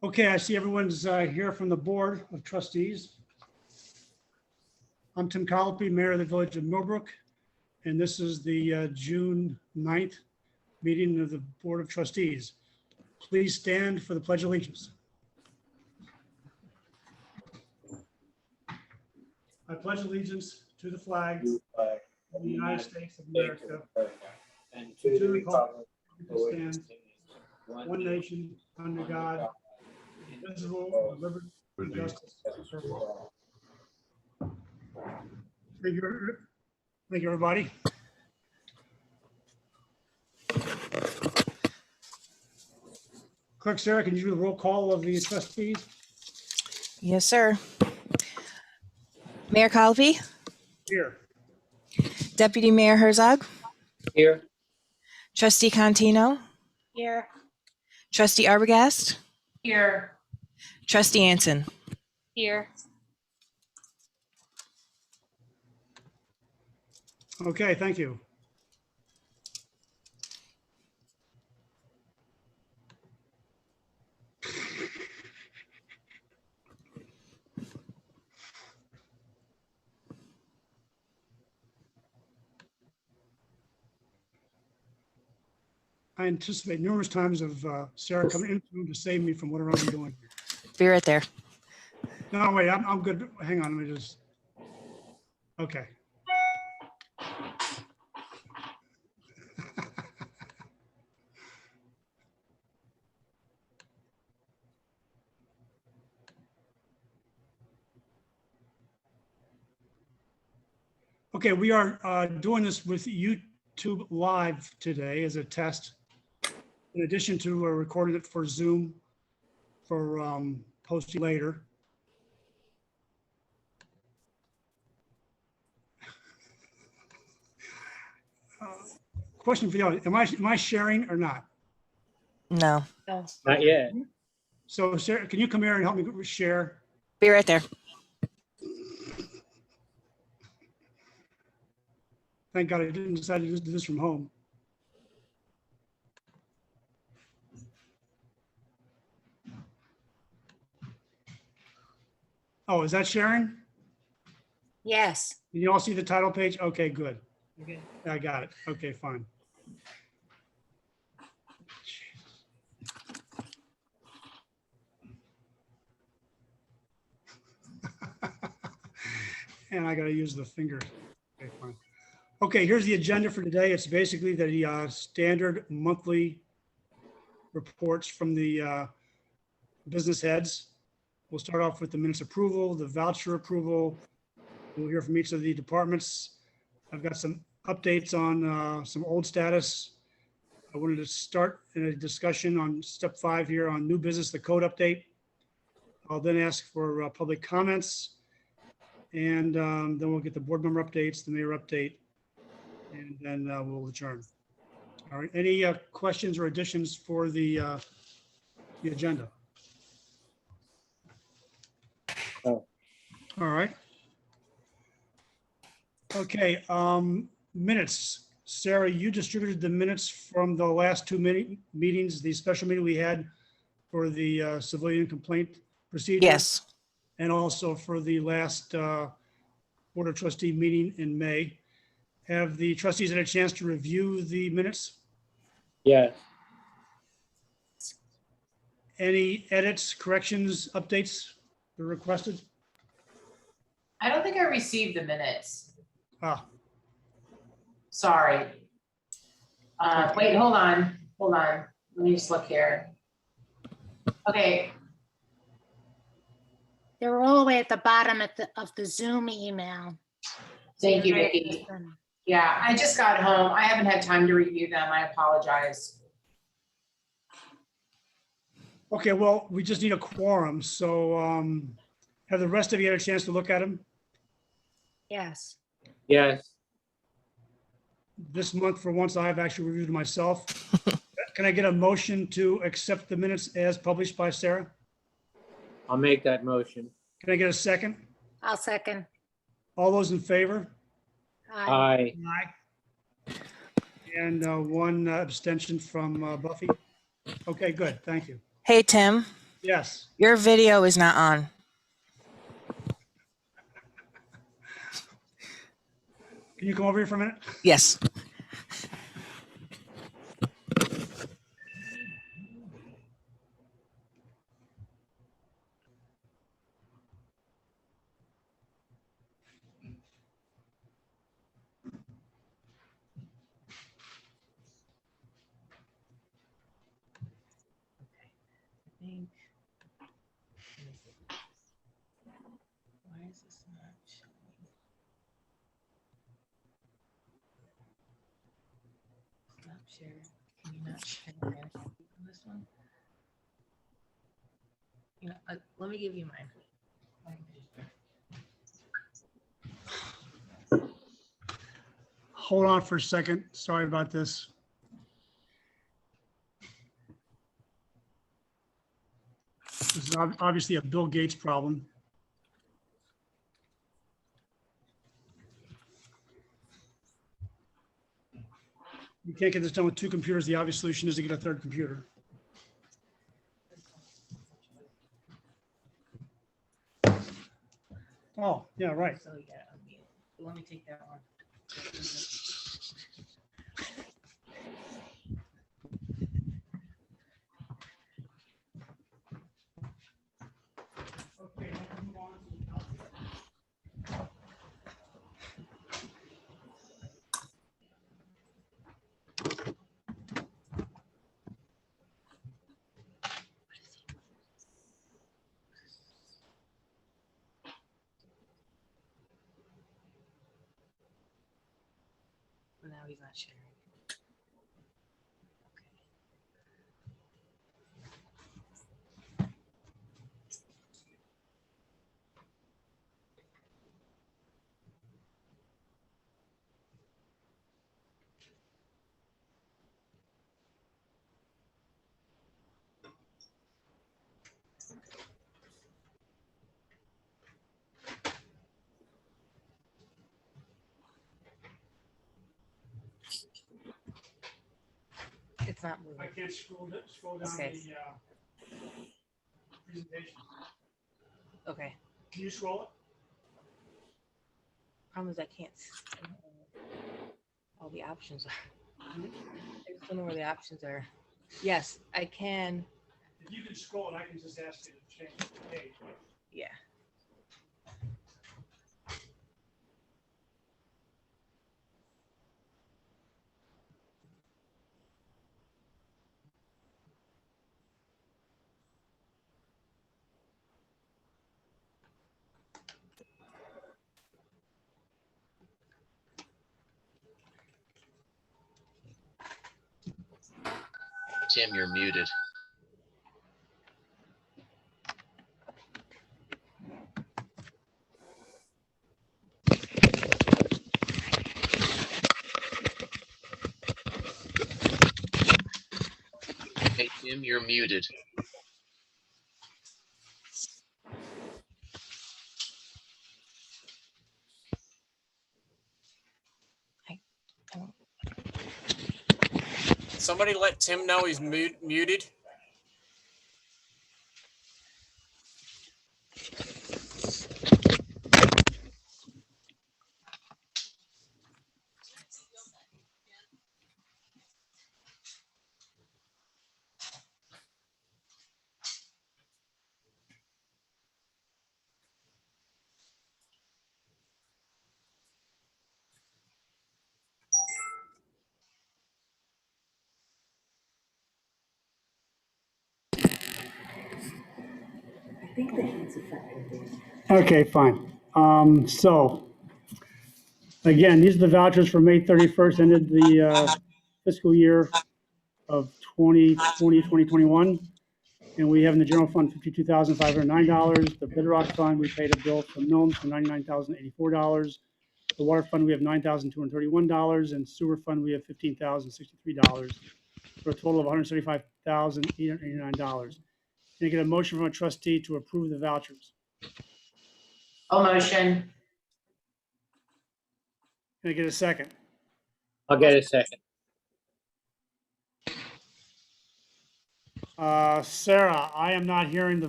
Okay, I see everyone's here from the Board of Trustees. I'm Tim Colopy, Mayor of the Village of Millbrook, and this is the June 9th meeting of the Board of Trustees. Please stand for the Pledge of Allegiance. I pledge allegiance to the flag of the United States of America and to the republic for which it stands, one nation, under God, indivisible, with liberty and justice for all. Thank you, everybody. Clerk Sarah, can you do the roll call of the trustees? Yes, sir. Mayor Colopy, Here. Deputy Mayor Herzog, Here. Trustee Contino, Here. Trustee Arbogast, Here. Trustee Anson. Here. Okay, thank you. I anticipate numerous times of Sarah coming in to save me from whatever I'm doing. Be right there. No, wait, I'm good. Hang on, let me just. Okay. Okay, we are doing this with YouTube Live today as a test. In addition to recording it for Zoom for posting later. Question for you, am I sharing or not? No. Not yet. So Sarah, can you come here and help me share? Be right there. Thank God I didn't decide to do this from home. Oh, is that sharing? Yes. Can you all see the title page? Okay, good. I got it. Okay, fine. And I gotta use the finger. Okay, fine. Okay, here's the agenda for today. It's basically the standard monthly reports from the business heads. We'll start off with the minutes approval, the voucher approval. We'll hear from each of the departments. I've got some updates on some old status. I wanted to start in a discussion on step 5 here on new business, the code update. I'll then ask for public comments. And then we'll get the board member updates, the mayor update, and then we'll adjourn. All right, any questions or additions for the agenda? Oh. All right. Okay, minutes. Sarah, you distributed the minutes from the last 2 meetings, the special meeting we had for the civilian complaint procedure. Yes. And also for the last Board of Trustee meeting in May. Have the trustees had a chance to review the minutes? Yes. Any edits, corrections, updates that are requested? I don't think I received the minutes. Ah, Sorry. Wait, hold on. Let me just look here. Okay, They were all the way at the bottom of the Zoom email. thank you, Vicki. Yeah, I just got home. I haven't had time to review them. I apologize. okay, well, we just need a quorum, so have the rest of you had a chance to look at them? Yes. Yes. This month, for once, I've actually reviewed them myself. Can I get a motion to accept the minutes as published by Sarah? I'll make that motion. Can I get a second? I'll second. All those in favor? Aye. Aye. Aye. And one abstention from Buffy. Okay, good, thank you. Hey, Tim. Yes. Your video is not on. Can you come over here for a minute? Yes. Why is this not showing? Stop share. Can you not share this one? You know, let me give you mine. Hold on for a second. Sorry about this. This is obviously a Bill Gates problem. You can't get this done with two computers. The obvious solution is to get a third computer. Oh, yeah, right. So yeah, let me take that one. Okay, let's move on to the Now he's not sharing. It's not moving. I can't scroll down Okay. the presentation. Okay. Can you scroll it? Problem is I can't see all the options are. I just don't know where the options are. Yes, I can. If you can scroll it, I can just ask you to change the page. Yeah. Tim, you're muted. Hey, Tim, you're muted. Somebody let Tim know he's muted. Okay, fine. So again, these are the vouchers for May 31st, ended the fiscal year of 2020-2021. And we have in the general fund $52,509. The Bedrock Fund, we paid a bill from Milnes for $99,084. The Water Fund, we have $9,231. And Sewer Fund, we have $15,063 for a total of $175,889. Can I get a motion from a trustee to approve the vouchers? Oh, motion. Can I get a second? I'll get a second. Sarah, I am not hearing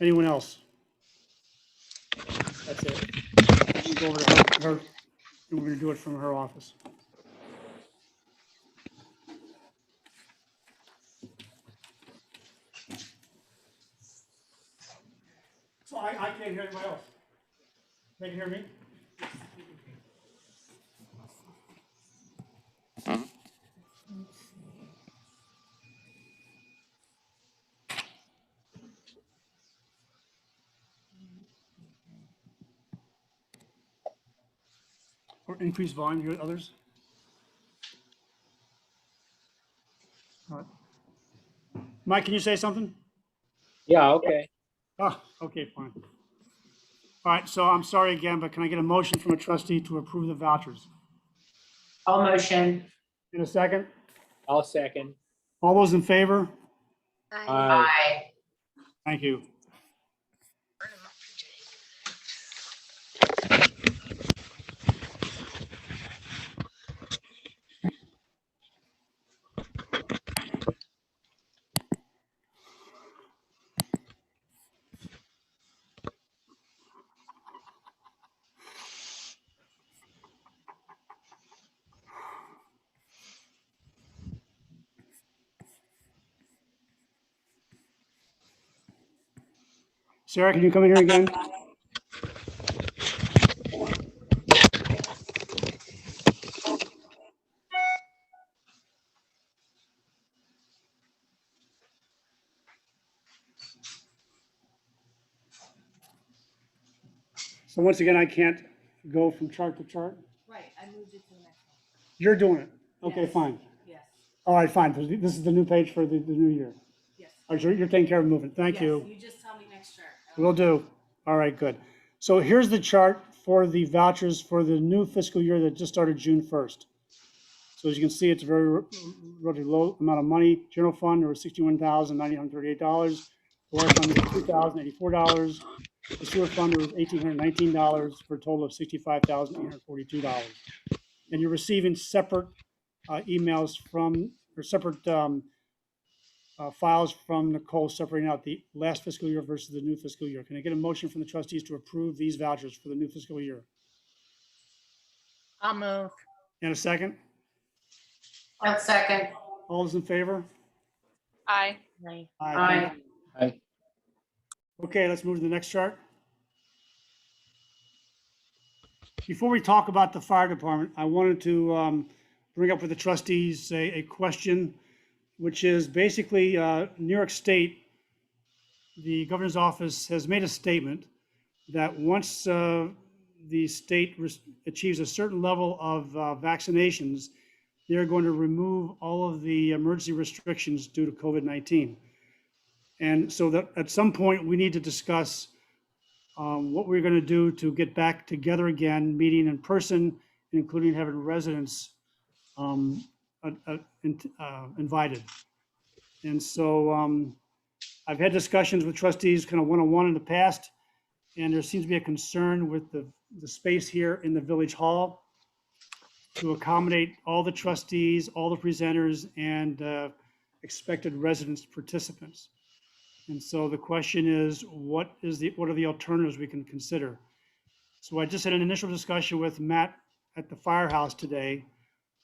anyone else. That's it. You Go over to her, and we're gonna do it from her office. So I can't hear anybody else. They can hear me? Or increase volume, you others? All right. Mike, can you say something? Yeah, okay. Ah, okay, fine. All right, so I'm sorry again, but can I get a motion from a trustee to approve the vouchers? All motion. In a second? I'll second. All those in favor? I Aye. Aye. Thank you. Sarah, can you come in here again? So once again, I can't go from chart to chart. Right, I moved it to the next one. You're doing it. Okay, Yes. fine. Yes, All right, fine. This is the new page for the new year. yes. All right, you're taking care of moving. Thank you. You just tell me next chart. Will do. All right, good. So here's the chart for the vouchers for the new fiscal year that just started June 1st. So as you can see, it's a very relatively low amount of money. General fund, there was $61,938. The water fund was $2,084. The sewer fund, there was $1,819 for a total of $65,842. And you're receiving separate emails from, or separate files from Nicole separating out the last fiscal year versus the new fiscal year. Can I get a motion from the trustees to approve these vouchers for the new fiscal year? I'll move. And a second? I'll second. All those in favor? Aye. Aye. Aye. Okay, let's move to the next chart. Before we talk about the fire department, I wanted to bring up with the trustees a question, which is basically New York State, the governor's office has made a statement that once the state achieves a certain level of vaccinations, they're going to remove all of the emergency restrictions due to COVID-19. And so that at some point we need to discuss what we're going to do to get back together again, meeting in person, including having residents invited. And so I've had discussions with trustees kind of one-on-one in the past, and there seems to be a concern with the space here in the village hall to accommodate all the trustees, all the presenters, and expected residents participants. And so the question is, what are the alternatives we can consider? So I just had an initial discussion with Matt at the firehouse today,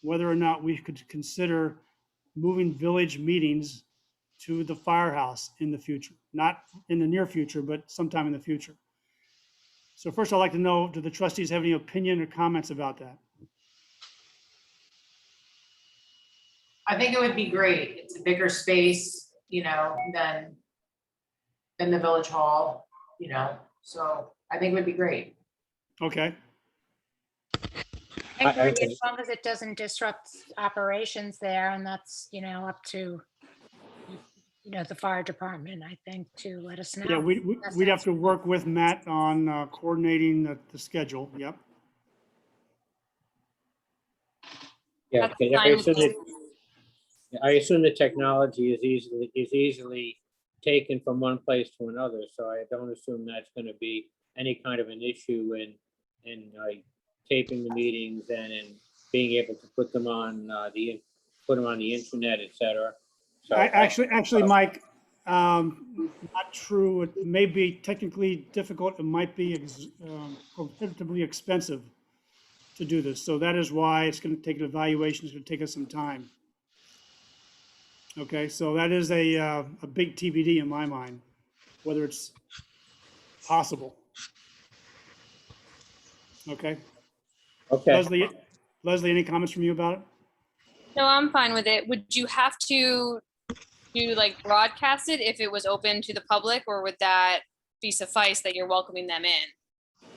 whether or not we could consider moving village meetings to the firehouse in the future, not in the near future, but sometime in the future. So first I'd like to know, do the trustees have any opinion or comments about that? I think it would be great. It's a bigger space, than the village hall, so I think it would be great. Okay, I agree, agree. as long as it doesn't disrupt operations there, and that's, up to, the fire department, I think, to let us know. yeah, we'd have to work with Matt on coordinating the schedule, yep. Yeah, That's okay, fine. I assume the technology is easily taken from one place to another, so I don't assume that's gonna be any kind of an issue in taping the meetings and in being able to put them on put them on the internet, et cetera. So Actually, Mike, not true. It may be technically difficult. It might be prohibitively expensive to do this. So that is why it's going to take an evaluation. It's going to take us some time. Okay, so that is a big TBD in my mind, whether it's possible. Okay. Okay. Leslie, any comments from you about it? No, I'm fine with it. Would you have to do like broadcast it if it was open to the public, or would that be suffice that you're welcoming them in?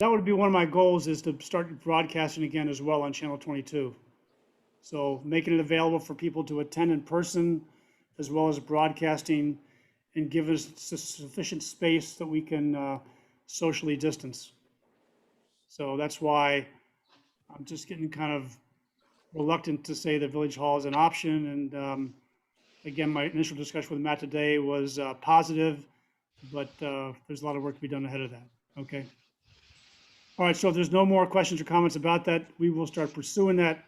That would be one of my goals, is to start broadcasting again as well on Channel 22. So making it available for people to attend in person, as well as broadcasting, and give us sufficient space that we can socially distance. So that's why I'm just getting kind of reluctant to say the village hall is an option. And again, my initial discussion with Matt today was positive, but there's a lot of work to be done ahead of that. Okay. All right. So if there's no more questions or comments about that, we will start pursuing that.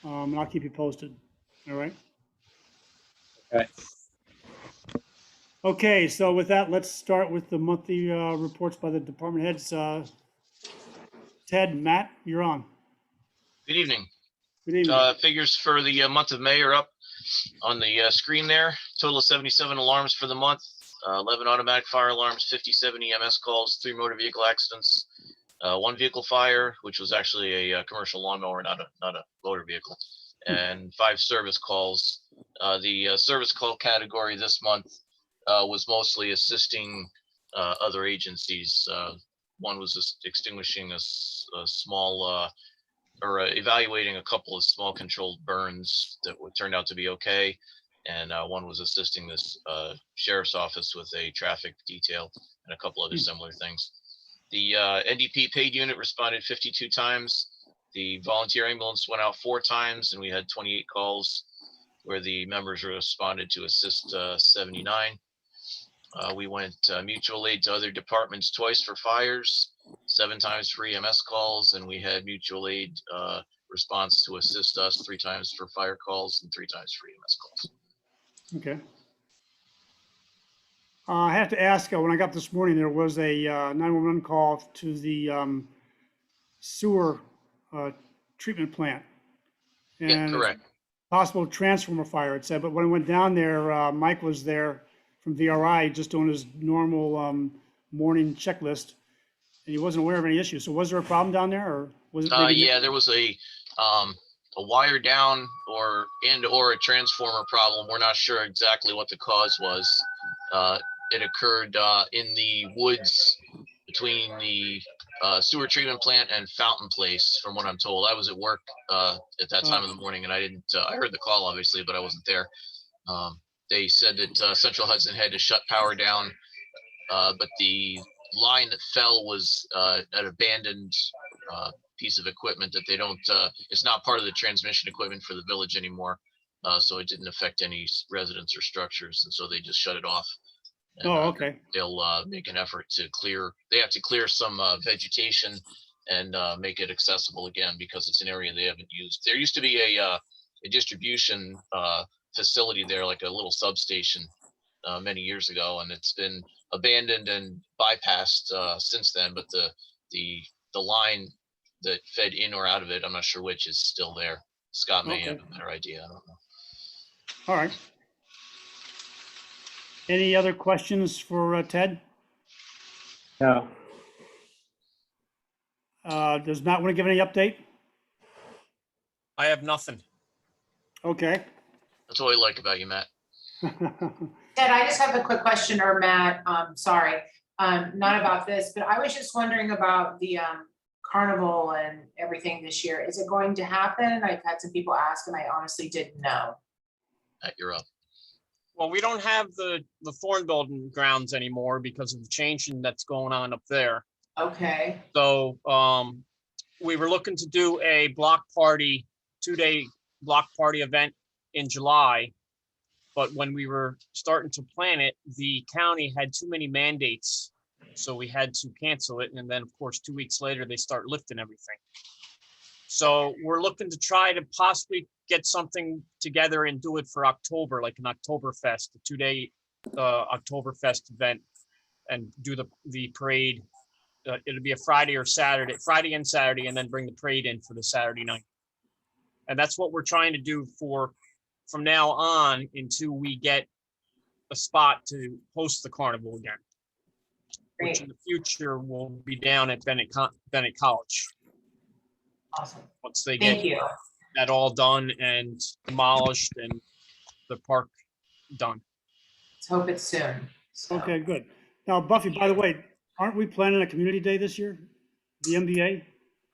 And I'll keep you posted. All right. Okay. Okay. So with that, let's start with the monthly reports by the department heads. Ted, Matt, you're on. Good evening. Good evening. Figures for the month of May are up on the screen there. Total of 77 alarms for the month, 11 automatic fire alarms, 57 EMS calls, 3 motor vehicle accidents, 1 vehicle fire, which was actually a commercial lawnmower, not a motor vehicle, and 5 service calls. The service call category this month was mostly assisting other agencies. One was just extinguishing a small or evaluating a couple of small controlled burns that turned out to be okay. And one was assisting this sheriff's office with a traffic detail and a couple other similar things. The NDP paid unit responded 52 times. The volunteer ambulance went out 4 times, and we had 28 calls where the members responded to assist 79. We went mutual aid to other departments twice for fires, 7 times for EMS calls, and we had mutual aid response to assist us 3 times for fire calls and 3 times for EMS calls. Okay. I have to ask, when I got this morning, there was a 911 call to the sewer treatment plant. Yeah, And correct. possible transformer fire, it said, but when I went down there, Mike was there from VRI just doing his normal morning checklist, and he wasn't aware of any issues. So was there a problem down there, or was it? Yeah, there was a wire down or a transformer problem. We're not sure exactly what the cause was. It occurred in the woods between the sewer treatment plant and Fountain Place, from what I'm told. I was at work at that time of the morning, and I didn't. I heard the call, obviously, but I wasn't there. They said that Central Hudson had to shut power down, but the line that fell was an abandoned piece of equipment that they don't. It's not part of the transmission equipment for the village anymore, so it didn't affect any residents or structures, and so they just shut it off. And, okay. They'll make an effort to clear. They have to clear some vegetation and make it accessible again, because it's an area they haven't used. There used to be a distribution facility there, like a little substation, many years ago, and it's been abandoned and bypassed since then. But the line that fed in or out of it, I'm not sure which, is still there. Scott may have a better idea. I don't know. All right. Any other questions for Ted? No. Does Matt want to give any update? I have nothing. Okay. That's what I like about you, Matt. Ted, I just have a quick question, or Matt, sorry, not about this, but I was just wondering about the carnival and everything this year. Is it going to happen? I've had some people ask, and I honestly didn't know. Matt, you're up. Well, we don't have the Thorn Building grounds anymore because of the changing that's going on up there. Okay, So we were looking to do a block party, 2-day block party event in July. But when we were starting to plan it, the county had too many mandates. So we had to cancel it. And then, of course, 2 weeks later, they start lifting everything. So we're looking to try to possibly get something together and do it for October, like an Oktoberfest, a 2-day Oktoberfest event, and do the parade. It'll be a Friday and Saturday, and then bring the parade in for the Saturday night. And that's what we're trying to do from now on until we get a spot to host the carnival again, which in the future will be down at Bennett College. Awesome. Once they Thank get you. that all done and demolished and the park done. Let's hope it's soon. So- Okay, good. Now, Buffy, by the way, aren't we planning a community day this year? The MBA?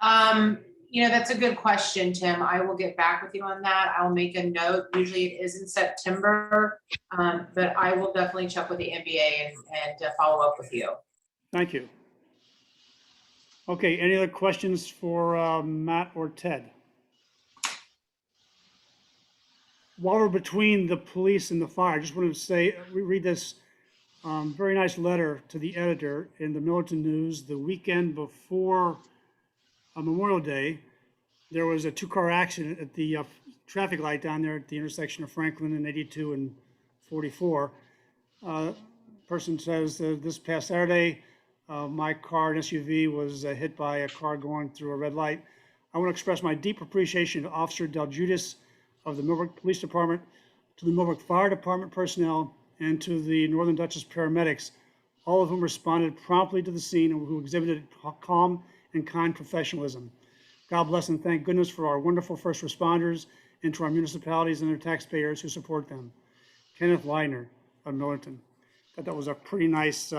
That's a good question, Tim. I will get back with you on that. I'll make a note. Usually it is in September, but I will definitely check with the NBA and follow up with you. Thank you. Okay, any other questions for Matt or Ted? While we're between the police and the fire, I just wanted to say, we read this very nice letter to the editor in the Milton News the weekend before Memorial Day. There was a 2-car accident at the traffic light down there at the intersection of Franklin and 82 and 44. Person says this past Saturday, my car, an SUV, was hit by a car going through a red light. I want to express my deep appreciation to Officer Del Judas of the Millbrook Police Department, to the Millbrook Fire Department personnel, and to the Northern Dutchess paramedics, all of whom responded promptly to the scene and who exhibited calm and kind professionalism. God bless and thank goodness for our wonderful first responders and to our municipalities and their taxpayers who support them. Kenneth Leitner of Millerton. I thought that was a pretty nice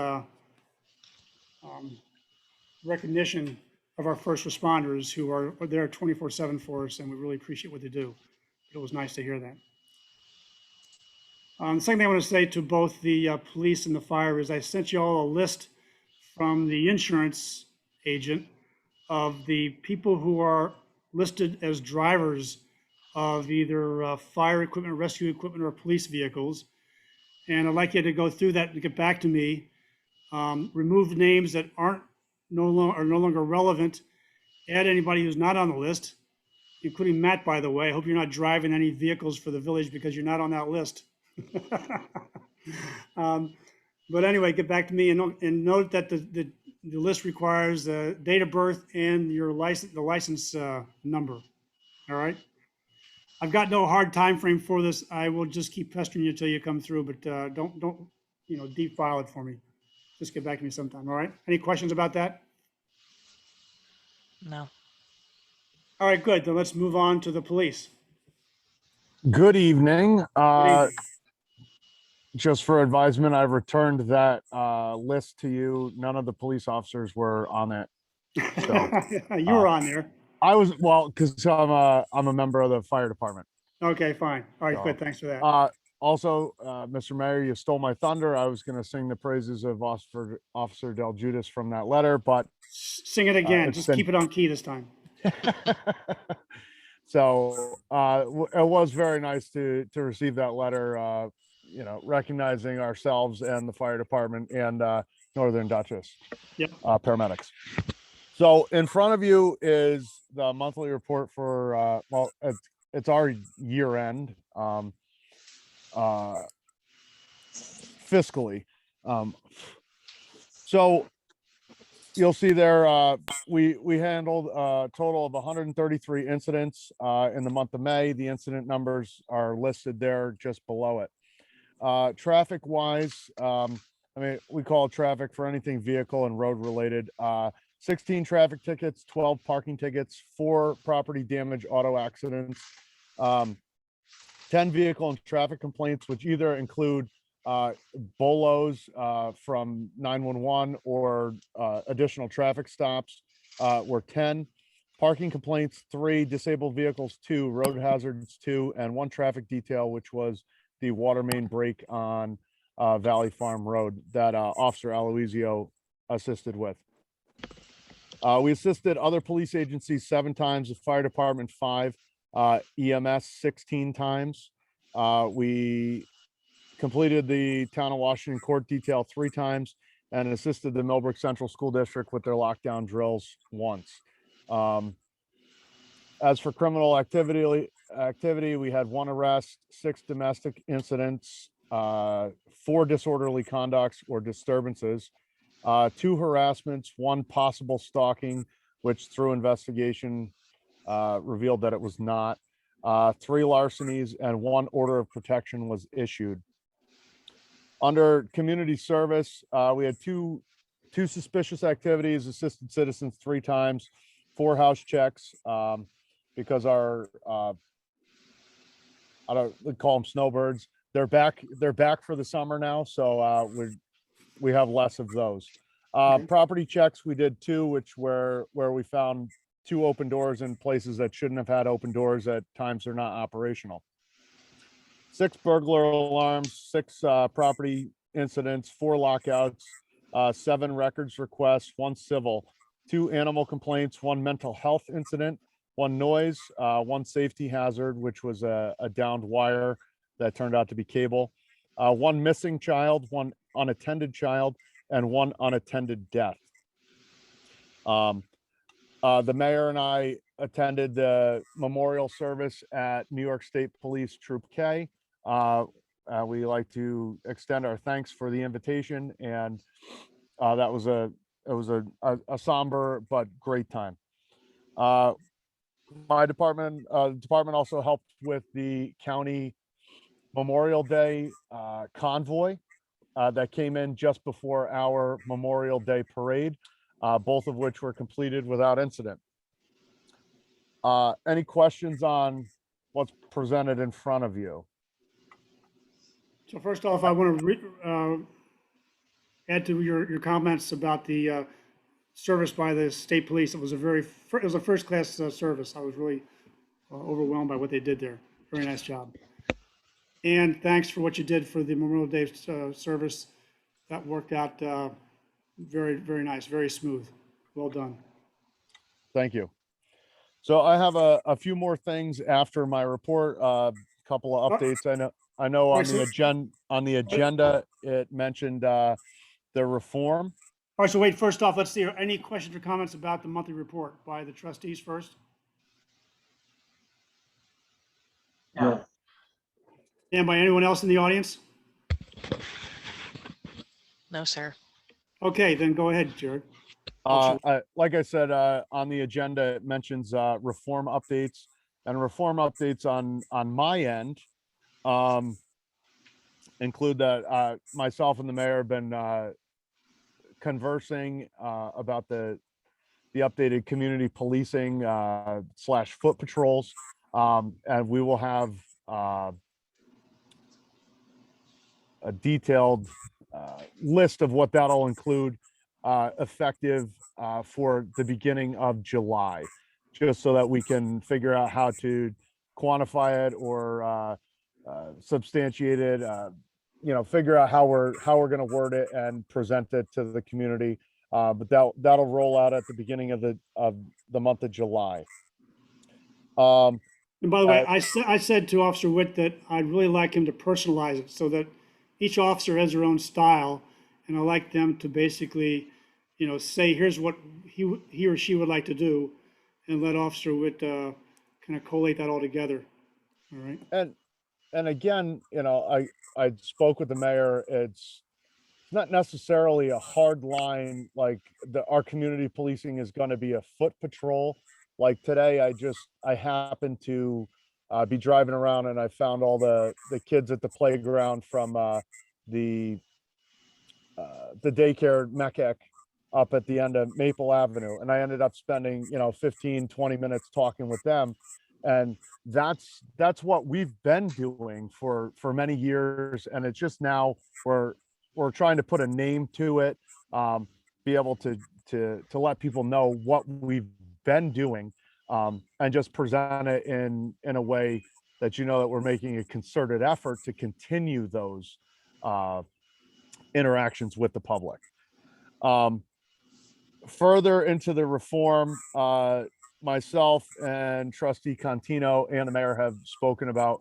recognition of our first responders who are there 24/7 for us, and we really appreciate what they do. It was nice to hear that. The second thing I want to say to both the police and the fire is I sent you all a list from the insurance agent of the people who are listed as drivers of either fire equipment, rescue equipment, or police vehicles. And I'd like you to go through that and get back to me. Remove names that are no longer relevant. Add anybody who's not on the list, including Matt, by the way. I hope you're not driving any vehicles for the village because you're not on that list. But anyway, get back to me and note that the list requires the date of birth and your license, the license number. All right. I've got no hard time frame for this. I will just keep pestering you till you come through, but don't deep file it for me. Just get back to me sometime. All right. Any questions about that? No. All right, good. Then let's move on to the police. Good evening. Good evening. Just for advisement, I've returned that list to you. None of the police officers were on it. So, You were on there. I was, well, because I'm a member of the fire department. Okay, fine. All right, So, good. Thanks for that. Also, Mr. Mayor, you stole my thunder. I was going to sing the praises of Officer Del Judas from that letter, but Sing it again. it's Just been- keep it on key this time. So it was very nice to receive that letter, recognizing ourselves and the fire department and Northern Dutchess Yep. paramedics. So in front of you is the monthly report for, it's our year end fiscally. So you'll see there, we handled a total of 133 incidents in the month of May. The incident numbers are listed there just below it. Traffic wise, we call it traffic for anything vehicle and road related. 16 traffic tickets, 12 parking tickets, 4 property damage auto accidents, 10 vehicle and traffic complaints, which either include bolos from 911 or additional traffic stops were 10. Parking complaints 3, disabled vehicles 2, road hazards 2, and 1 traffic detail, which was the water main break on Valley Farm Road that Officer Aloisio assisted with. We assisted other police agencies 7 times, the fire department 5, EMS 16 times. We completed the town of Washington court detail 3 times and assisted the Millbrook Central School District with their lockdown drills once. As for criminal activity, we had 1 arrest, 6 domestic incidents, 4 disorderly conducts or disturbances, 2 harassments, 1 possible stalking, which through investigation revealed that it was not, 3 larcenies, and 1 order of protection was issued. Under community service, we had two suspicious activities, assisted citizens 3 times, 4 house checks, because our I don't we call them snowbirds. They're back for the summer now, so we have less of those. Okay. Property checks, we did 2, where we found 2 open doors in places that shouldn't have had open doors at times they're not operational. 6 burglar alarms, 6 property incidents, 4 lockouts, 7 records requests, 1 civil, 2 animal complaints, 1 mental health incident, 1 noise, 1 safety hazard, which was a downed wire that turned out to be cable, 1 missing child, 1 unattended child, and 1 unattended death. The mayor and I attended the memorial service at New York State Police Troop K. We like to extend our thanks for the invitation, and that was a somber but great time. My department also helped with the county Memorial Day convoy that came in just before our Memorial Day parade, both of which were completed without incident. Any questions on what's presented in front of you? So first off, I want to add to your comments about the service by the state police. It was a first-class service. I was really overwhelmed by what they did there. Very nice job. And thanks for what you did for the Memorial Day service. That worked out very, very nice, very smooth. Well done. Thank you. So I have a few more things after my report, a couple of updates. I know on the agenda, it mentioned the reform. All right, so wait, first off, let's see, any questions or comments about the monthly report by the trustees first? No. And by anyone else in the audience? No, sir. Okay, then go ahead, Jared. Like I said, on the agenda, it mentions reform updates, and reform updates on my end include that myself and the mayor have been conversing about the updated community policing / foot patrols, and we will have a detailed list of what that'll include effective for the beginning of July, just so that we can figure out how to quantify it or substantiate it, figure out how we're going to word it and present it to the community. But that'll roll out at the beginning of the month of July. And by the way, I said to Officer Witt that I'd really like him to personalize it so that each officer has their own style, and I like them to basically, say, here's what he or she would like to do, and let Officer Witt kind of collate that all together. All right. And again, I spoke with the mayor. It's not necessarily a hard line, like our community policing is going to be a foot patrol. Like today, I happened to be driving around and I found all the kids at the playground from the daycare MECEC up at the end of Maple Avenue. And I ended up spending, 15, 20 minutes talking with them. And that's what we've been doing for many years. And it's just now we're trying to put a name to it, be able to let people know what we've been doing, and just present it in a way that that we're making a concerted effort to continue those interactions with the public. Further into the reform, myself and Trustee Contino and the mayor have spoken about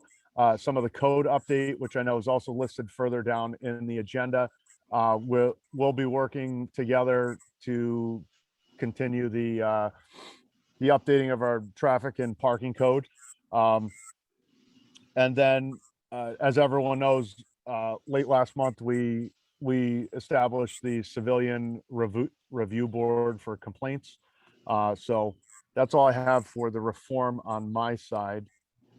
some of the code update, which I know is also listed further down in the agenda. We'll be working together to continue the the updating of our traffic and parking code. And then, as everyone knows, late last month, we established the civilian review board for complaints. So that's all I have for the reform on my side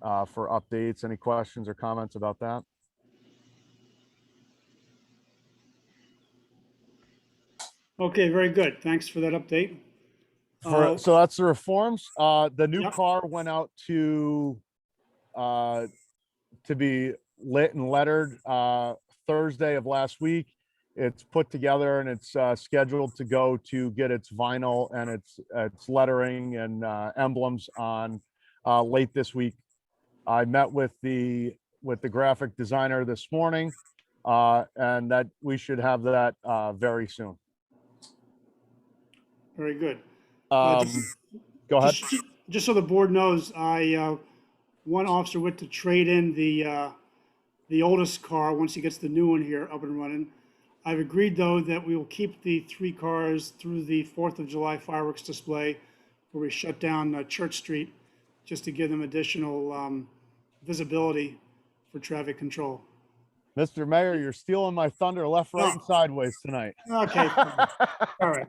for updates. Any questions or comments about that? Okay, very good. Thanks for that update. So that's the reforms. The new Yep. car went out to be lit and lettered Thursday of last week. It's put together and it's scheduled to go to get its vinyl and its lettering and emblems on late this week. I met with the graphic designer this morning, and that we should have that very soon. Very good. Go ahead. Just so the board knows, one officer went to trade in the oldest car once he gets the new one here up and running. I've agreed, though, that we will keep the 3 cars through the 4th of July fireworks display where we shut down Church Street just to give them additional visibility for traffic control. Mr. Mayor, you're stealing my thunder left, right, and sideways tonight. Okay, fine. All right.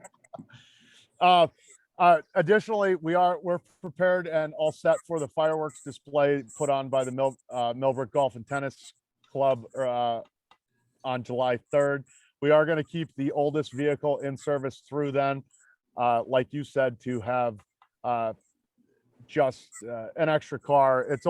Additionally, we're prepared and all set for the fireworks display put on by the Millbrook Golf and Tennis Club on July 3rd. We are going to keep the oldest vehicle in service through then, like you said, to have just an extra car. It's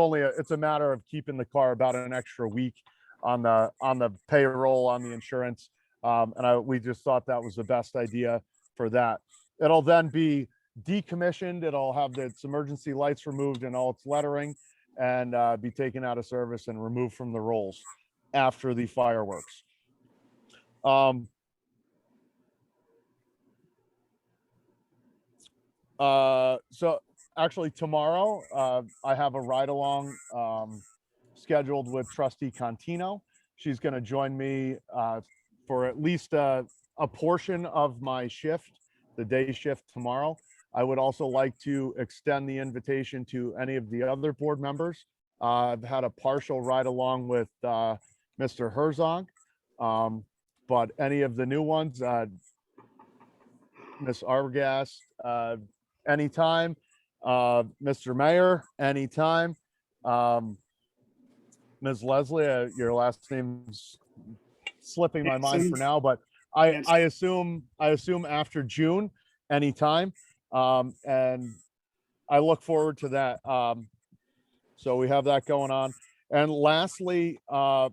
a matter of keeping the car about an extra week on the payroll, on the insurance, and we just thought that was the best idea for that. It'll then be decommissioned. It'll have its emergency lights removed and all its lettering, and be taken out of service and removed from the rolls after the fireworks. So actually tomorrow, I have a ride along scheduled with Trustee Contino. She's going to join me for at least a portion of my shift, the day shift tomorrow. I would also like to extend the invitation to any of the other board members. I've had a partial ride along with Mr. Herzog, but any of the new ones, Ms. Arbogast, anytime, Mr. Mayor, anytime. Ms. Leslie, your last name's slipping my mind for now, but I assume after June, anytime. And I look forward to that. So we have that going on. And lastly, I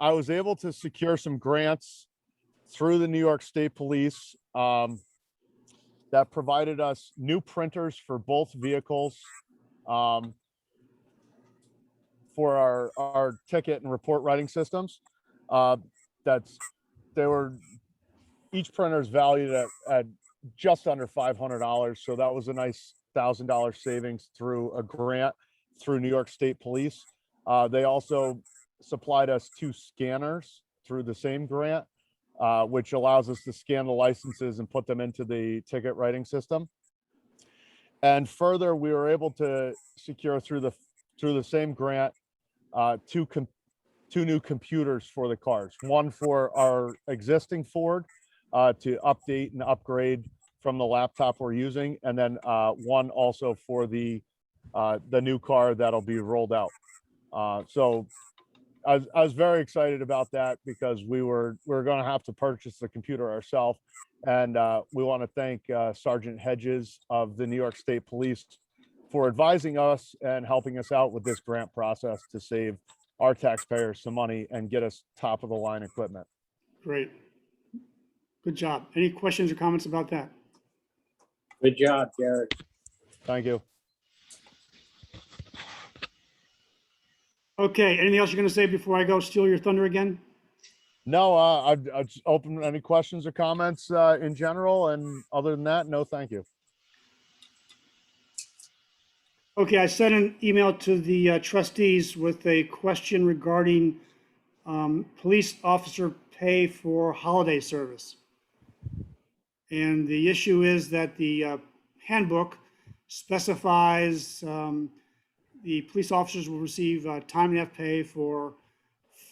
was able to secure some grants through the New York State Police that provided us new printers for both vehicles for our ticket and report writing systems. Each printer is valued at just under $500. So that was a nice $1,000 savings through a grant through New York State Police. They also supplied us 2 scanners through the same grant, which allows us to scan the licenses and put them into the ticket writing system. And further, we were able to secure through the same grant 2 new computers for the cars. One for our existing Ford to update and upgrade from the laptop we're using, and then one also for the new car that'll be rolled out. So I was very excited about that because we're going to have to purchase the computer ourselves, and we want to thank Sergeant Hedges of the New York State Police for advising us and helping us out with this grant process to save our taxpayers some money and get us top of the line equipment. Great. Good job. Any questions or comments about that? Good job, Jared. Thank you. Okay, anything else you're going to say before I go steal your thunder again? No, I'd open any questions or comments in general, and other than that, no, thank you. Okay, I sent an email to the trustees with a question regarding police officer pay for holiday service. And the issue is that the handbook specifies the police officers will receive time and a half pay for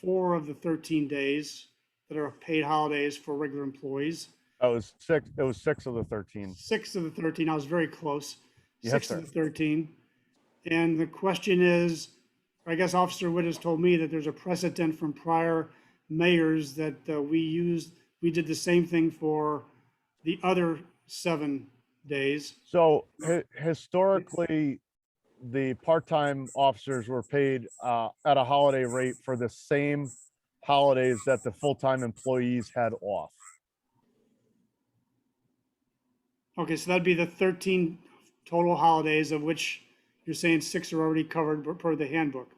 4 of the 13 days that are paid holidays for regular employees. It was 6 of the 13. 6 of the 13, I was very close. Yes, 6 sir. of the 13. And the question is, I guess Officer Witt has told me that there's a precedent from prior mayors that we did the same thing for the other 7 days. So historically, the part-time officers were paid at a holiday rate for the same holidays that the full-time employees had off. Okay, so that'd be the 13 total holidays, of which you're saying 6 are already covered per the handbook.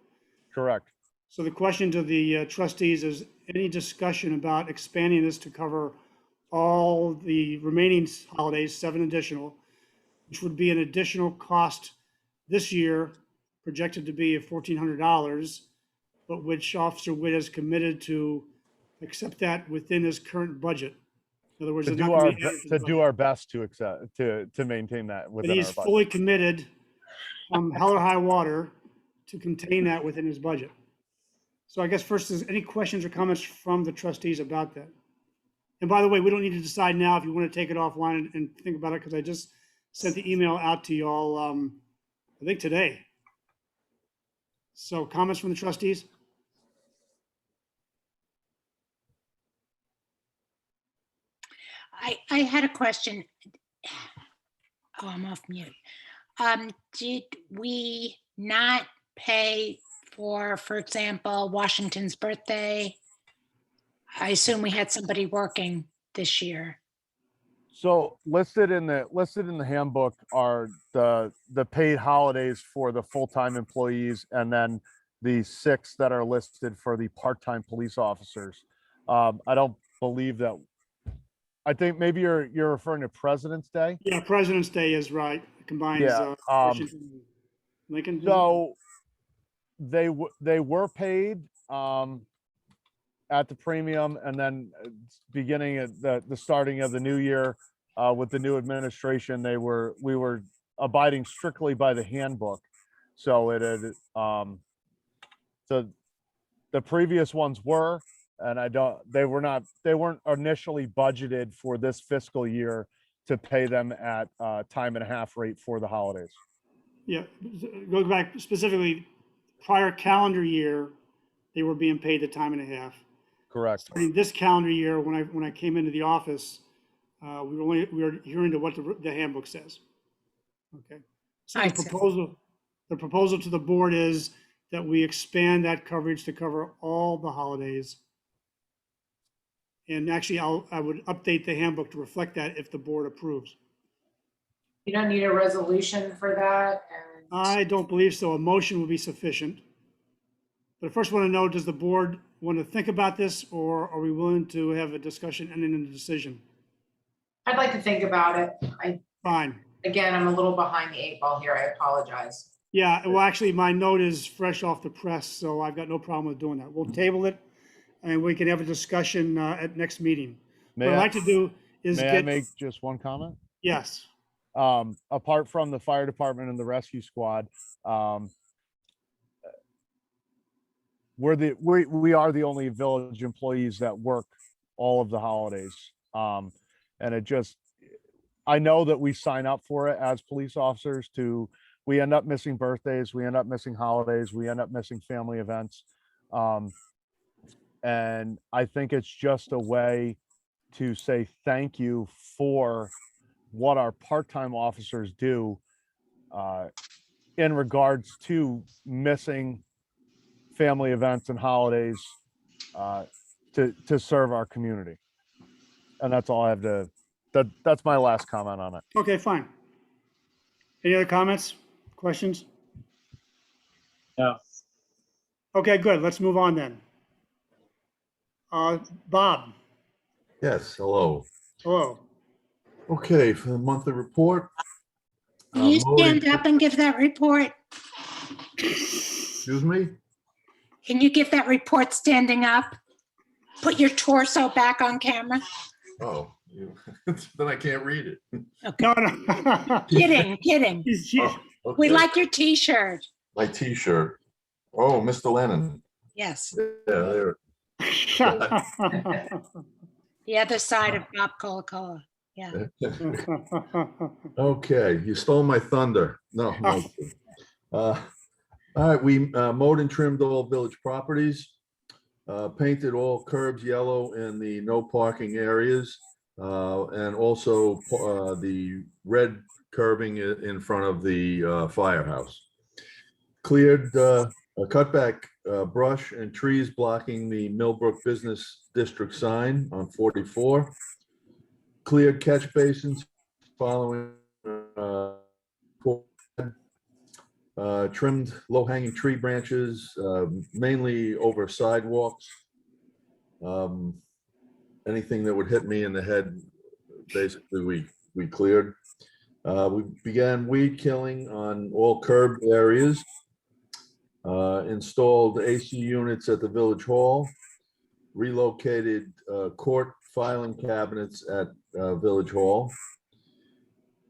Correct. So the question to the trustees is, any discussion about expanding this to cover all the remaining holidays, 7 additional, which would be an additional cost this year projected to be $1,400, but which Officer Witt has committed to accept that within his current budget. In other words, To it's not do gonna our be added to the to budget. do our best to accept to maintain that But within our he's budget. fully committed, hell or high water, to contain that within his budget. So I guess first, is any questions or comments from the trustees about that? And by the way, we don't need to decide now if you want to take it offline and think about it, because I just sent the email out to y'all, I think today. So comments from the trustees? I had a question. Oh, I'm off mute. Did we not pay for example, Washington's birthday? I assume we had somebody working this year. So listed in the handbook are the paid holidays for the full-time employees, and then the 6 that are listed for the part-time police officers. I don't believe that. I think maybe you're referring to President's Day. Yeah, President's Day is right, combines Yeah, Washington and Lincoln. So they were paid at the premium, and then beginning at the starting of the new year with the new administration, we were abiding strictly by the handbook. So it had so the previous ones were, and they weren't initially budgeted for this fiscal year to pay them at time and a half rate for the holidays. Yeah, go back specifically, prior calendar year, they were being paid the time and a half. Correct. Starting this calendar year, when I came into the office, we were hearing to what the handbook says. Okay. So I the see. proposal to the board is that we expand that coverage to cover all the holidays. And actually, I would update the handbook to reflect that if the board approves. You don't need a resolution for that, and I don't believe so. A motion would be sufficient. But I first want to know, does the board want to think about this, or are we willing to have a discussion and then a decision? I'd like to think about it. Fine. Again, I'm a little behind the 8 ball here. I apologize. Yeah, well, actually, my note is fresh off the press, so I've got no problem with doing that. We'll table it, and we can have a discussion at next meeting. What I'd like to do is May I get, make just one comment? yes, Apart from the fire department and the rescue squad, we are the only village employees that work all of the holidays. And I know that we sign up for it as police officers we end up missing birthdays, we end up missing holidays, we end up missing family events. And I think it's just a way to say thank you for what our part-time officers do in regards to missing family events and holidays to serve our community. And that's all I have that's my last comment on it. okay, fine. Any other comments, questions? No. Okay, good, let's move on then. Bob, Yes, hello. hello. Okay, for the monthly report. Can you Modi- stand up and give that report? Excuse me? Can you give that report standing up? Put your torso back on camera. Oh, Then I can't read it. No, no. Kidding, kidding. Oh, We okay. like your t-shirt. My T-shirt. Oh, Mr. Lennon. Yes, Yeah, there. the other side of Bob Cola. Yeah. Okay, you stole my thunder. No, no. All right, we mowed and trimmed all village properties, painted all curbs yellow in the no parking areas, and also the red curbing in front of the firehouse. Cleared cut back brush and trees blocking the Millbrook Business District sign on 44. Cleared catch basins following trimmed low-hanging tree branches, mainly over sidewalks. Anything that would hit me in the head, basically we cleared. We began weed killing on all curb areas. Installed AC units at the village hall. Relocated court filing cabinets at Village Hall.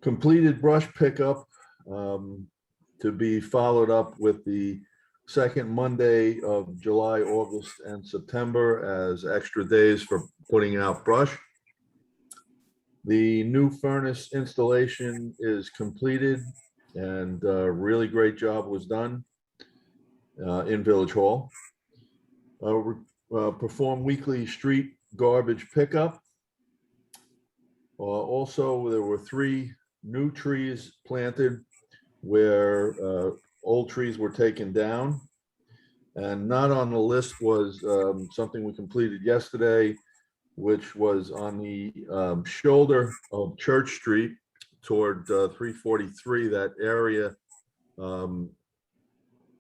Completed brush pickup to be followed up with the second Monday of July, August, and September as extra days for putting out brush. The new furnace installation is completed and a really great job was done in Village Hall. Perform weekly street garbage pickup. Also, there were 3 new trees planted where old trees were taken down. And not on the list was something we completed yesterday, which was on the shoulder of Church Street toward 343, that area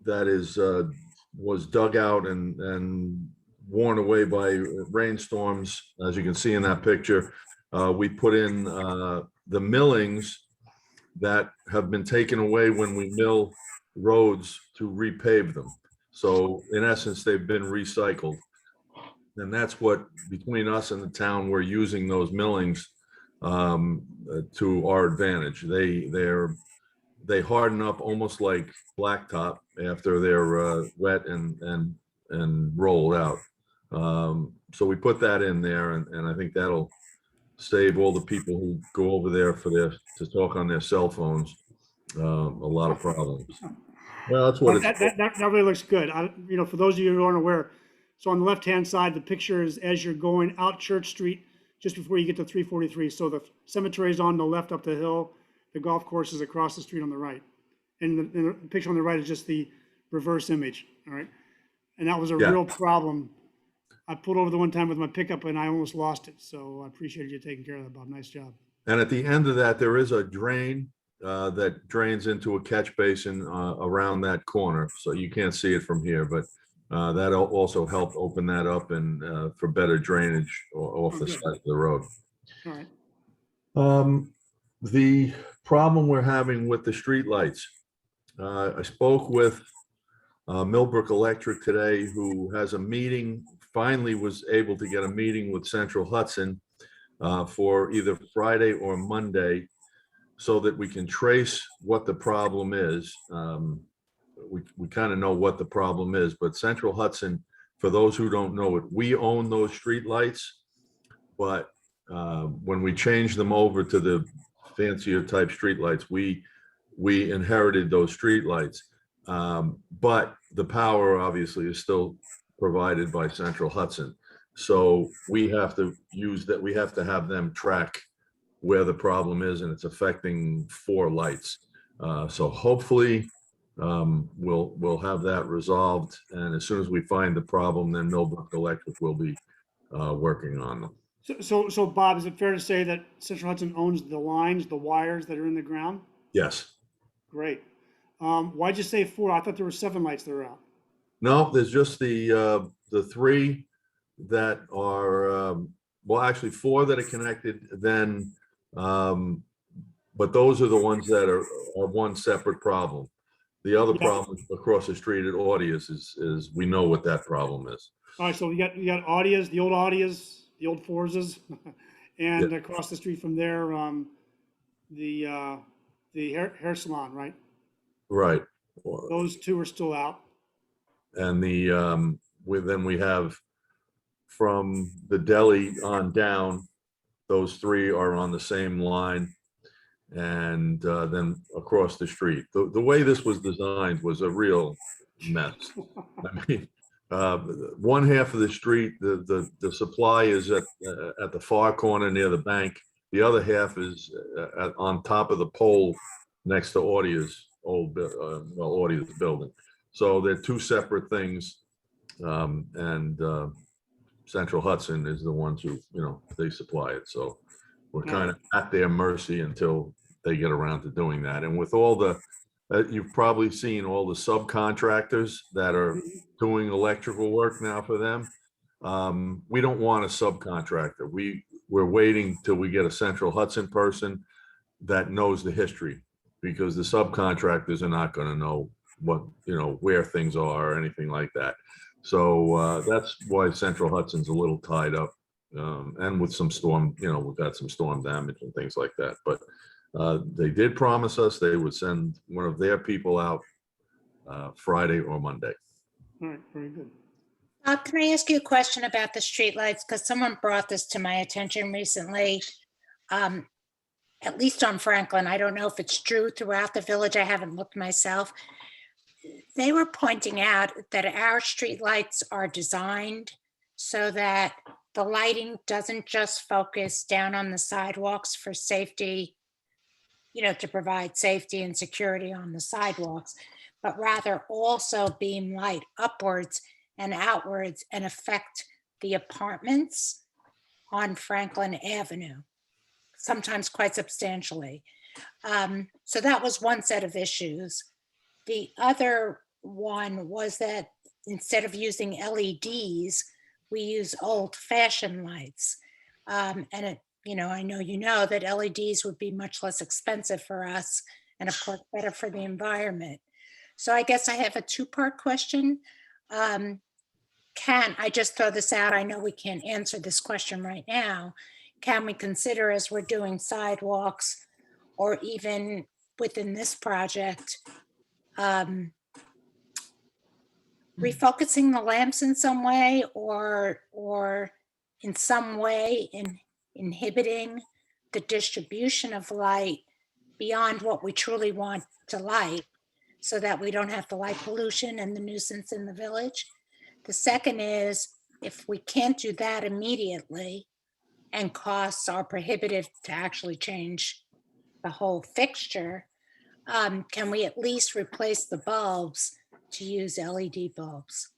that is was dug out and worn away by rainstorms, as you can see in that picture. We put in the millings that have been taken away when we mill roads to repave them. So in essence, they've been recycled. And that's what, between us and the town, we're using those millings to our advantage. They harden up almost like blacktop after they're wet and rolled out. So we put that in there, and I think that'll save all the people who go over there to talk on their cell phones a lot of problems. Well, that's what it's. That really looks good. For those of you who aren't aware, so on the left-hand side, the picture is as you're going out Church Street, just before you get to 343. So the cemetery is on the left up the hill, the golf course is across the street on the right. And the picture on the right is just the reverse image, all right? And that was a real problem. I pulled over the one time with my pickup and I almost lost it. So I appreciate you taking care of that, Bob. Nice job. And at the end of that, there is a drain that drains into a catch basin around that corner. So you can't see it from here, but that also helped open that up and for better drainage off the side of the road. All right. The problem we're having with the streetlights. I spoke with Millbrook Electric today, who has a meeting, finally was able to get a meeting with Central Hudson for either Friday or Monday so that we can trace what the problem is. We kind of know what the problem is, but Central Hudson, for those who don't know it, we own those streetlights, but when we changed them over to the fancier type streetlights, we inherited those streetlights. But the power obviously is still provided by Central Hudson. So we have to use that. We have to have them track where the problem is, and it's affecting 4 lights. So hopefully we'll have that resolved. And as soon as we find the problem, then Millbrook Electric will be working on them. So Bob, is it fair to say that Central Hudson owns the lines, the wires that are in the ground? Yes. Great. Why'd you say 4? I thought there were 7 lights that are out. No, there's just the 3 that are, well, actually 4 that are connected then, but those are the ones that are one separate problem. The other problem across the street at Audius is we know what that problem is. All right, so you got Audias, the old Audias, the old Forzas, And across the street from there, the hair salon, right? Right. Those two are still out. And then we have from the deli on down, those three are on the same line. And then across the street, the way this was designed was a real mess. I mean, one half of the street, the supply is at the far corner near the bank. The other half is on top of the pole next to Audia's Audia's building. So they're two separate things. And Central Hudson is the ones who, they supply it. So we're kind of at their mercy until they get around to doing that. And with all the, you've probably seen all the subcontractors that are doing electrical work now for them. We don't want a subcontractor. We're waiting till we get a Central Hudson person that knows the history, because the subcontractors are not going to know what, where things are or anything like that. So that's why Central Hudson's a little tied up. And with some storm, we've got some storm damage and things like that. But they did promise us they would send one of their people out Friday or Monday. All right, very good. Can I ask you a question about the streetlights? Because someone brought this to my attention recently. At least on Franklin, I don't know if it's true throughout the village. I haven't looked myself. They were pointing out that our streetlights are designed so that the lighting doesn't just focus down on the sidewalks for safety, to provide safety and security on the sidewalks, but rather also beam light upwards and outwards and affect the apartments on Franklin Avenue, sometimes quite substantially. So that was one set of issues. The other one was that instead of using LEDs, we use old-fashioned lights. And I know that LEDs would be much less expensive for us and of course better for the environment. So I guess I have a two-part question. Can I just throw this out? I know we can't answer this question right now. Can we consider, as we're doing sidewalks or even within this project, refocusing the lamps in some way or in some way inhibiting the distribution of light beyond what we truly want to light, so that we don't have the light pollution and the nuisance in the village? The second is, if we can't do that immediately and costs are prohibitive to actually change the whole fixture, can we at least replace the bulbs to use LED bulbs?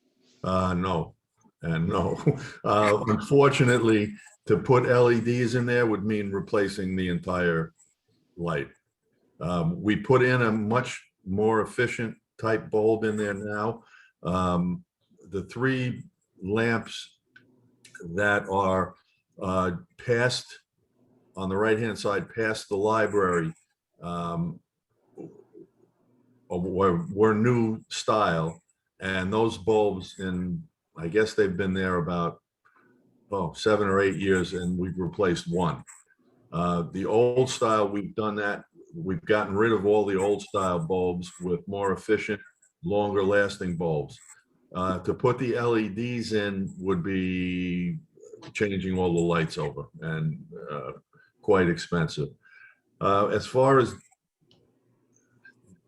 No, and no. Unfortunately, to put LEDs in there would mean replacing the entire light. We put in a much more efficient type bulb in there now. The three lamps that are past, on the right-hand side, past the library, were new style, and those bulbs, I guess they've been there about 7 or 8 years, and we've replaced one. The old style, we've done that. We've gotten rid of all the old style bulbs with more efficient, longer lasting bulbs. To put the LEDs in would be changing all the lights over and quite expensive. As far as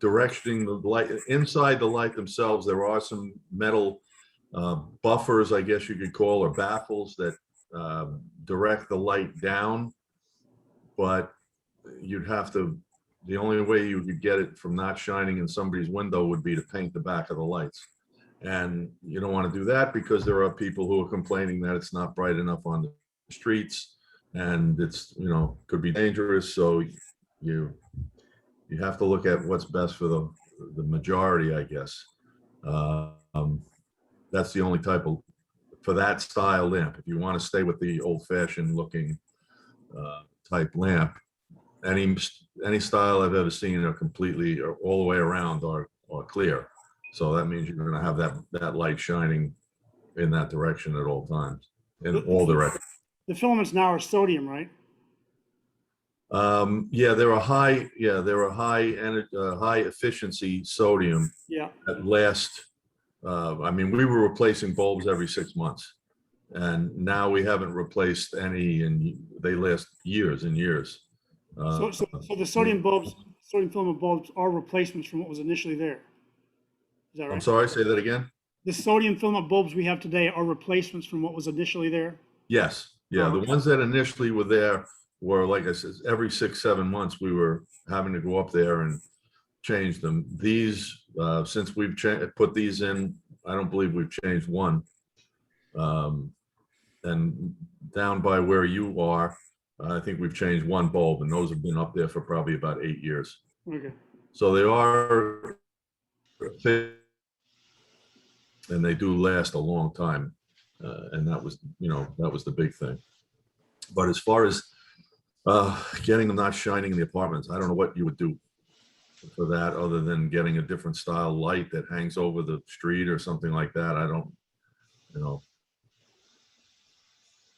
directing the light inside the light themselves, there are some metal buffers, I guess you could call, or baffles that direct the light down, but you'd have to, the only way you could get it from not shining in somebody's window would be to paint the back of the lights. And you don't want to do that because there are people who are complaining that it's not bright enough on the streets and it's, could be dangerous. So you have to look at what's best for the majority, I guess. That's the only type of, for that style lamp. If you want to stay with the old-fashioned looking type lamp, any style I've ever seen are completely, or all the way around, are clear. So that means you're going to have that light shining in that direction at all times, in all directions. The filaments now are sodium, right? Yeah, they're a high, high efficiency sodium Yeah, that last. I mean, we were replacing bulbs every 6 months. And now we haven't replaced any and they last years and years. so the sodium bulbs, sodium filament bulbs are replacements from what was initially there. Is that I'm right? sorry, say that again? The sodium filament bulbs we have today are replacements from what was initially there? Yes, yeah, Oh, the okay. ones that initially were there were, like I said, every 6, 7 months, we were having to go up there and change them. These, since we've put these in, I don't believe we've changed one. And down by where you are, I think we've changed one bulb, and those have been up there for probably about 8 years. Okay. So they are, and they do last a long time. And that was, that was the big thing. But as far as getting them not shining in the apartments, I don't know what you would do for that, other than getting a different style light that hangs over the street or something like that. I don't, you know.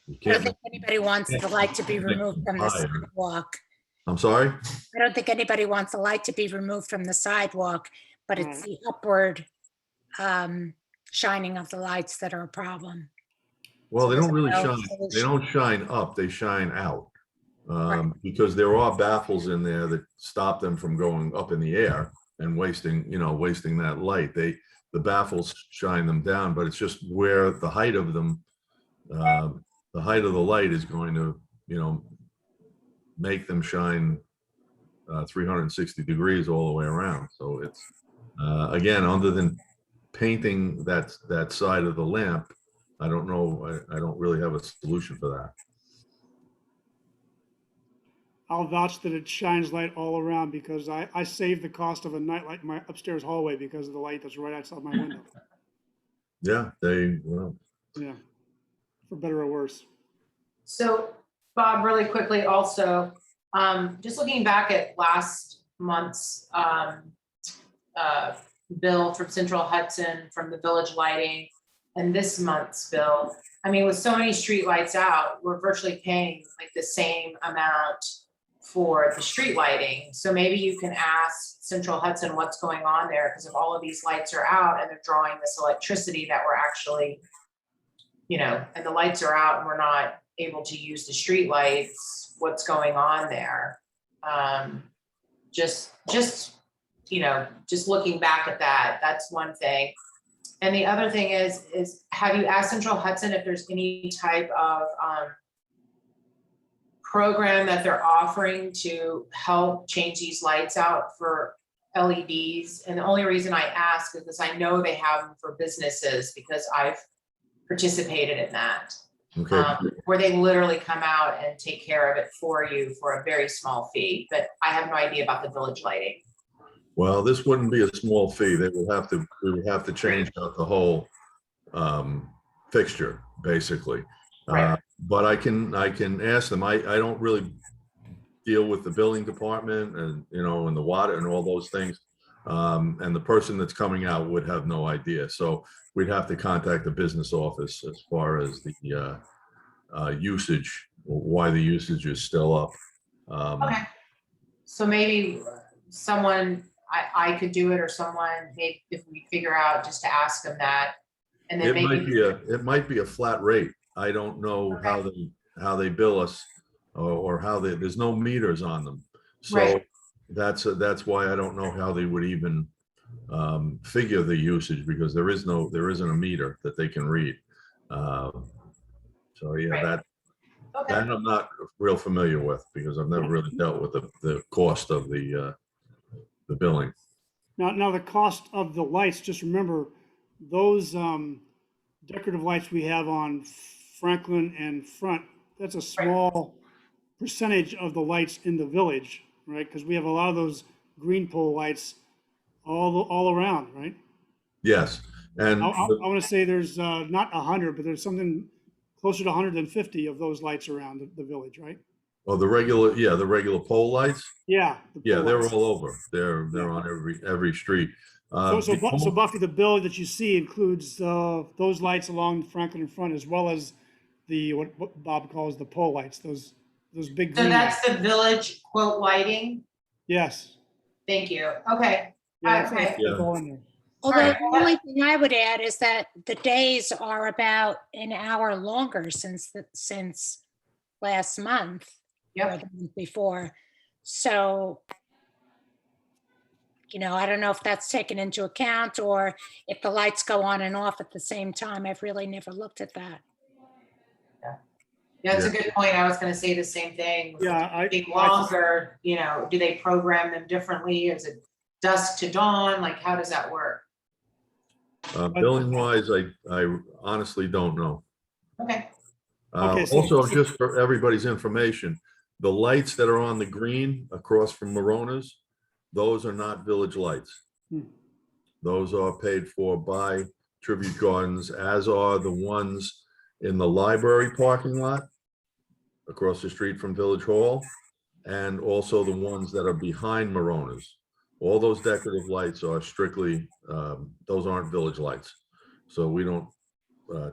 You I don't can't. think anybody wants the light to be removed from the Higher. sidewalk. I'm sorry? I don't think anybody wants the light to be removed from the sidewalk, but it's the upward shining of the lights that are a problem. Well, So they don't there's really no shine, they solution. don't shine up, they shine out. Right. Because there are baffles in there that stop them from going up in the air and wasting that light. The baffles shine them down, but it's just where the height of them, the height of the light is going to, make them shine 360 degrees all the way around. So it's, again, other than painting that side of the lamp, I don't know, I don't really have a solution for that. I'll vouch that it shines light all around because I saved the cost of a nightlight in my upstairs hallway because of the light that's right outside my window. Yeah, well, Yeah, for better or worse. So Bob, really quickly also, just looking back at last month's bill from Central Hudson from the village lighting and this month's bill, I mean, with so many streetlights out, we're virtually paying like the same amount for the street lighting. So maybe you can ask Central Hudson what's going on there, because if all of these lights are out and they're drawing this electricity that we're actually, and the lights are out and we're not able to use the street lights, what's going on there? Just looking back at that, that's one thing. And the other thing is have you asked Central Hudson if there's any type of program that they're offering to help change these lights out for LEDs? And the only reason I ask is because I know they have them for businesses because I've participated in that. okay. Where they literally come out and take care of it for you for a very small fee, but I have no idea about the village lighting. Well, this wouldn't be a small fee. We would have to change out the whole fixture, basically. Right. But I can ask them. I don't really deal with the building department and, and the water and all those things. And the person that's coming out would have no idea. So we'd have to contact the business office as far as the usage, or why the usage is still up. Okay. So maybe someone, I could do it, or someone, maybe if we figure out just to ask them that. And then It might be a flat rate. I don't know how they bill us, or how there's no meters on them. So Right. that's why I don't know how they would even figure the usage, because there isn't a meter that they can read. So yeah, Right. that I'm not real familiar with, because I've never really dealt with the cost of the billing. Now the cost of the lights, just remember, those decorative lights we have on Franklin and Front, that's a small percentage of the lights in the village, right? Because we have a lot of those green pole lights all around, right? Yes, and I want to say there's not 100, but there's something closer to 150 of those lights around the village, right? the regular pole lights. Yeah. Yeah, they're all over. They're on every street. So Buffy, the bill that you see includes those lights along Franklin in Front, as well as what Bob calls the pole lights, those those big So green. that's the village quote lighting? Yes. Thank you. Okay. Yeah, that's Okay. that's all in there. Although right. the only thing I would add is that the days are about an hour longer since last month or Yep. the month before. So, I don't know if that's taken into account or if the lights go on and off at the same time. I've really never looked at that. That's a Yeah. good point. I was gonna say the same thing. Yeah, Being longer, do they program them differently? Is it dusk to dawn? Like, how does that work? Billing wise, I honestly don't know. Okay. Okay, so- Also, just for everybody's information, the lights that are on the green across from Morona's, those are not village lights. Hmm. Those are paid for by Tribute Gardens, as are the ones in the library parking lot across the street from Village Hall, and also the ones that are behind Morona's. All those decorative lights are strictly, those aren't village lights. So we don't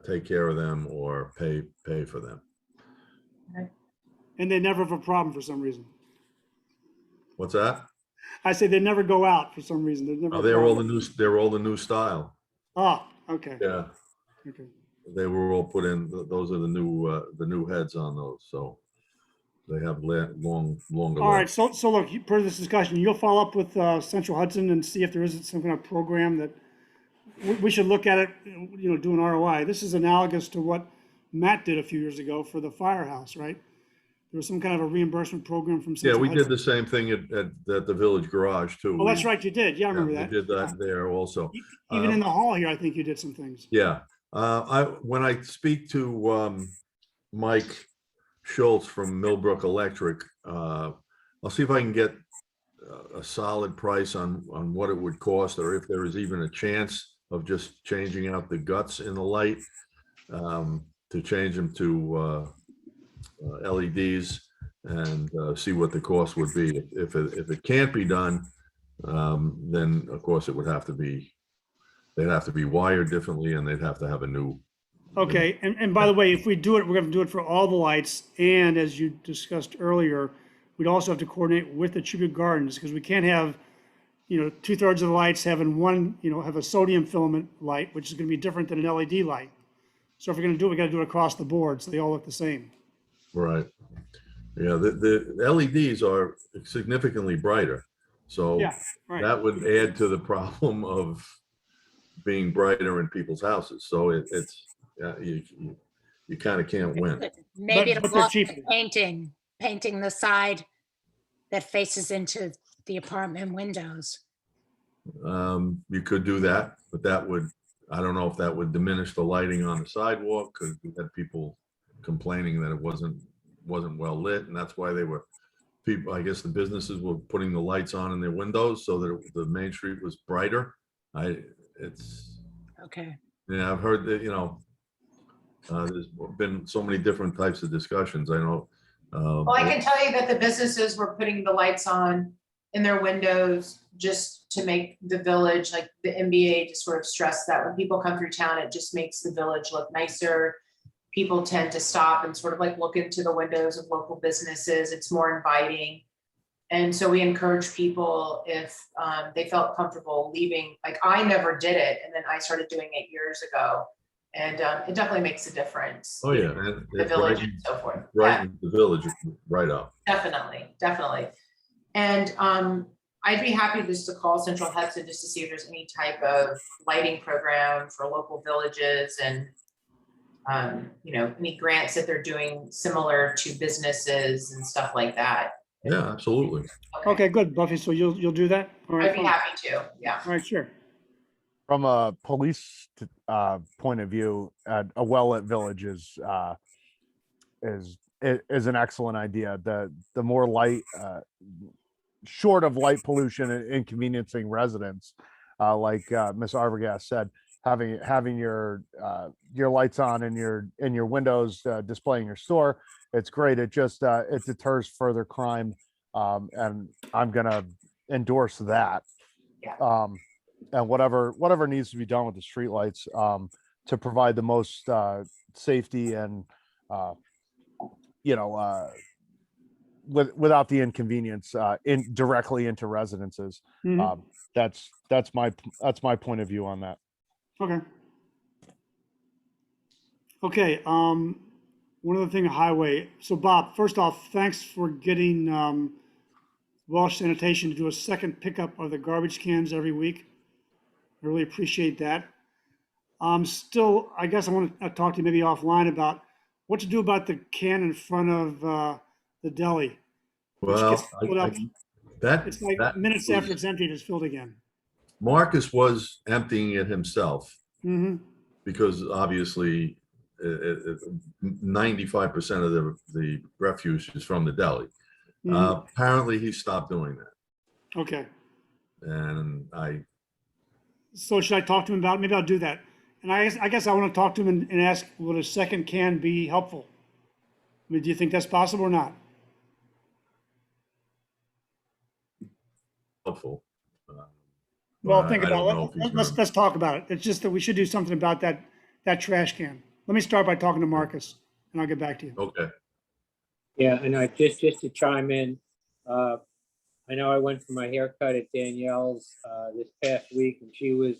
take care of them or pay for them. And they never have a problem for some reason. What's that? I say they never go out for some reason. There's never. Oh, a they're all problem. they're all the new style. Ah, okay. Yeah, Okay. they were all put in, those are the new heads on those, so they have longer. All right. lives. So look, per this discussion, you'll follow up with Central Hudson and see if there isn't some kind of program that we should look at it, do an ROI. This is analogous to what Matt did a few years ago for the firehouse, right? There was some kind of a reimbursement program from Yeah, Central we did Hudson. the same thing at the Village Garage too. Oh, that's right, you did. Yeah, I remember We that. did that there also. Even in the hall here, I think you did some things. Yeah, when I speak to Mike Schultz from Millbrook Electric, I'll see if I can get a solid price on what it would cost, or if there is even a chance of just changing out the guts in the light, to change them to LEDs, and see what the cost would be. If it can't be done, then of course it would have to be, they'd have to be wired differently, and they'd have to have a new. Okay, and by the way, if we do it, we're gonna do it for all the lights, and as you discussed earlier, we'd also have to coordinate with the Tribute Gardens, because we can't have, 2/3 of the lights having one, have a sodium filament light, which is gonna be different than an LED light. So if we're gonna do it, we gotta do it across the board, so they all look the same. Right. Yeah, the LEDs are significantly brighter, so Yeah, right. that would add to the problem of being brighter in people's houses. So it's, yeah, you kind of can't win. Maybe but it'll they're cost cheaper. painting the side that faces into the apartment windows. You could do that, but I don't know if that would diminish the lighting on the sidewalk, because we had people complaining that it wasn't well lit, and that's why I guess the businesses were putting the lights on in their windows so that the main street was brighter. Okay. Yeah, I've heard that, there's been so many different types of discussions, I know. Well, I can tell you that the businesses were putting the lights on in their windows just to make the village, like the MBA just sort of stressed that when people come through town, it just makes the village look nicer. People tend to stop and sort of like look into the windows of local businesses. It's more inviting. And so we encourage people, if they felt comfortable leaving, like I never did it, and then I started doing it years ago. And it definitely makes a difference. Oh, yeah. The village and so forth. Right, the village, right up. Definitely. And I'd be happy just to call Central Hudson just to see if there's any type of lighting program for local villages, and any grants that they're doing similar to businesses and stuff like that. Yeah, absolutely. Okay, good, Buffy, so you'll do that? All right, I'd be fine. happy to, yeah. All right, sure. From a police point of view, a well-lit village is an excellent idea. The more light, short of light pollution and inconveniencing residents, like Ms. Arbogast said, having your lights on in your windows, displaying your store, it's great. It just it deters further crime, and I'm gonna endorse that. Yeah. And whatever needs to be done with the streetlights, to provide the most safety and without the inconvenience directly into residences. Mhm. That's my point of view on that. Okay. Okay, one other thing, highway. So Bob, first off, thanks for getting Welsh Sanitation to do a second pickup of the garbage cans every week. I really appreciate that. Still, I guess I want to talk to you maybe offline about what to do about the can in front of the deli, which Well, gets filled up. that, It's like that minutes after was, it's emptied, it's filled again. Marcus was emptying it himself Mm-hmm. because obviously 95% of the refuse is from the deli. Mm-hmm. Apparently he stopped doing that. Okay. And So should I talk to him about it? Maybe I'll do that. And I guess I want to talk to him and ask, would a second can be helpful? I mean, do you think that's possible or not? helpful. Well, But think I don't about know it. if he's Let's, gonna, let's talk about it. It's just that we should do something about that trash can. Let me start by talking to Marcus and I'll get back to you. okay. Yeah, and I just to chime in, I know I went for my haircut at Danielle's this past week, and she was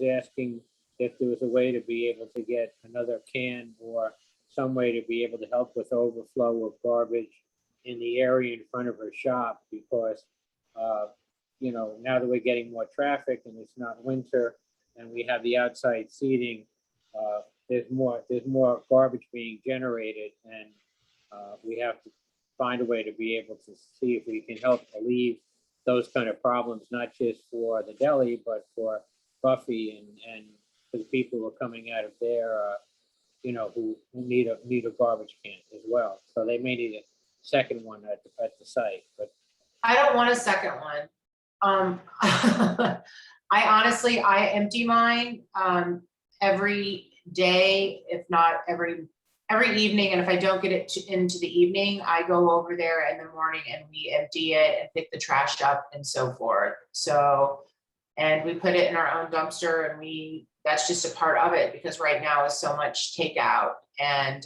asking if there was a way to be able to get another can or some way to be able to help with overflow of garbage in the area in front of her shop, because now that we're getting more traffic and it's not winter and we have the outside seating, there's more garbage being generated, and we have to find a way to be able to see if we can help alleviate those kind of problems, not just for the deli, but for Buffy and for the people who are coming out of there, who need a garbage can as well. So they may need a second one at the site, but I don't want a second one. I empty mine every day, if not every evening. And if I don't get it into the evening, I go over there in the morning and we empty it and pick the trash up and so forth. So, and we put it in our own dumpster, and that's just a part of it, because right now is so much takeout. And,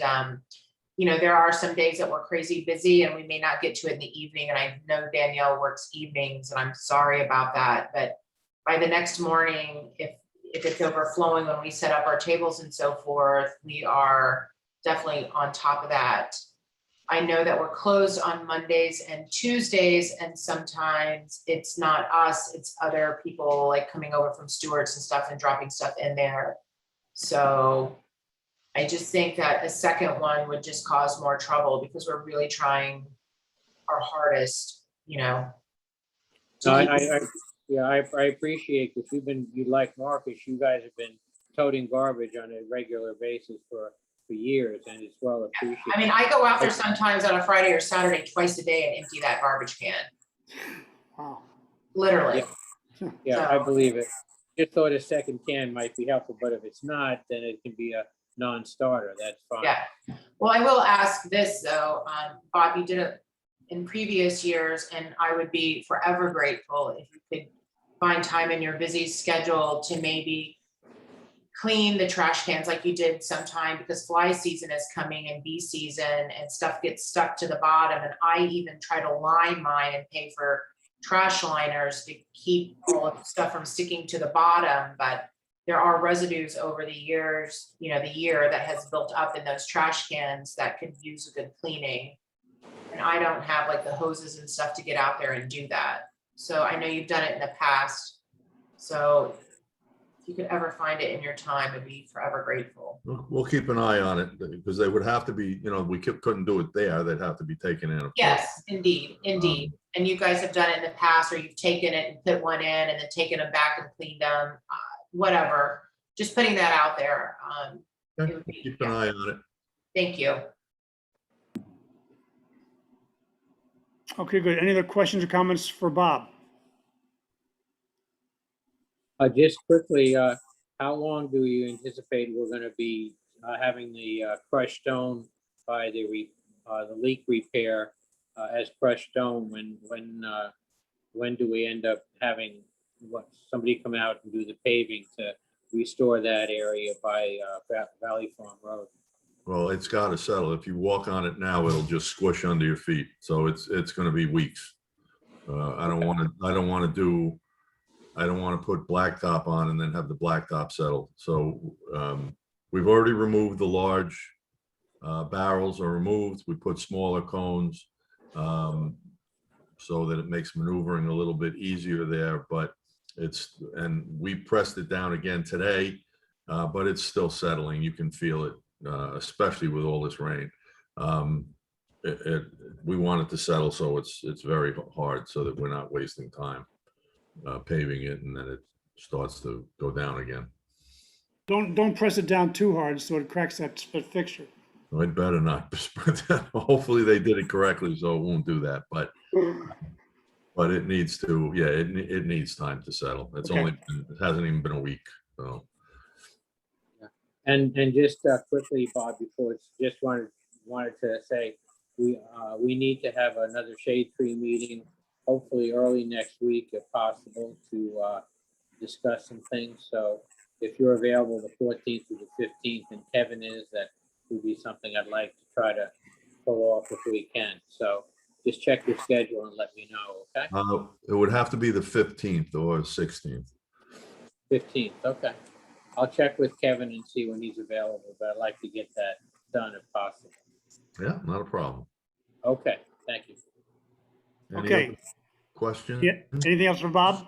there are some days that we're crazy busy and we may not get to it in the evening. And I know Danielle works evenings, and I'm sorry about that. But by the next morning, if it's overflowing when we set up our tables and so forth, we are definitely on top of that. I know that we're closed on Mondays and Tuesdays, and sometimes it's not us, it's other people like coming over from Stewart's and stuff and dropping stuff in there. So I just think that a second one would just cause more trouble, because we're really trying our hardest, so I appreciate that you like Marcus, you guys have been toting garbage on a regular basis for years, and it's well appreciated. I mean, I go out there sometimes on a Friday or Saturday twice a day and empty that garbage can. Wow. Literally. Yeah, So- I believe it. Just thought a second can might be helpful, but if it's not, then it can be a non-starter. That's fine. Yeah. Well, I will ask this though, Bob, you did it in previous years, and I would be forever grateful if you could find time in your busy schedule to maybe clean the trash cans like you did sometime, because fly season is coming and bee season and stuff gets stuck to the bottom. And I even try to line mine and pay for trash liners to keep all of the stuff from sticking to the bottom. But there are residues over the years, the year that has built up in those trash cans that could use a good cleaning. And I don't have like the hoses and stuff to get out there and do that. So I know you've done it in the past. So if you could ever find it in your time, I'd be forever grateful. We'll keep an eye on it, because they would have to be, we couldn't do it there. They'd have to be taken in. Yes, indeed. And you guys have done it in the past, or you've taken it and put one in and then taken them back and cleaned them, whatever. Just putting that out there. Okay, It would be- keep an eye on it. Thank you. Okay, good. Any other questions or comments for Bob? Just quickly, how long do you anticipate we're going to be having the crushed stone by the leak repair as crushed stone? When do we end up having somebody come out and do the paving to restore that area by Valley Farm Road? Well, it's got to settle. If you walk on it now, it'll just squish under your feet. So it's going to be weeks. I don't want to put blacktop on and then have the blacktop settle. So we've already removed the large barrels are removed. We put smaller cones so that it makes maneuvering a little bit easier there. But and we pressed it down again today, but it's still settling. You can feel it, especially with all this rain. We want it to settle, so it's very hard, so that we're not wasting time paving it, and then it starts to go down again. Don't press it down too hard so it cracks that fixture. I'd better not. Hopefully they did it correctly, so it won't do that. But it needs to. Yeah, it needs time to settle. It's Okay. it hasn't even been a week. So And just quickly, Bob, before just wanted to say we need to have another shade tree meeting, hopefully early next week if possible, to discuss some things. So if you're available the 14th to the 15th, and Kevin is, that would be something I'd like to try to pull off if we can. So just check your schedule and let me know, okay? it would have to be the 15th or 16th. 15th, okay. I'll check with Kevin and see when he's available, but I'd like to get that done if possible. Yeah, not a problem. Okay, thank you. Any Okay. other question? Yeah. Anything else for Bob?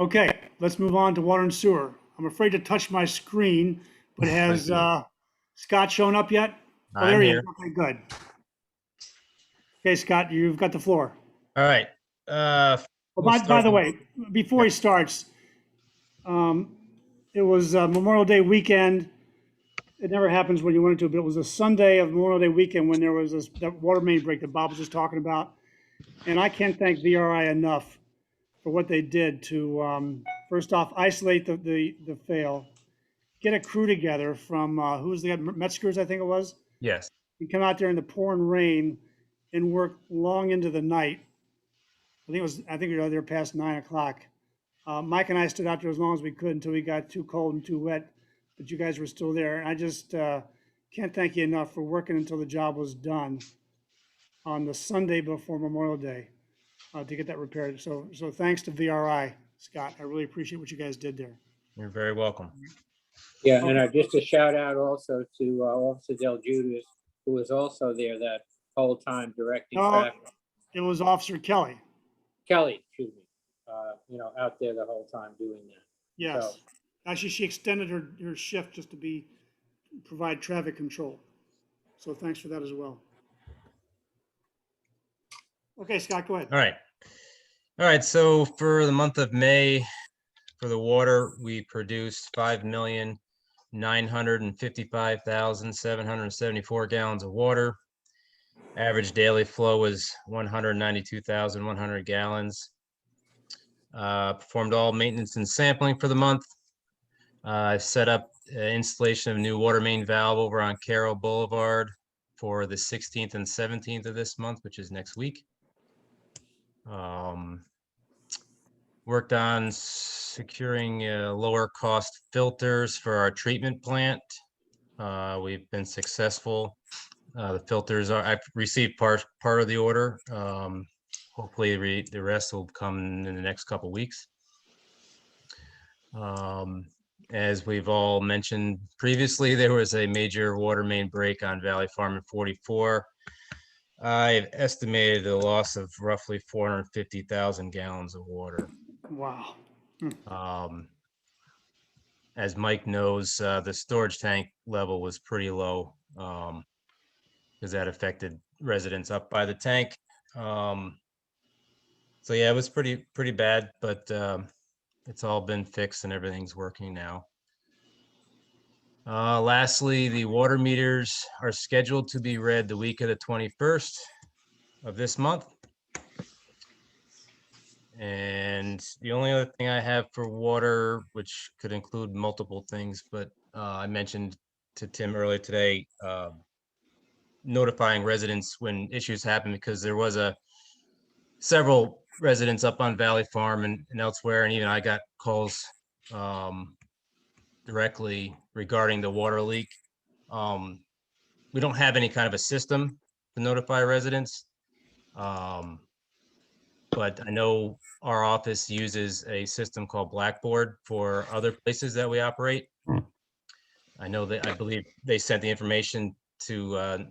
Okay, let's move on to water and sewer. I'm afraid to touch my screen, but has Scott shown up yet? Oh, there I'm he is. here. Okay, good. Okay, Scott, you've got the floor. All right. Well, We'll by start the with- way, before he starts, it was Memorial Day weekend. It never happens when you want it to, but it was a Sunday of Memorial Day weekend when there was that water main break that Bob was just talking about. And I can't thank VRI enough for what they did to, first off, isolate the fail, get a crew together from, who was the guy, Metzger's, I think it was? Yes. And come out there in the pouring rain and work long into the night. I think we were there past 9 o'clock. Mike and I stood out there as long as we could until we got too cold and too wet, but you guys were still there. And I just can't thank you enough for working until the job was done on the Sunday before Memorial Day to get that repaired. So thanks to VRI, Scott. I really appreciate what you guys did there. You're very welcome. Yeah, and just a shout out also to Officer Del Judas, who was also there that whole time directing No. traffic. It was Officer Kelly. Kelly, excuse me, out there the whole time doing that. Yes. So- Actually, she extended her shift just to provide traffic control. So thanks for that as well. Okay, Scott, go ahead. All right. All right. So for the month of May, for the water, we produced 5,955,774 gallons of water. Average daily flow was 192,100 gallons. Performed all maintenance and sampling for the month. Set up installation of new water main valve over on Carroll Boulevard for the 16th and 17th of this month, which is next week. Worked on securing lower cost filters for our treatment plant. We've been successful. The filters I've received part of the order. Hopefully the rest will come in the next couple weeks. As we've all mentioned previously, there was a major water main break on Valley Farm in 44. I've estimated a loss of roughly 450,000 gallons of water. Wow. As Mike knows, the storage tank level was pretty low because that affected residents up by the tank. So yeah, it was pretty bad, but it's all been fixed and everything's working now. Lastly, the water meters are scheduled to be read the week of the 21st of this month. And the only other thing I have for water, which could include multiple things, but I mentioned to Tim earlier today, notifying residents when issues happen, because there was several residents up on Valley Farm and elsewhere, and even I got calls directly regarding the water leak. We don't have any kind of a system to notify residents. But I know our office uses a system called Blackboard for other places that we operate. I know that, I believe they sent the information to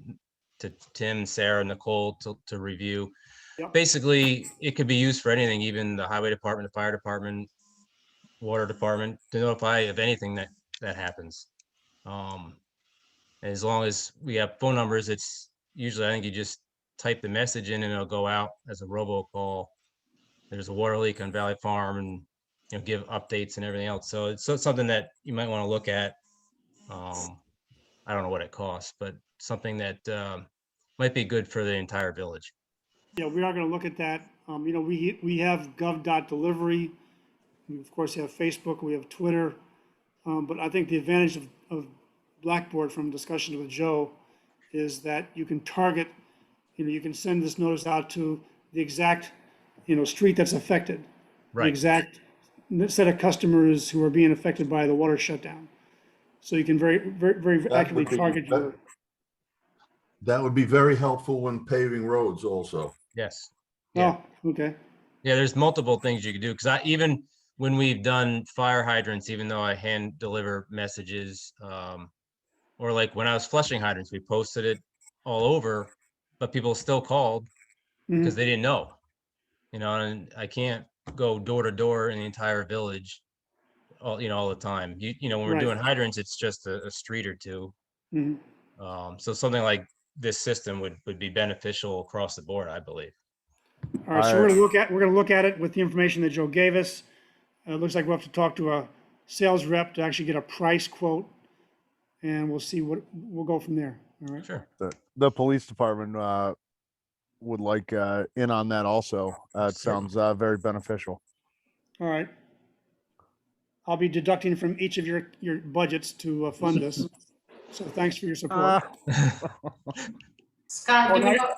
Tim, Sarah, Nicole to review. Yep. Basically, it could be used for anything, even the highway department, the fire department, water department, to notify of anything that happens. As long as we have phone numbers, it's usually, I think you just type the message in and it'll go out as a robocall. There's a water leak on Valley Farm, and give updates and everything else. So it's something that you might want to look at. I don't know what it costs, but something that might be good for the entire village. Yeah, we are gonna look at that. We have gov.delivery. We of course have Facebook, we have Twitter. But I think the advantage of Blackboard from discussions with Joe is that you can target, you can send this notice out to the exact, street that's affected. The Right. exact set of customers who are being affected by the water shutdown. So you can very, very, very That accurately would be- target your, That would be very helpful when paving roads also. Yes. Yeah. oh, okay. Yeah, there's multiple things you can do, because even when we've done fire hydrants, even though I hand deliver messages, or like when I was flushing hydrants, we posted it all over, but people still called because Mhm. they didn't know. And I can't go door to door in the entire village all the time. When we're Right. doing hydrants, it's just a street or two. Mhm. So something like this system would be beneficial across the board, I believe. All right, so we're gonna look at it with the information that Joe gave us. It looks like we'll have to talk to a sales rep to actually get a price quote. And we'll see we'll go from there. All right. Sure. The police department would like in on that also. It sounds very beneficial. All right. I'll be deducting from each of your budgets to fund this. So thanks for your support. Scott, do we Alright. know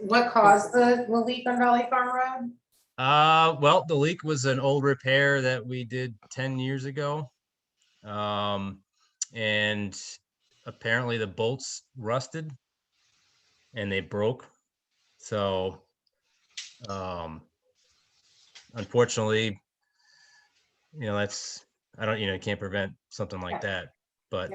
what caused the leak on Valley Farm Road? Well, the leak was an old repair that we did 10 years ago. And apparently the bolts rusted and they broke. So, unfortunately, I don't, you can't prevent something like that, but,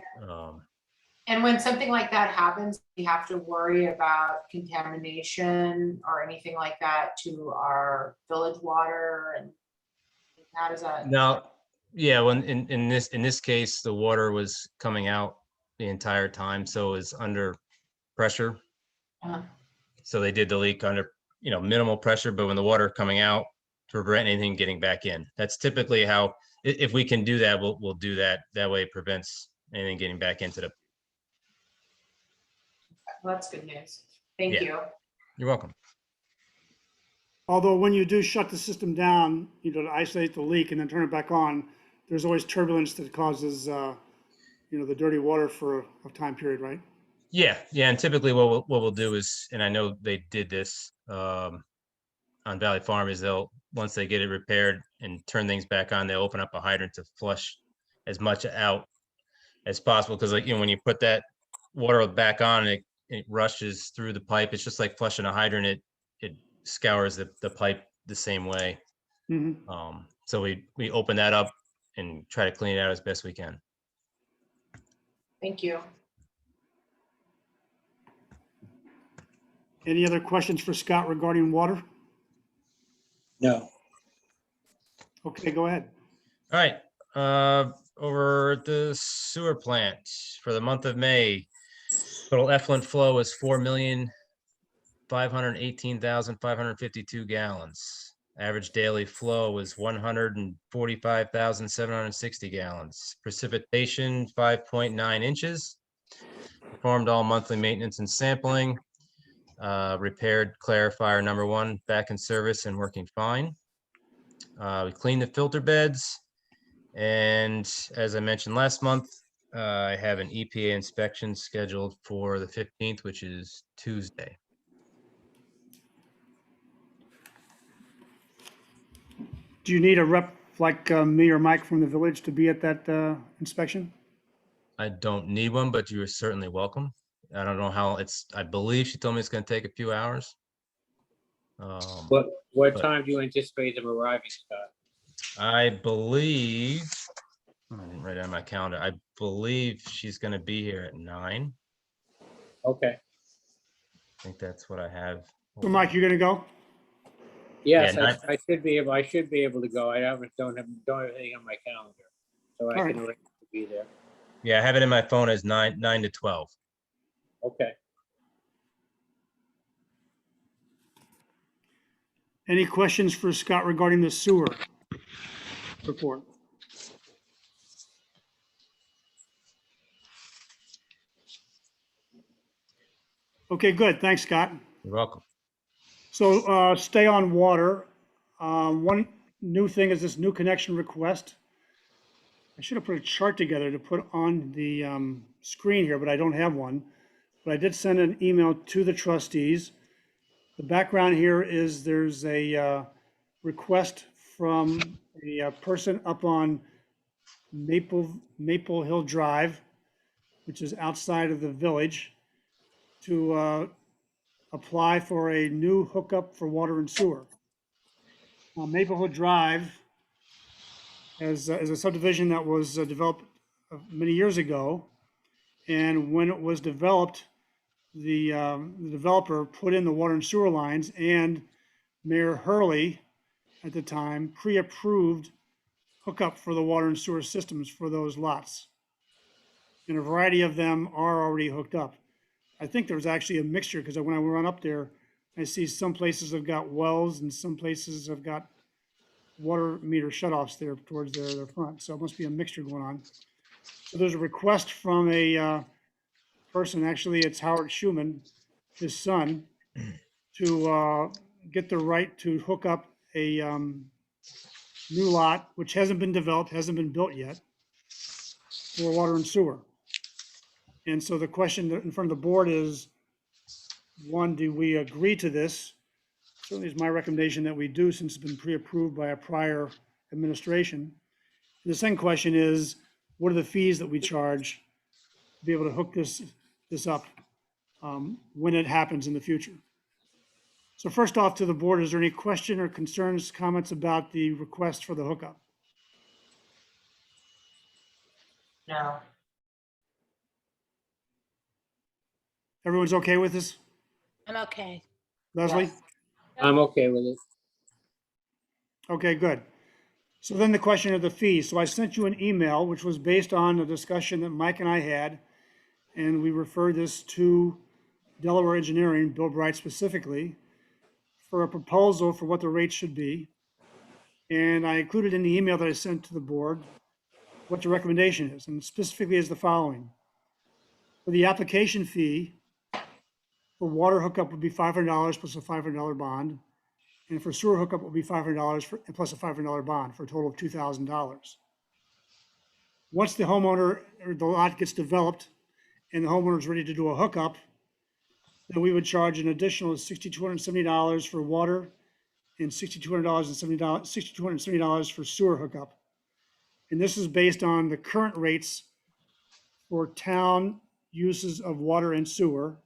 And when something like that happens, we have to worry about contamination or anything like that to our village water, and how does that? now, yeah, when in this case, the water was coming out the entire time, so it was under pressure. Uh, So they did the leak under, minimal pressure, but when the water coming out, to prevent anything getting back in. That's typically how, if we can do that, we'll do that. That way it prevents anything getting back into the. Well, that's good news. Thank Yeah. you. You're welcome. Although when you do shut the system down, to isolate the leak and then turn it back on, there's always turbulence that causes, the dirty water for a time period, right? Yeah, and typically what we'll do is, and I know they did this on Valley Farm, is once they get it repaired and turn things back on, they'll open up a hydrant to flush as much out as possible. Because when you put that water back on, it rushes through the pipe. It's just like flushing a hydrant. It scours the pipe the same way. Mhm. So we open that up and try to clean it out as best we can. Thank you. Any other questions for Scott regarding water? No. Okay, go ahead. All right, over at the sewer plant for the month of May, total effluent flow is 4,518,552 gallons. Average daily flow was 145,760 gallons. Precipitation 5.9 inches. Performed all monthly maintenance and sampling. Repaired clarifier number 1 back in service and working fine. We cleaned the filter beds, and as I mentioned last month, I have an EPA inspection scheduled for the 15th, which is Tuesday. Do you need a rep like me or Mike from the village to be at that inspection? I don't need one, but you are certainly welcome. I don't know how I believe she told me it's gonna take a few hours. What But- time do you anticipate them arriving, Scott? I believe, I didn't write it on my calendar. I believe she's gonna be here at 9. Okay, I think that's what I have. So Mike, you're gonna go? yes, Yeah, I should be able to go. I don't have anything on my calendar. So I All can right. arrange to be there. Yeah, I have it in my phone as 9 to 12. Okay. Any questions for Scott regarding the sewer report? Okay, good. Thanks, Scott. You're welcome. So stay on water. One new thing is this new connection request. I should have put a chart together to put on the screen here, but I don't have one. But I did send an email to the trustees. The background here is there's a request from a person up on Maple Hill Drive, which is outside of the village, to apply for a new hookup for water and sewer. Maple Hill Drive is a subdivision that was developed many years ago. And when it was developed, the developer put in the water and sewer lines, and Mayor Hurley at the time pre-approved hookup for the water and sewer systems for those lots. And a variety of them are already hooked up. I think there was actually a mixture, because when I run up there, I see some places have got wells and some places have got water meter shutoffs there towards their front. So it must be a mixture going on. So there's a request from a person, actually it's Howard Schuman, his son, to get the right to hook up a new lot, which hasn't been developed, hasn't been built yet, for water and sewer. And so the question in front of the board is, one, do we agree to this? Certainly is my recommendation that we do, since it's been pre-approved by a prior administration. And the second question is, what are the fees that we charge to be able to hook this up when it happens in the future? So first off, to the board, is there any question or concerns, comments about the request for the hookup? No. Everyone's okay with this? I'm okay. Leslie? Yes. I'm okay with it. Okay, good. So then the question of the fees. So I sent you an email, which was based on a discussion that Mike and I had, and we referred this to Delaware Engineering, Bill Bright specifically, for a proposal for what the rates should be. And I included in the email that I sent to the board what the recommendation is, and specifically is the following. For the application fee, for water hookup would be $500 plus a $500 bond. And for sewer hookup would be $500 plus a $500 bond, for a total of $2,000. Once the homeowner or the lot gets developed and the homeowner is ready to do a hookup, then we would charge an additional $6,270 for water and $6,270 for sewer hookup. And this is based on the current rates for town uses of water and sewer,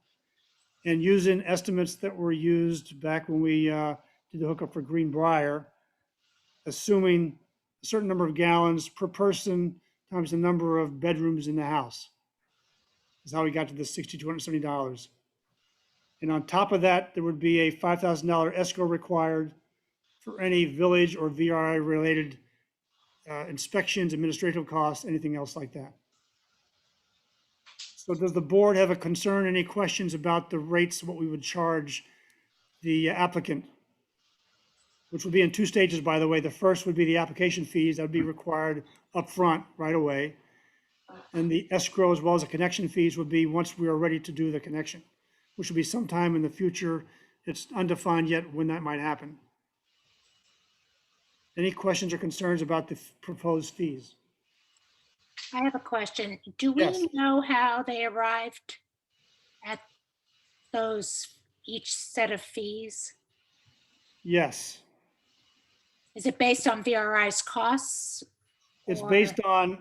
and using estimates that were used back when we did the hookup for Greenbrier, assuming a certain number of gallons per person times the number of bedrooms in the house. Is how we got to the $6,270. And on top of that, there would be a $5,000 escrow required for any village or VRI related inspections, administrative costs, anything else like that. So does the board have a concern, any questions about the rates, what we would charge the applicant? Which will be in two stages, by the way. The first would be the application fees that would be required upfront right away. And the escrow, as well as the connection fees, would be once we are ready to do the connection, which will be sometime in the future. It's undefined yet when that might happen. Any questions or concerns about the proposed fees? I have a question. Do we Yes. know how they arrived at those, each set of fees? Yes. Is it based on VRI's costs? It's or- based on,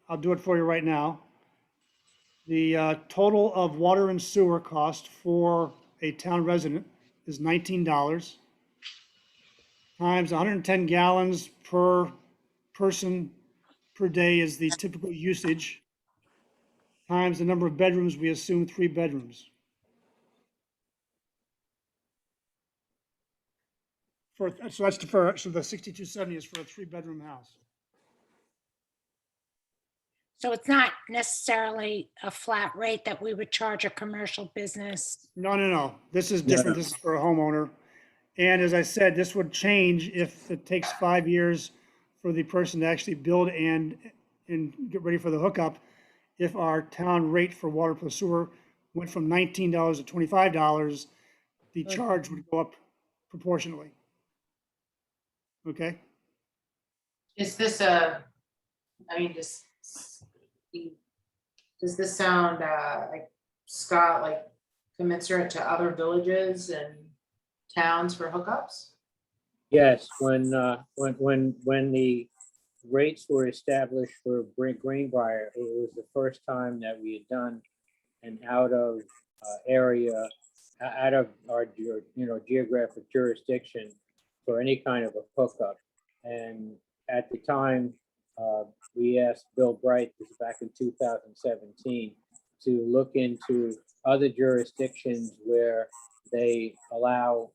I'll do it for you right now. The total of water and sewer cost for a town resident is $19 times 110 gallons per person per day is the typical usage, times the number of bedrooms, we assume 3 bedrooms. So that's so the 6270 is for a 3-bedroom house. So it's not necessarily a flat rate that we would charge a commercial business. No. This is different. This is for a homeowner. And as I said, this would change if it takes 5 years for the person to actually build and get ready for the hookup. If our town rate for water plus sewer went from $19 to $25, the charge would go up proportionally. Okay? Is this a, I mean, does this sound like, Scott, like commensurate to other villages and towns for hookups? Yes, when the rates were established for Greenbrier, it was the first time that we had done an out of area, out of our geographic jurisdiction for any kind of a hookup. And at the time, we asked Bill Bright, this is back in 2017, to look into other jurisdictions where they allow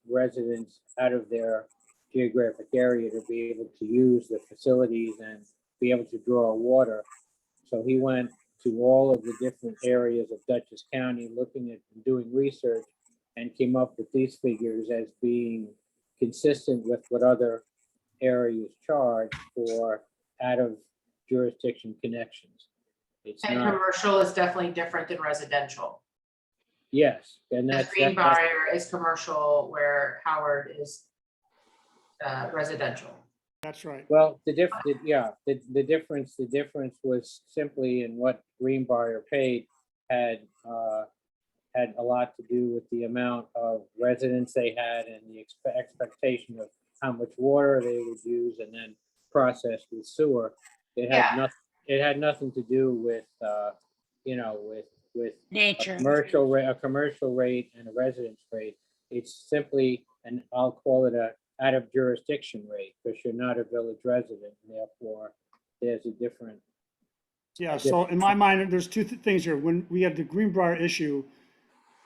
residents out of their geographic area to be able to use the facilities and be able to draw water. So he went to all of the different areas of Dutchess County, looking at and doing research, and came up with these figures as being consistent with what other areas charge for out of jurisdiction connections. It's And not, commercial is definitely different than residential. yes, and Because that's. Greenbrier is commercial where Howard is residential. That's right. Well, the difference was simply in what Greenbrier paid had a lot to do with the amount of residents they had and the expectation of how much water they would use and then process with sewer. It had nothing to do with with Nature. a commercial rate and a residence rate. It's simply, and I'll call it a out of jurisdiction rate, because you're not a village resident, and therefore there's a different. Yeah, so in my mind, there's two things here. When we had the Greenbrier issue,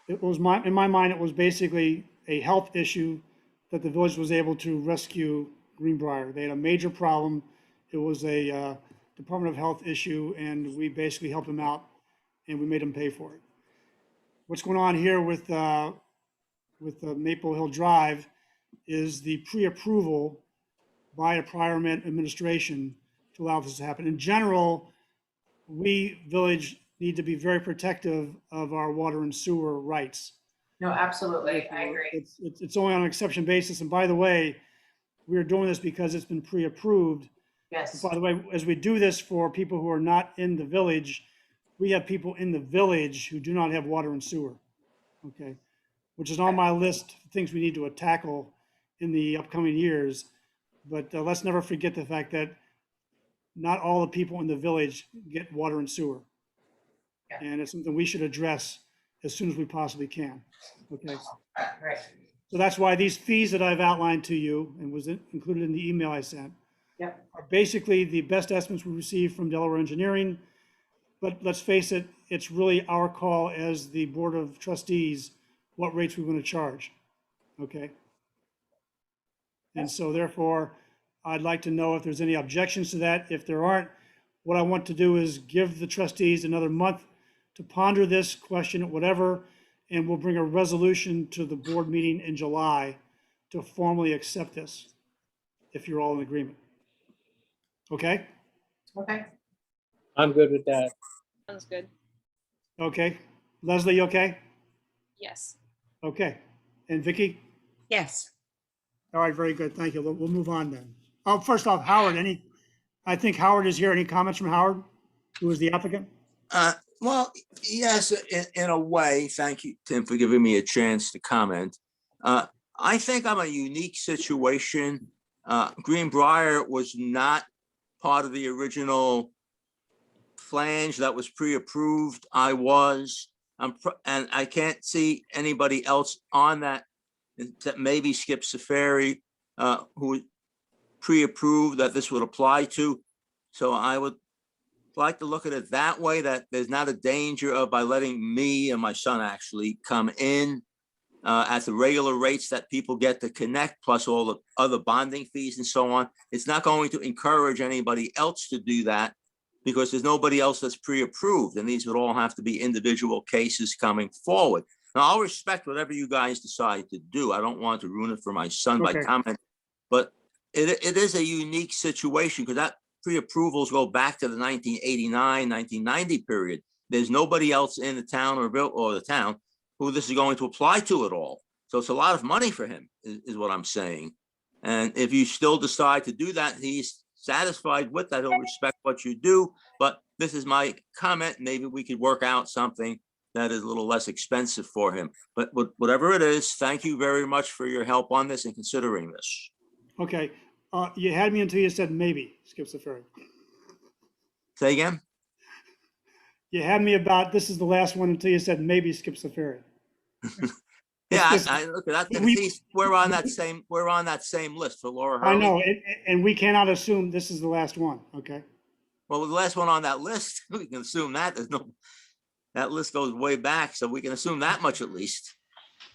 in my mind, it was basically a health issue that the village was able to rescue Greenbrier. They had a major problem. It was a Department of Health issue, and we basically helped them out, and we made them pay for it. What's going on here with Maple Hill Drive is the pre-approval by a prior administration to allow this to happen. In general, we, village, need to be very protective of our water and sewer rights. No, absolutely, I agree. It's only on an exception basis. And by the way, we are doing this because it's been pre-approved. Yes, By the way, as we do this for people who are not in the village, we have people in the village who do not have water and sewer. Okay, which is on my list of things we need to tackle in the upcoming years. But let's never forget the fact that not all the people in the village get water and sewer. Yeah. And it's something we should address as soon as we possibly can. Okay, right. so that's why these fees that I've outlined to you and was included in the email I sent Yep. are basically the best estimates we received from Delaware Engineering. But let's face it, it's really our call as the Board of Trustees, what rates we want to charge. Okay? And so therefore, I'd like to know if there's any objections to that. If there aren't, what I want to do is give the trustees another month to ponder this question, whatever, and we'll bring a resolution to the board meeting in July to formally accept this, if you're all in agreement. Okay? Okay, I'm good with that. Sounds good. Okay. Leslie, you okay? Yes. Okay. And Vicky? Yes. All right, very good. Thank you. We'll move on then. Oh, first off, Howard, I think Howard is here. Any comments from Howard, who is the applicant? Well, yes, in a way. Thank you, Tim, for giving me a chance to comment. I think I'm a unique situation Greenbrier was not part of the original flange that was pre-approved. I was, and I can't see anybody else on that, except maybe Skip Safari, who pre-approved that this would apply to. So I would like to look at it that way, that there's not a danger of, by letting me and my son actually come in at the regular rates that people get to connect, plus all the other bonding fees and so on. It's not going to encourage anybody else to do that because there's nobody else that's pre-approved, and these would all have to be individual cases coming forward. Now, I'll respect whatever you guys decide to do. I don't want to ruin it for my son by Okay. comment, but it is a unique situation because that pre-approvals go back to the 1989, 1990 period. There's nobody else in the town or the town who this is going to apply to at all. So it's a lot of money for him, is what I'm saying. And if you still decide to do that, he's satisfied with that, he'll respect what you do. But this is my comment. Maybe we could work out something that is a little less expensive for him. But whatever it is, thank you very much for your help on this and considering this. Okay, you had me until you said maybe, Skip Safari. Say again? You had me about, this is the last one until you said maybe, Skip Safari. Yeah, This- I look at that. we- We're on that same list for Laura I Hurley. know, and we cannot assume this is the last one, okay? Well, the last one on that list, we can assume that that list goes way back, so we can assume that much at least.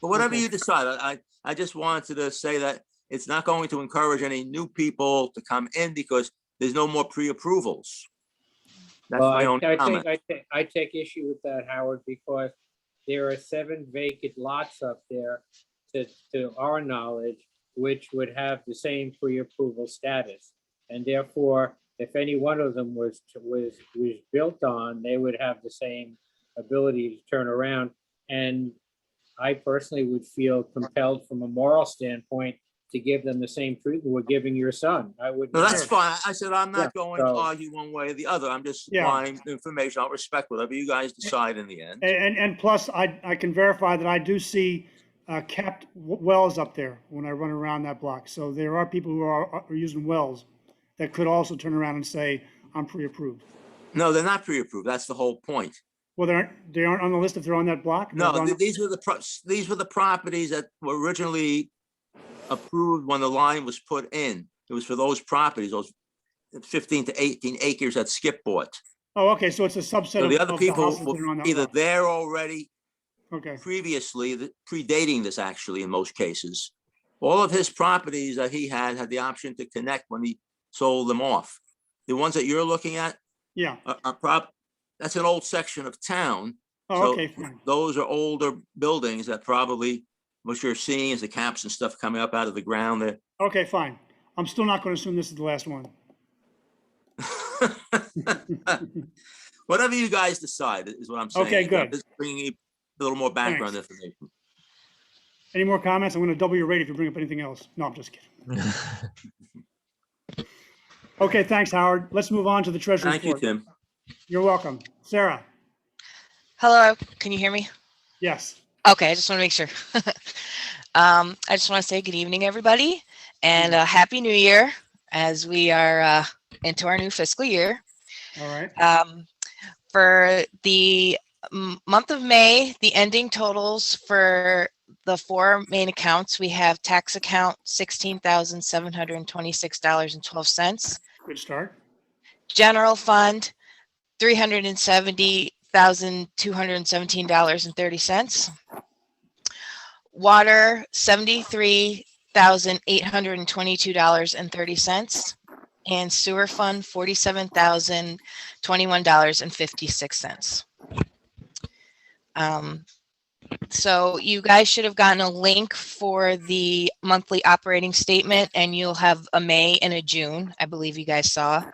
But whatever Okay. you decide, I just wanted to say that it's not going to encourage any new people to come in because there's no more pre-approvals. That's Well, my own comment. I take issue with that, Howard, because there are 7 vacant lots up there to our knowledge, which would have the same pre-approval status. And therefore, if any one of them was built on, they would have the same ability to turn around. And I personally would feel compelled from a moral standpoint to give them the same treatment we're giving your son. I would. No, that's fine. I said, I'm Yeah, not going to so- argue one way or the other. I'm just Yeah. supplying information. I'll respect whatever you guys decide in the end. And plus, I can verify that I do see capped wells up there when I run around that block. So there are people who are using wells that could also turn around and say, I'm pre-approved. No, they're not pre-approved. That's the whole point. Well, they aren't on the list if they're on that block? They're No, on the- these were the properties that were originally approved when the line was put in. It was for those properties, those 15 to 18 acres that Skip bought. Oh, okay, so it's a subset So of the other of the people houses that are on were that either lot. there already Okay, previously, predating this actually in most cases. All of his properties that he had the option to connect when he sold them off. The ones that you're looking at yeah. that's an old section of town. Oh, So okay, fine. those are older buildings that probably what you're seeing is the caps and stuff coming up out of the ground there. Okay, fine. I'm still not going to assume this is the last one. Whatever you guys decide is what I'm saying. Okay, good. I'm just bringing you a little more background information. Any more comments? I'm going to double your rate if you bring up anything else. No, I'm just kidding. Okay, thanks, Howard. Let's move on to the treasury Thank you, report. Tim. You're welcome. Sarah? Hello, can you hear me? Yes. Okay, I just want to make sure. I just want to say good evening, everybody, and Happy New Year as we are into our new fiscal year. All right. For the month of May, the ending totals for the 4 main accounts, we have tax account $16,726.12. Good start. General fund, $370,217.30. Water, $73,822.30. And sewer fund, $47,021.56. So you guys should have gotten a link for the monthly operating statement, and you'll have a May and a June, I believe you guys saw.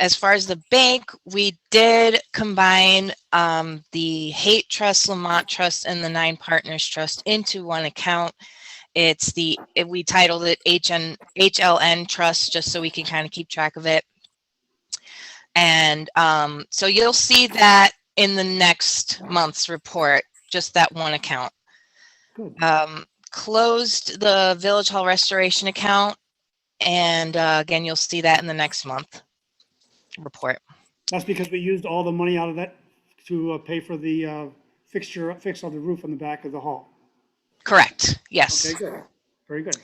As far as the bank, we did combine the Haight Trust, Lamont Trust, and the 9 Partners Trust into one account. We titled it HLN Trust, just so we can kind of keep track of it. And so you'll see that in the next month's report, just that one account. Good. closed the Village Hall Restoration account. And again, you'll see that in the next month report. That's because we used all the money out of that to pay for the fix on the roof on the back of the hall. Correct. Yes. Okay, good. Very good.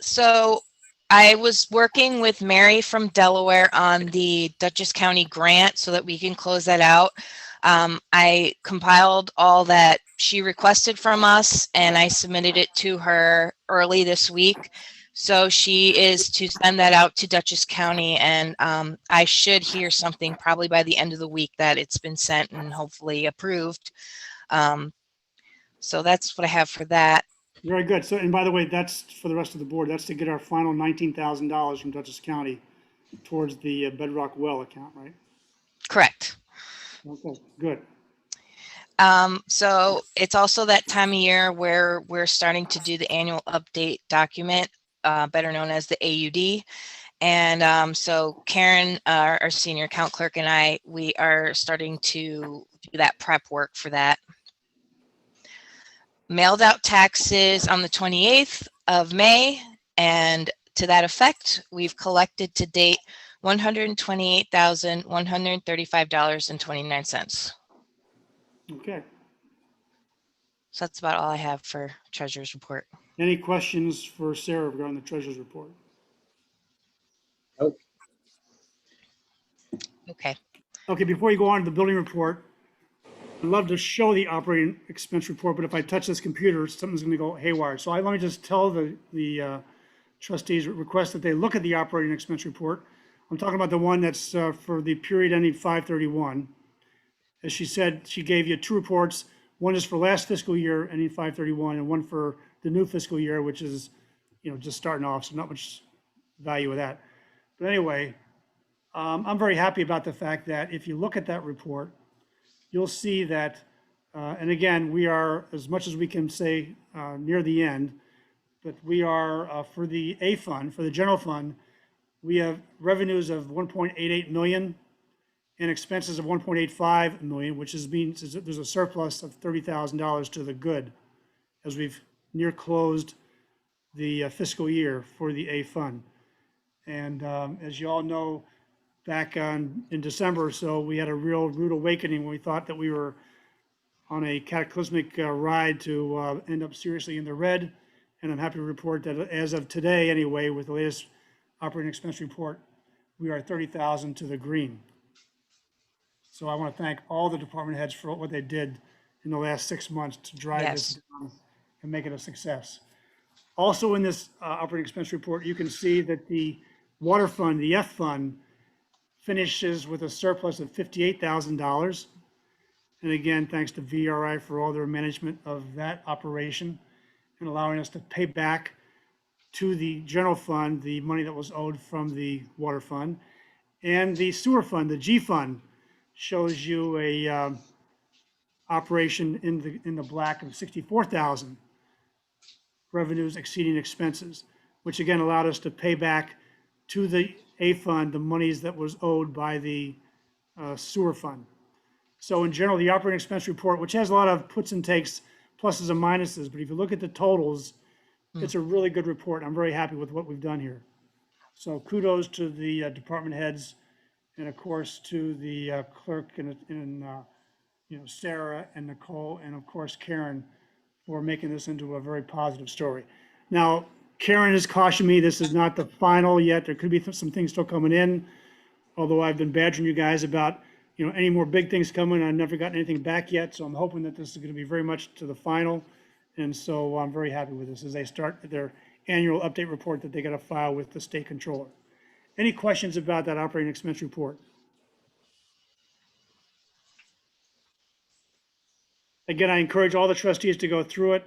So I was working with Mary from Delaware on the Dutchess County grant so that we can close that out. I compiled all that she requested from us and I submitted it to her early this week. So she is to send that out to Dutchess County, and I should hear something probably by the end of the week that it's been sent and hopefully approved. So that's what I have for that. Very good. So, and by the way, that's for the rest of the board. That's to get our final $19,000 from Dutchess County towards the Bedrock Well account, right? Correct. Okay, good. So it's also that time of year where we're starting to do the annual update document, better known as the AUD. And so Karen, our senior account clerk, and we are starting to do that prep work for that. Mailed out taxes on the 28th of May, and to that effect, we've collected to date $128,135.29. Okay. So that's about all I have for treasurer's report. Any questions for Sarah regarding the treasurer's report? Nope. Okay. Okay, before you go on to the building report, I'd love to show the operating expense report, but if I touch this computer, something's going to go haywire. So let me just tell the trustees, request that they look at the operating expense report. I'm talking about the one that's for the period ending 5/31. As she said, she gave you two reports. One is for last fiscal year ending 5/31, and one for the new fiscal year, which is, just starting off, so not much value of that. But anyway, I'm very happy about the fact that if you look at that report, you'll see that, and again, we are, as much as we can say, near the end, but we are, for the A fund, for the general fund, we have revenues of 1.88 million and expenses of 1.85 million, which means there's a surplus of $30,000 to the good as we've near closed the fiscal year for the A fund. And as you all know, back in December or so, we had a real rude awakening when we thought that we were on a cataclysmic ride to end up seriously in the red. And I'm happy to report that as of today, anyway, with the latest operating expense report, we are 30,000 to the green. So I want to thank all the department heads for what they did in the last 6 months to drive this down and make it a success. Also in this operating expense report, you can see that the water fund, the F fund, finishes with a surplus of $58,000. And again, thanks to VRI for all their management of that operation and allowing us to pay back to the general fund the money that was owed from the water fund. And the sewer fund, the G fund, shows you a operation in the black of 64,000, revenues exceeding expenses, which again allowed us to pay back to the A fund the monies that was owed by the sewer fund. So in general, the operating expense report, which has a lot of puts and takes, pluses and minuses, but if you look at the totals, it's a really good report. I'm very happy with what we've done here. So kudos to the department heads, and of course to the clerk and Sarah and Nicole, and of course Karen, for making this into a very positive story. Now, Karen has cautioned me, this is not the final yet. There could be some things still coming in, although I've been badgering you guys about, any more big things coming. I've never gotten anything back yet, so I'm hoping that this is going to be very much to the final. And so I'm very happy with this as they start their annual update report that they got to file with the state controller. Any questions about that operating expense report? Again, I encourage all the trustees to go through it.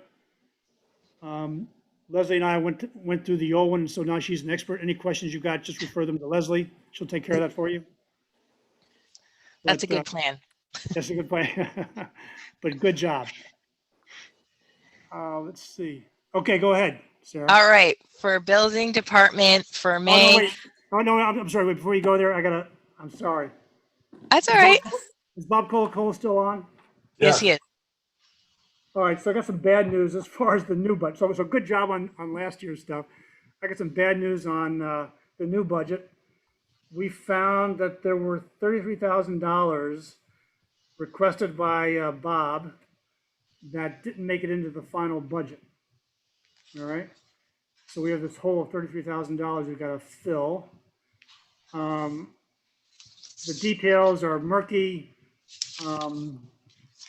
Leslie and I went through the old one, so now she's an expert. Any questions you got, just refer them to Leslie. She'll take care of that for you. That's a good plan. That's a good plan. But good job. Let's see. Okay, go ahead, Sarah. All right, for building department for May. Oh, no, wait. Oh, no, I'm sorry. Wait, before you go there, I'm sorry. That's all right. Is Bob Colacola still on? Yes, he is. All right, so I got some bad news as far as the new budget. So good job on last year's stuff. I got some bad news on the new budget. We found that there were $33,000 requested by Bob that didn't make it into the final budget. All right, so we have this hole of $33,000 we've got to fill. The details are murky.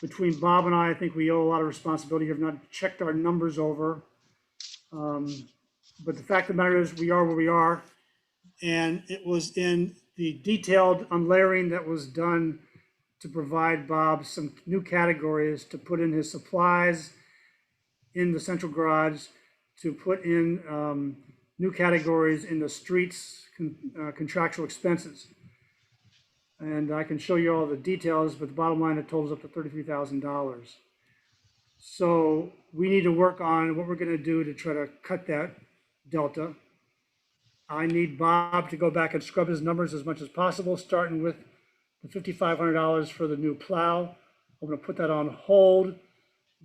Between Bob and I think we owe a lot of responsibility. Have not checked our numbers over. But the fact of the matter is we are where we are. And it was in the detailed unlayering that was done to provide Bob some new categories to put in his supplies in the central garage, to put in new categories in the streets contractual expenses. And I can show you all the details, but the bottom line, it totals up to $33,000. So we need to work on what we're going to do to try to cut that delta. I need Bob to go back and scrub his numbers as much as possible, starting with the $5,500 for the new plow. I'm going to put that on hold,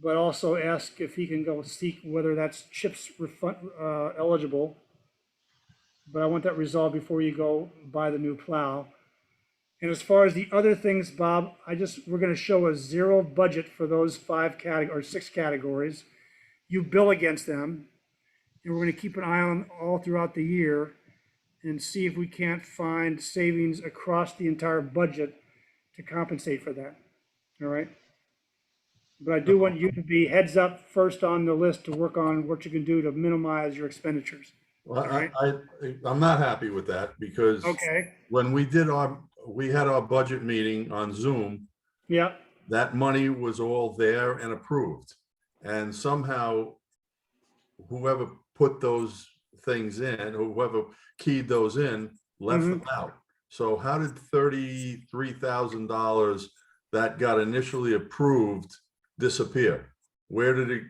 but also ask if he can go seek whether that's CHIPS refund eligible. But I want that resolved before you go buy the new plow. And as far as the other things, Bob, we're going to show a zero budget for those 6 categories. You bill against them, and we're going to keep an eye on all throughout the year and see if we can't find savings across the entire budget to compensate for that. All right. But I do want you to be heads up first on the list to work on what you can do to minimize your expenditures. Well, Right. I'm not happy with that because Okay. when we had our budget meeting on Zoom, Yeah. that money was all there and approved. And somehow whoever put those things in, whoever keyed those in, left them out. So how did $33,000 that got initially approved disappear? Where did it,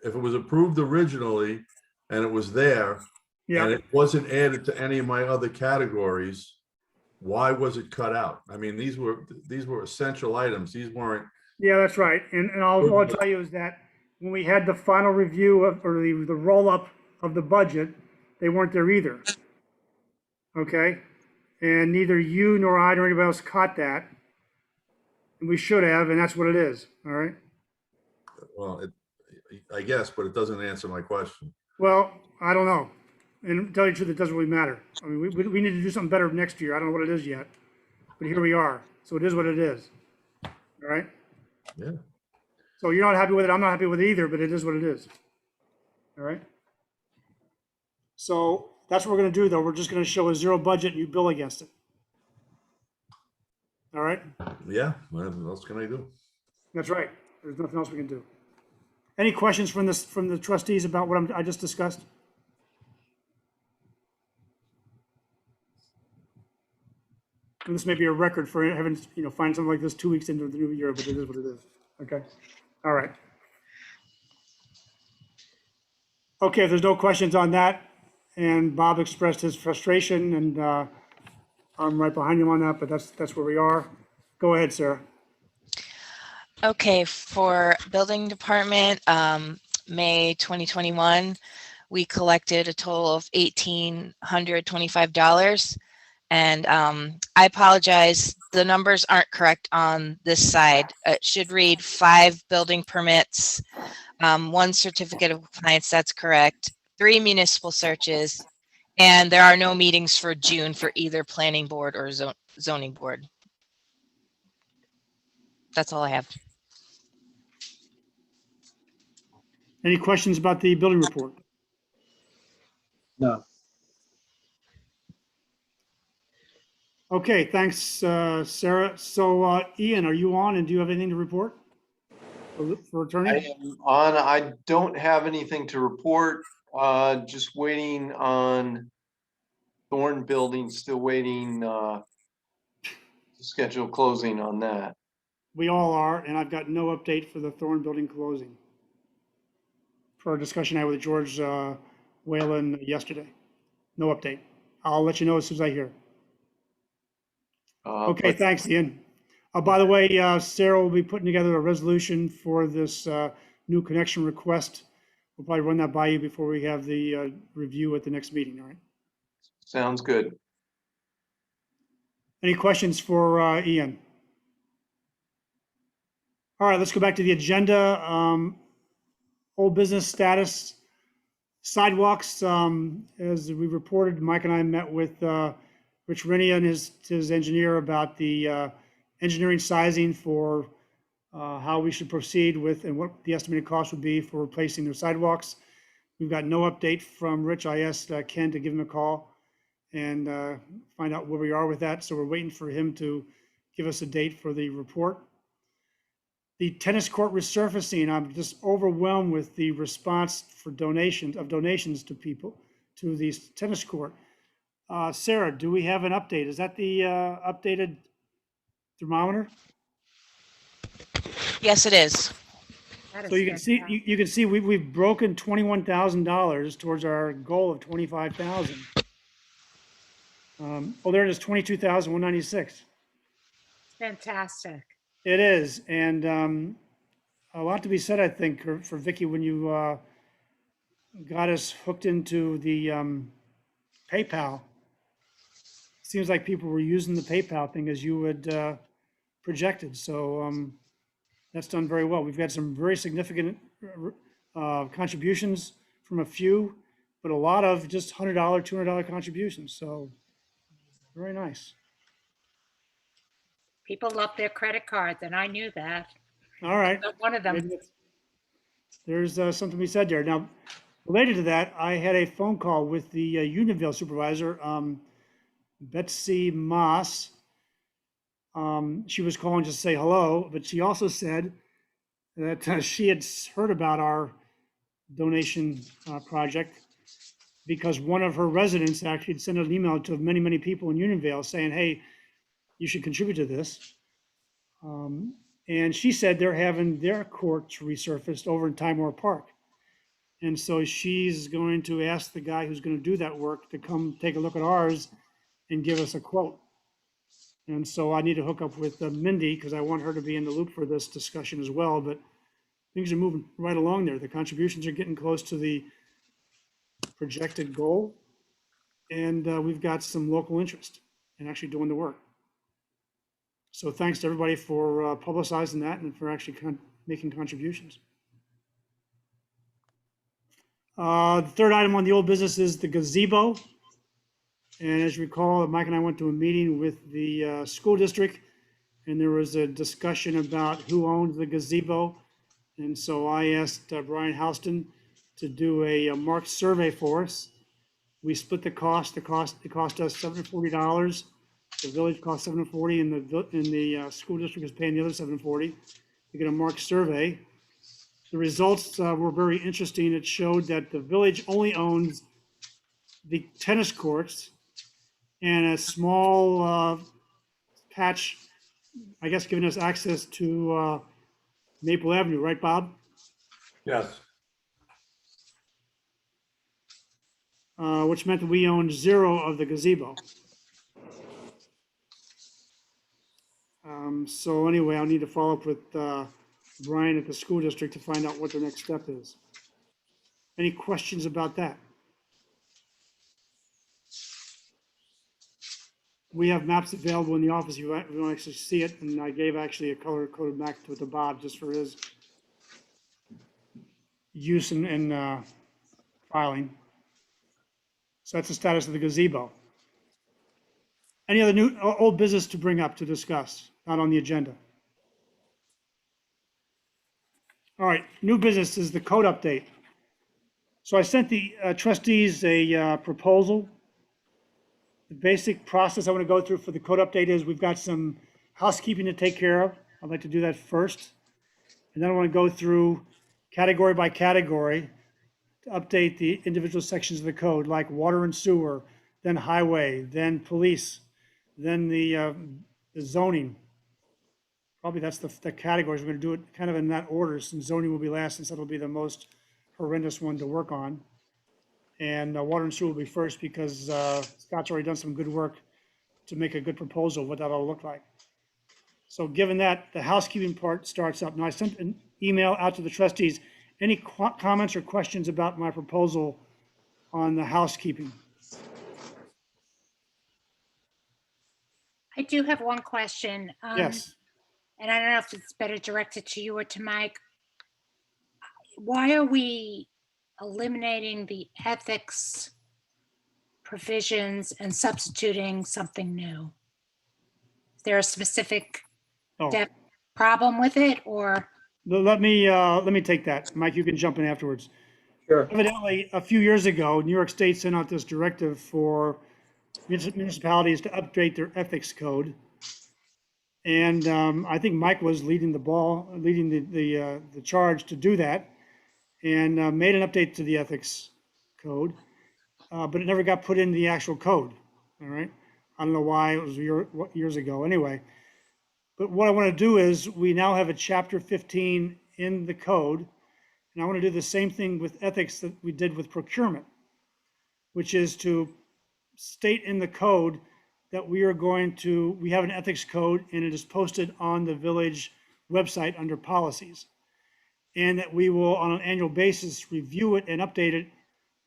if it was approved originally and it was there, Yeah. and it wasn't added to any of my other categories, why was it cut out? I mean, these were essential items. These weren't. Yeah, that's right. And all I'll tell you is that when we had the final review of, or the roll-up of the budget, they weren't there either. Okay? And neither you nor I nor anybody else caught that. And we should have, and that's what it is. All right? Well, I guess, but it doesn't answer my question. Well, I don't know. And to tell you the truth, it doesn't really matter. I mean, we need to do something better next year. I don't know what it is yet, but here we are. So it is what it is. All right? Yeah. So you're not happy with it. I'm not happy with it either, but it is what it is. All right? So that's what we're going to do, though. We're just going to show a zero budget and you bill against it. All right? Yeah. What else can I do? That's right. There's nothing else we can do. Any questions from the trustees about what I just discussed? And this may be a record for having, find something like this 2 weeks into the new year, but it is what it is. Okay. All right. Okay, if there's no questions on that, and Bob expressed his frustration, and I'm right behind him on that, but that's where we are. Go ahead, Sarah. Okay, for building department, May 2021, we collected a total of $1,825. And I apologize, the numbers aren't correct on this side. It should read 5 building permits, 1 certificate of compliance, that's correct, 3 municipal searches, and there are no meetings for June for either planning board or zoning board. That's all I have. Any questions about the building report? No. Okay, thanks, Sarah. So Ian, are you on and do you have anything to report for attorney? I am on. I don't have anything to report. Just waiting on Thorn Building, still waiting to schedule closing on that. We all are, and I've got no update for the Thorn Building closing. For our discussion I had with George Whalen yesterday. No update. I'll let you know as soon as I hear. Okay, thanks, Ian. By the way, Sarah will be putting together a resolution for this new connection request. We'll probably run that by you before we have the review at the next meeting, all right? Sounds good. Any questions for Ian? All right, let's go back to the agenda. Old business status, sidewalks. As we reported, Mike and I met with Rich Renia and his engineer about the engineering sizing for how we should proceed with and what the estimated cost would be for replacing the sidewalks. We've got no update from Rich. I asked Ken to give him a call and find out where we are with that. So we're waiting for him to give us a date for the report. The tennis court resurfacing, I'm just overwhelmed with the response for donations to people, to the tennis court. Sarah, do we have an update? Is that the updated thermometer? Yes, it is. So you can see, you can see we've broken $21,000 towards our goal of 25,000. Oh, there it is, 22,196. Fantastic. It is, and a lot to be said, I think, for Vicky, when you got us hooked into the PayPal. Seems like people were using the PayPal thing as you had projected, so that's done very well. We've got some very significant contributions from a few, but a lot of just $100, $200 contributions, so very nice. People love their credit cards, and I knew that. All right. One of them. There's something to be said there. Now, related to that, I had a phone call with the Unionville supervisor, Betsy Moss. She was calling just to say hello, but she also said that she had heard about our donation project because one of her residents actually had sent an email to many, many people in Unionville saying, hey, you should contribute to this. And she said they're having their courts resurfaced over in Timor Park. And so she's going to ask the guy who's going to do that work to come take a look at ours and give us a quote. And so I need to hook up with Mindy because I want her to be in the loop for this discussion as well. But things are moving right along there. The contributions are getting close to the projected goal. And we've got some local interest in actually doing the work. So thanks to everybody for publicizing that and for actually making contributions. The third item on the old business is the gazebo. And as you recall, Mike and I went to a meeting with the school district and there was a discussion about who owns the gazebo. And so I asked Brian Houston to do a marked survey for us. We split the cost. It cost us $740. The village cost $740 and the school district is paying the other $740 to get a marked survey. The results were very interesting. It showed that the village only owns the tennis courts and a small patch, I guess, giving us access to Maple Avenue, right, Bob? Yes. Which meant that we owned 0 of the gazebo. So anyway, I'll need to follow up with Brian at the school district to find out what the next step is. Any questions about that? We have maps available in the office if you want to actually see it, and I gave actually a color-coded map to Bob just for his use in filing. So that's the status of the gazebo. Any other new, old business to bring up to discuss, not on the agenda? All right, new business is the code update. So I sent the trustees a proposal. The basic process I want to go through for the code update is we've got some housekeeping to take care of. I'd like to do that first. And then I want to go through category by category to update the individual sections of the code, like water and sewer, then highway, then police, then the zoning. Probably that's the categories. We're going to do it kind of in that order, since zoning will be last, since that'll be the most horrendous one to work on. And water and sewer will be first because Scott's already done some good work to make a good proposal of what that all look like. So given that, the housekeeping part starts up. Now I sent an email out to the trustees Any comments or questions about my proposal on the housekeeping? I do have one question. Yes. And I don't know if it's better directed to you or to Mike. Why are we eliminating the ethics provisions and substituting something new? Is there a specific Oh, problem with it, or? let me take that. Mike, you can jump in afterwards. Sure. Evidently, a few years ago, New York State sent out this directive for municipalities to update their ethics code. And I think Mike was leading the charge to do that, and made an update to the ethics code, but it never got put in the actual code. All right, I don't know why. It was years ago. Anyway, but what I want to do is we now have a chapter 15 in the code, and I want to do the same thing with ethics that we did with procurement, which is to state in the code that we have an ethics code, and it is posted on the village website under policies. And that we will, on an annual basis, review it and update it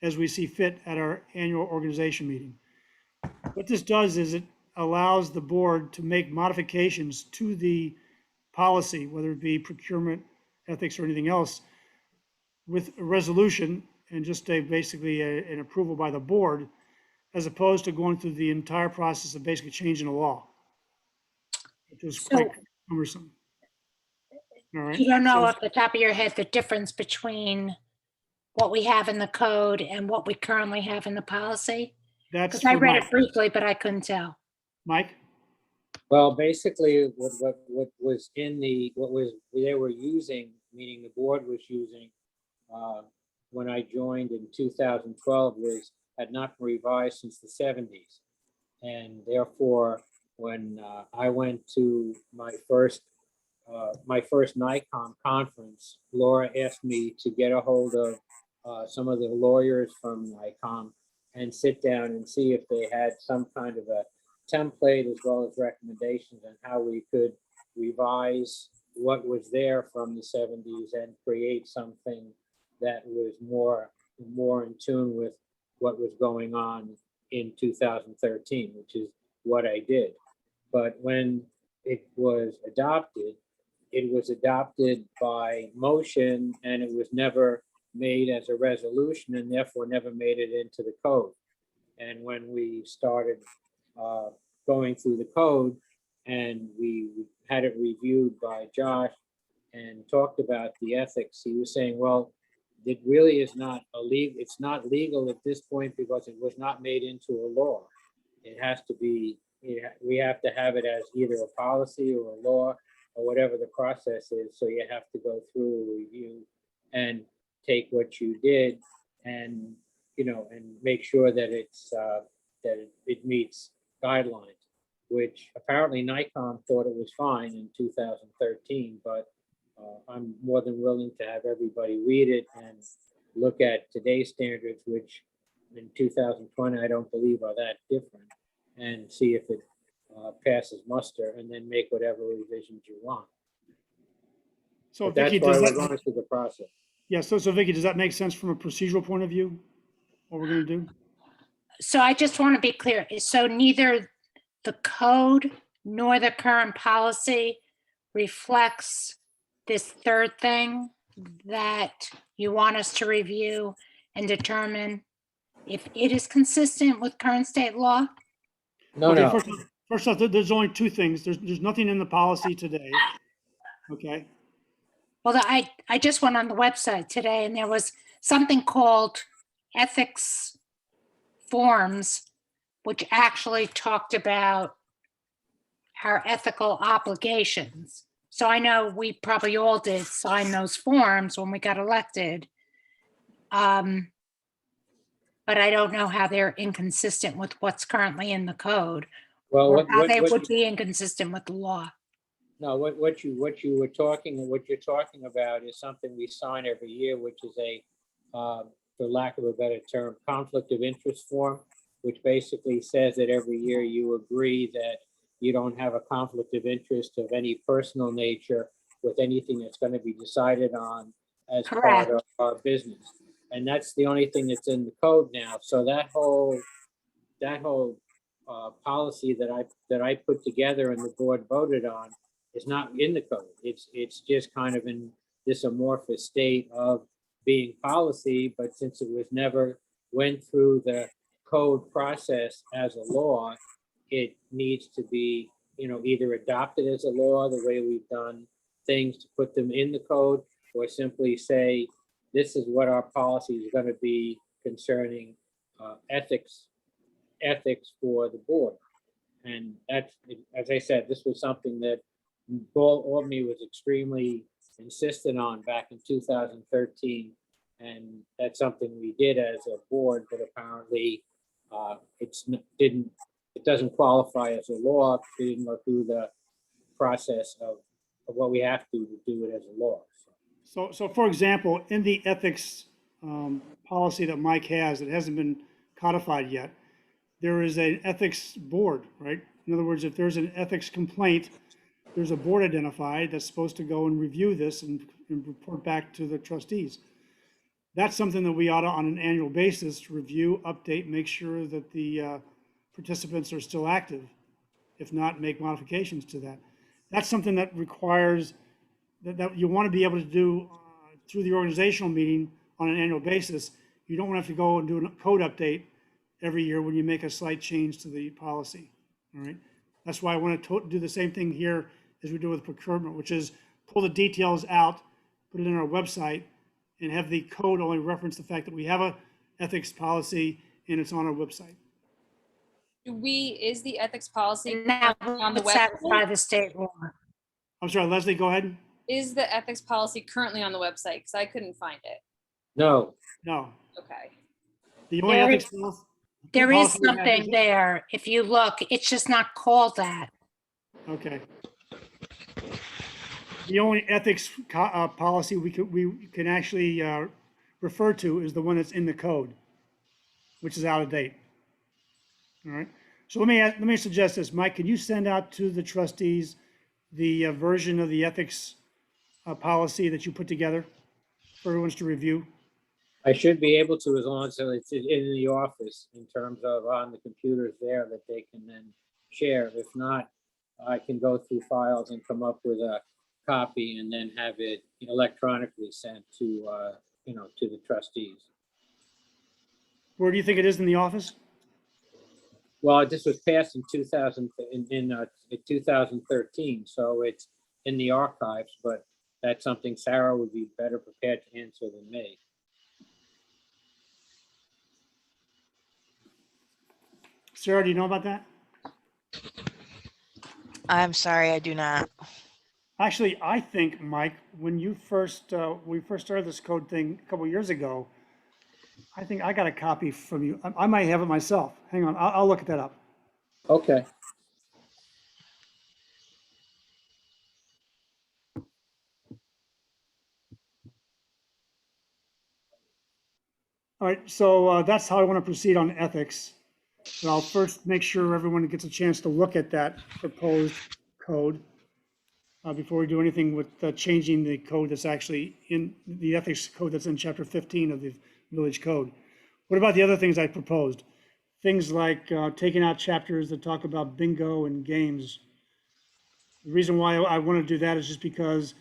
as we see fit at our annual organization meeting. What this does is it allows the board to make modifications to the policy, whether it be procurement, ethics, or anything else, with a resolution and just basically an approval by the board, as opposed to going through the entire process of basically changing the law, which is quite cumbersome. All right. You don't know off the top of your head the difference between what we have in the code and what we currently have in the policy? That's Because I for read Mike. it briefly, but I couldn't tell. Mike? Well, basically, what was in what they were using, meaning the board was using, when I joined in 2012, had not been revised since the 70s. And therefore, when I went to my first NICOM conference, Laura asked me to get a hold of some of the lawyers from NICOM and sit down and see if they had some kind of a template as well as recommendations on how we could revise what was there from the 70s and create something that was more in tune with what was going on in 2013, which is what I did. But when it was adopted by motion, and it was never made as a resolution, and therefore never made it into the code. And when we started going through the code and we had it reviewed by Josh and talked about the ethics, he was saying, well, it really is not it's not legal at this point because it was not made into a law. It has to be, we have to have it as either a policy or a law or whatever the process is. So you have to go through a review and take what you did and, and make sure that it meets guidelines, which apparently NICOM thought it was fine in 2013, but I'm more than willing to have everybody read it and look at today's standards, which in 2020, I don't believe are that different, and see if it passes muster, and then make whatever revisions you want. So But that's Vicky, why does we're that, going through the process. yeah, so Vicky, does that make sense from a procedural point of view? What we're gonna do? So I just want to be clear. So neither the code nor the current policy reflects this third thing that you want us to review and determine if it is consistent with current state law? No, Okay, no. First off, there's only two things. There's nothing in the policy today. Okay, Well, I just went on the website today and there was something called ethics forms, which actually talked about our ethical obligations. So I know we probably all did sign those forms when we got elected. But I don't know how they're inconsistent with what's currently in the code, Well, or how they would be inconsistent with the law. No, what you're talking about is something we sign every year, which is a, for lack of a better term, conflict of interest form, which basically says that every year you agree that you don't have a conflict of interest of any personal nature with anything that's going to be decided on as part Correct. of our business. And that's the only thing that's in the code now. So that whole policy that I put together and the board voted on is not in the code. It's just kind of in this amorphous state of being policy, but since it was never went through the code process as a law, it needs to be, either adopted as a law, the way we've done things to put them in the code, or simply say, this is what our policy is going to be concerning ethics for the board. And that's, as I said, this was something that Paul Albany was extremely insistent on back in 2013. And that's something we did as a board, but apparently it doesn't qualify as a law. We didn't go through the process of what we have to do it as a law. So for example, in the ethics policy that Mike has, it hasn't been codified yet, there is an ethics board, right? In other words, if there's an ethics complaint, there's a board identified that's supposed to go and review this and report back to the trustees. That's something that we ought to, on an annual basis, review, update, make sure that the participants are still active. If not, make modifications to that. That's something that requires that you want to be able to do through the organizational meeting on an annual basis. You don't want to have to go and do a code update every year when you make a slight change to the policy, all right? That's why I want to do the same thing here as we do with procurement, which is pull the details out, put it in our website, and have the code only reference the fact that we have a ethics policy and it's on our website. Is the ethics policy And that on the would satisfy website? the state law. I'm sorry, Leslie, go ahead. Is the ethics policy currently on the website? Because I couldn't find it. No, No, Okay. the only There ethics is- policy. There is policy we have something there. If you look, it's just not called that. Okay. The only ethics policy we can actually refer to is the one that's in the code, which is out of date. All right. So let me suggest this, Mike. Can you send out to the trustees the version of the ethics policy that you put together for everyone to review? I should be able to, as long as it's in the office in terms of on the computers there that they can then share. If not, I can go through files and come up with a copy and then have it electronically sent to, to the trustees. Where do you think it is in the office? Well, this was passed in 2013, so it's in the archives, but that's something Sarah would be better prepared to answer than me. Sarah, do you know about that? I'm sorry, I do not. Actually, I think, Mike, when we first started this code thing a couple years ago, I think I got a copy from you. I might have it myself. Hang on, I'll look that up. Okay. All right, so that's how I want to proceed on ethics. But I'll first make sure everyone gets a chance to look at that proposed code before we do anything with changing the code that's actually in the ethics code that's in chapter 15 of the village code. What about the other things I proposed? Things like taking out chapters that talk about bingo and games. The reason why I want to do that is just because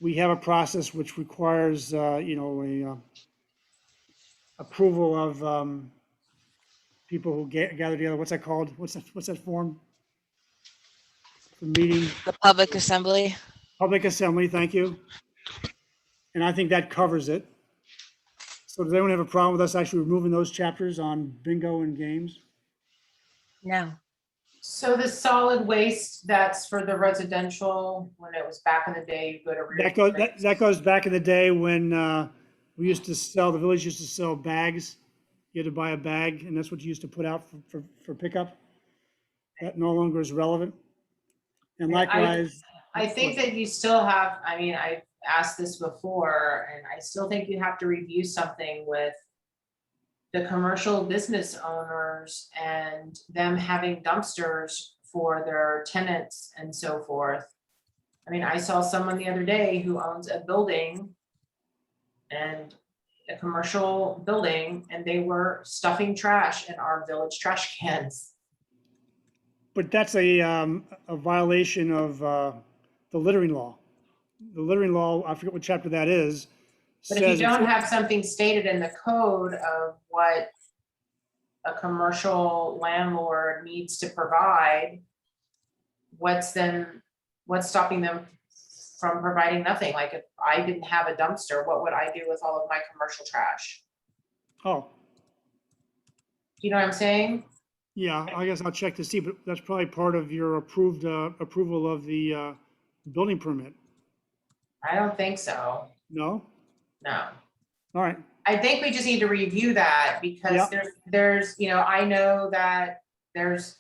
we have a process which requires, approval of people who gather together. What's that called? What's that form? The meeting. The public assembly. Public assembly, thank you. And I think that covers it. So does anyone have a problem with us actually removing those chapters on bingo and games? No. So the solid waste, that's for the residential, when it was back in the day, you go to. That goes back in the day when the village used to sell bags. You had to buy a bag, and that's what you used to put out for pickup. That no longer is relevant. And likewise. I think that you still have, I've asked this before, and I still think you have to review something with the commercial business owners and them having dumpsters for their tenants and so forth. I saw someone the other day who owns a building and a commercial building, and they were stuffing trash in our village trash cans. But that's a violation of the littering law. The littering law, I forget what chapter that is. But if you says it's- don't have something stated in the code of what a commercial landlord needs to provide, what's stopping them from providing nothing? Like if I didn't have a dumpster, what would I do with all of my commercial trash? Oh, You know what I'm saying? yeah, I guess I'll check to see, but that's probably part of your approval of the building permit. I don't think so. No? No. All right. I think we just need to review that because Yeah. there's, I know that there's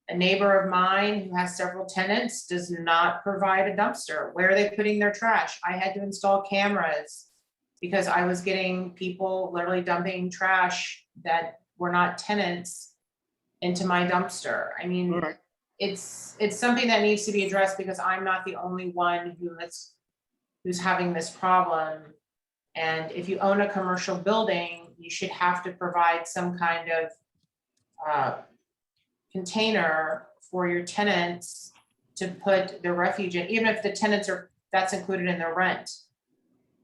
a neighbor of mine who has several tenants, does not provide a dumpster. Where are they putting their trash? I had to install cameras because I was getting people literally dumping trash that were not tenants into my dumpster. I mean, All right. it's something that needs to be addressed because I'm not the only one who's having this problem. And if you own a commercial building, you should have to provide some kind of container for your tenants to put the refuge in, even if the tenants that's included in their rent.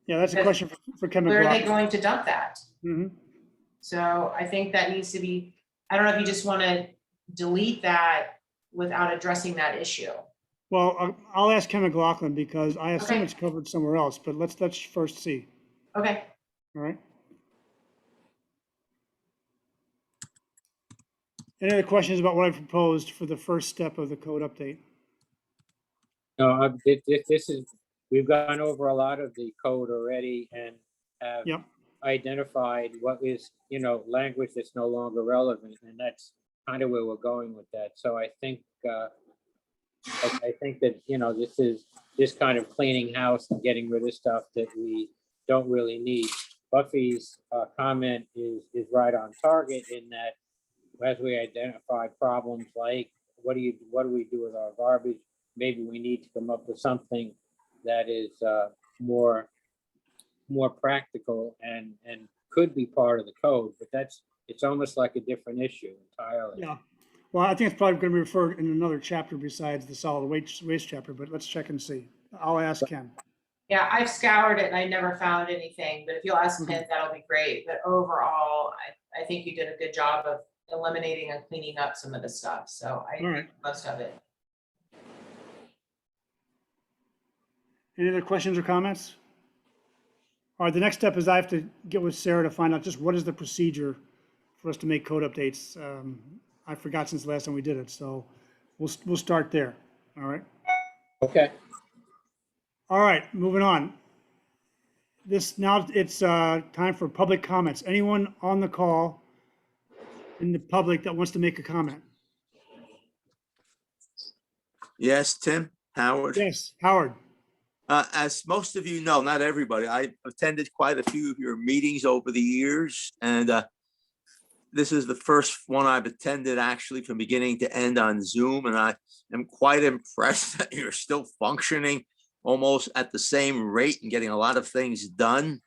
Yeah, that's a Because question for Kevin. Where are they going to dump that? Mm-hmm. So I think that needs to be, I don't know if you just want to delete that without addressing that issue. Well, I'll ask Ken McLaughlin because I assume Okay. it's covered somewhere else, but let's first see. Okay. All right. Any other questions about what I proposed for the first step of the code update? No, this is, we've gone over a lot of the code already and have Yep. identified what is, language that's no longer relevant, and that's kind of where we're going with that. So I think, I think that, this is just kind of cleaning house and getting rid of stuff that we don't really need. Buffy's comment is right on target in that as we identify problems like, what do we do with our garbage? Maybe we need to come up with something that is more practical and could be part of the code, but it's almost like a different issue entirely. Yeah. Well, I think it's probably going to be referred in another chapter besides the solid waste chapter, but let's check and see. I'll ask Ken. Yeah, I've scoured it and I never found anything, but if you'll ask Okay. Ken, that'll be great. But overall, I think you did a good job of eliminating and cleaning up some of the stuff. So I All agree right. with most of it. Any other questions or comments? All right, the next step is I have to get with Sarah to find out just what is the procedure for us to make code updates. I forgot since the last time we did it, so we'll start there. All right. Okay. All right, moving on. Now it's time for public comments. Anyone on the call in the public that wants to make a comment? Yes, Tim, Howard. Yes, Howard. As most of you know, not everybody, I attended quite a few of your meetings over the years, and this is the first one I've attended actually from beginning to end on Zoom, and I am quite impressed that you're still functioning almost at the same rate and getting a lot of things done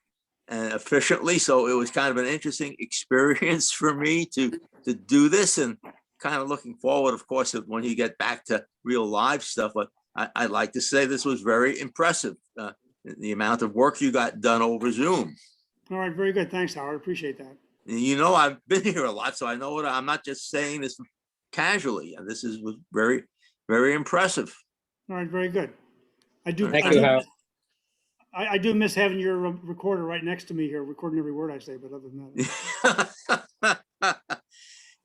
and efficiently. So it was kind of an interesting experience for me to do this, and kind of looking forward, of course, when you get back to real live stuff. But I'd like to say this was very impressive, the amount of work you got done over Zoom. All right, very good. Thanks, Howard. Appreciate that. I've been here a lot, so I know I'm not just saying this casually. And this was very, very impressive. All right, very good. I do. Thank you, Howard. I do miss having your recorder right next to me here, recording every word I say, but other than that.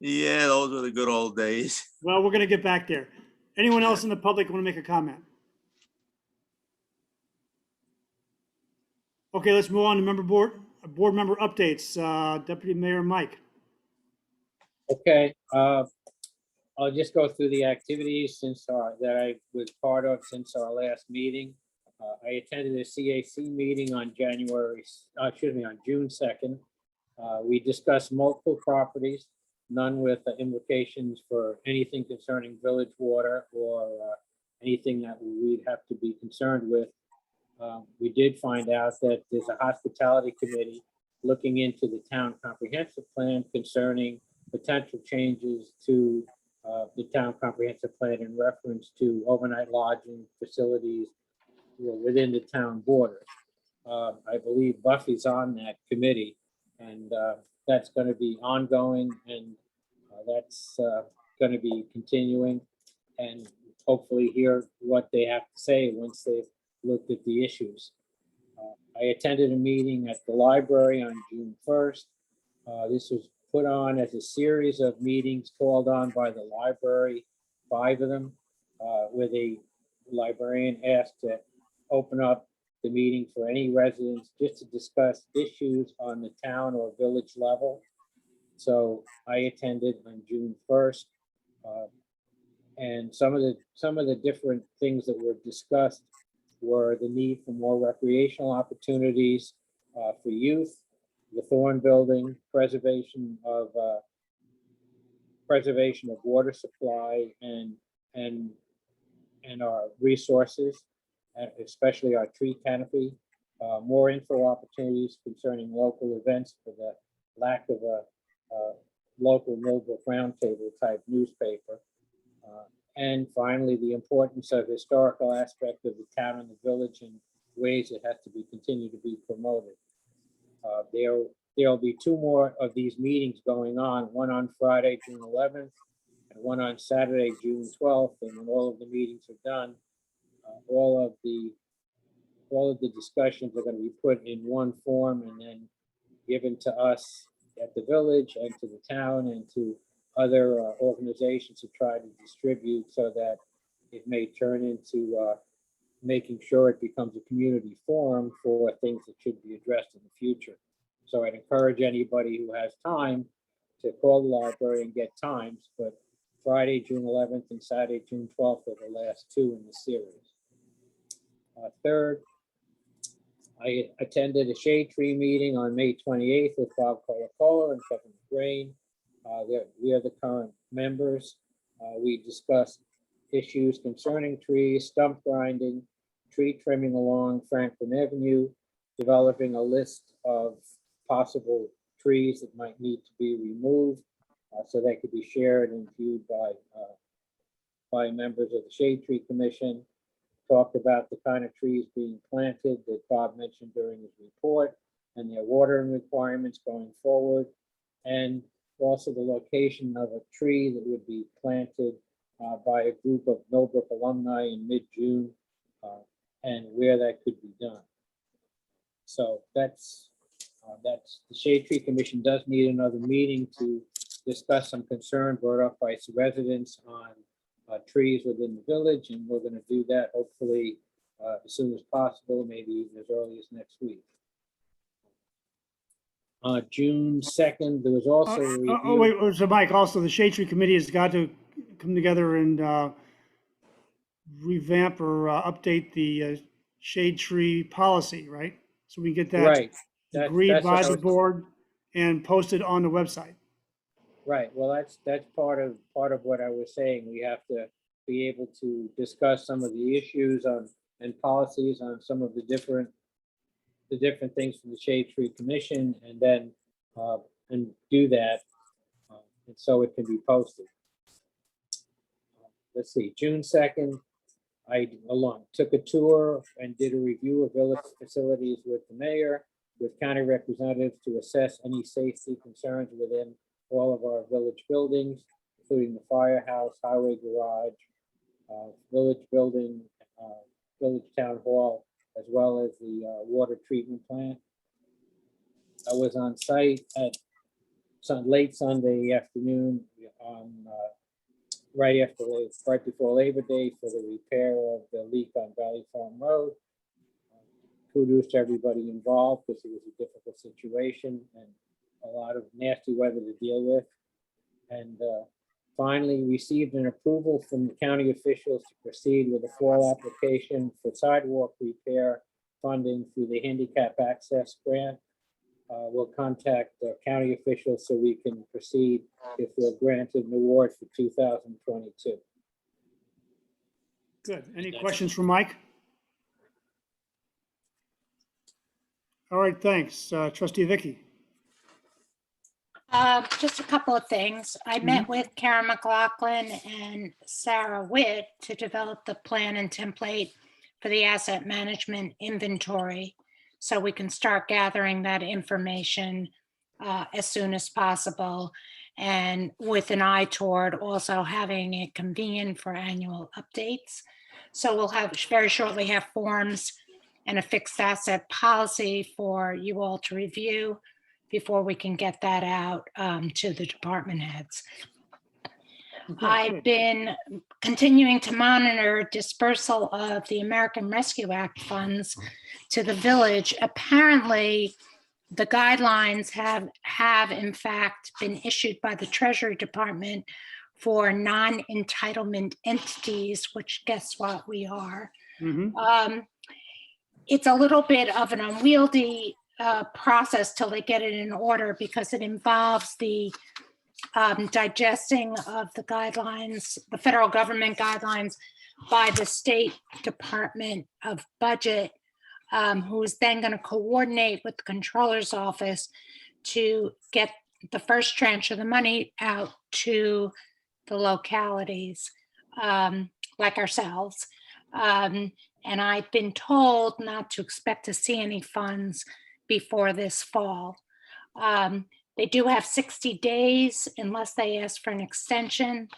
Yeah, those were the good old days. Well, we're going to get back there. Anyone else in the public want to make a comment? Okay, let's move on to board member updates. Deputy Mayor Mike. Okay, I'll just go through the activities that I was part of since our last meeting. I attended a CAC meeting on June 2nd. We discussed multiple properties, none with implications for anything concerning village water or anything that we'd have to be concerned with. we did find out that there's a hospitality committee looking into the town comprehensive plan concerning potential changes to the town comprehensive plan in reference to overnight lodging facilities within the town borders. I believe Buffy's on that committee, and that's going to be ongoing, and that's going to be continuing, and hopefully hear what they have to say once they've looked at the issues. I attended a meeting at the library on June 1st. This was put on as a series of meetings called on by the library, 5 of them, where the librarian asked to open up the meeting for any residents just to discuss issues on the town or village level. So I attended on June 1st. And some of the different things that were discussed were the need for more recreational opportunities for youth, the Thorn Building, preservation of water supply and our resources, especially our tree canopy, more info opportunities concerning local events for the lack of a local Millbrook roundtable type newspaper. And finally, the importance of historical aspect of the town and the village and ways it has to be continued to be promoted. There'll be 2 more of these meetings going on, one on Friday, June 11th, and one on Saturday, June 12th. And when all of the meetings are done, all of the discussions are going to be put in one form and then given to us at the village and to the town and to other organizations to try to distribute so that it may turn into making sure it becomes a community forum for things that should be addressed in the future. So I'd encourage anybody who has time to call the library and get times, but Friday, June 11th and Saturday, June 12th are the last 2 in the series. Third, I attended a shade tree meeting on May 28th with Bob Colacola and Kevin McGrain. We are the current members. We discussed issues concerning trees, stump grinding, tree trimming along Franklin Avenue, developing a list of possible trees that might need to be removed so they could be shared and viewed by members of the Shade Tree Commission. Talked about the kind of trees being planted that Bob mentioned during his report and their watering requirements going forward, and also the location of a tree that would be planted by a group of Millbrook alumni in mid-June and where that could be done. So that's the Shade Tree Commission does need another meeting to discuss some concern brought up by some residents on trees within the village, and we're going to do that hopefully as soon as possible, maybe even as early as next week. June 2nd, there was also a review. Wait, so Mike, also the Shade Tree Committee has got to come together and revamp or update the shade tree policy, right? So we get that Right. agreed That's by what I the was- board and posted on the website. Right, well, that's part of what I was saying. We have to be able to discuss some of the issues and policies on some of the different things from the Shade Tree Commission, and then and do that, and so it can be posted. Let's see, June 2nd, I took a tour and did a review of village facilities with the mayor, with county representatives to assess any safety concerns within all of our village buildings, including the firehouse, highway garage, village building, village town hall, as well as the water treatment plant. I was on site at late Sunday afternoon on right before Labor Day for the repair of the leak on Valley Farm Road. Kudos to everybody involved because it was a difficult situation and a lot of nasty weather to deal with. And finally received an approval from the county officials to proceed with a fall application for sidewalk repair funding through the handicap access grant. We'll contact county officials so we can proceed if we're granted an award for 2022. Good. Any questions for Mike? All right, thanks. Trustee Vicky. Just a couple of things. I met with Karen McLaughlin and Sarah Witt to develop the plan and template for the asset management inventory, so we can start gathering that information as soon as possible, and with an eye toward also having it convenient for annual updates. So we'll have very shortly have forms and a fixed asset policy for you all to review before we can get that out to the department heads. I've been continuing to monitor dispersal of the American Rescue Act funds to the village. Apparently, the guidelines have in fact been issued by the Treasury Department for non-entitlement entities, which guess what we are. It's a little bit of an unwieldy process till they get it in order, because it involves the digesting of the guidelines, the federal government guidelines, by the State Department of Budget, who is then going to coordinate with the Controller's Office to get the first tranche of the money out to the localities, like ourselves. And I've been told not to expect to see any funds before this fall. They do have 60 days, unless they ask for an extension,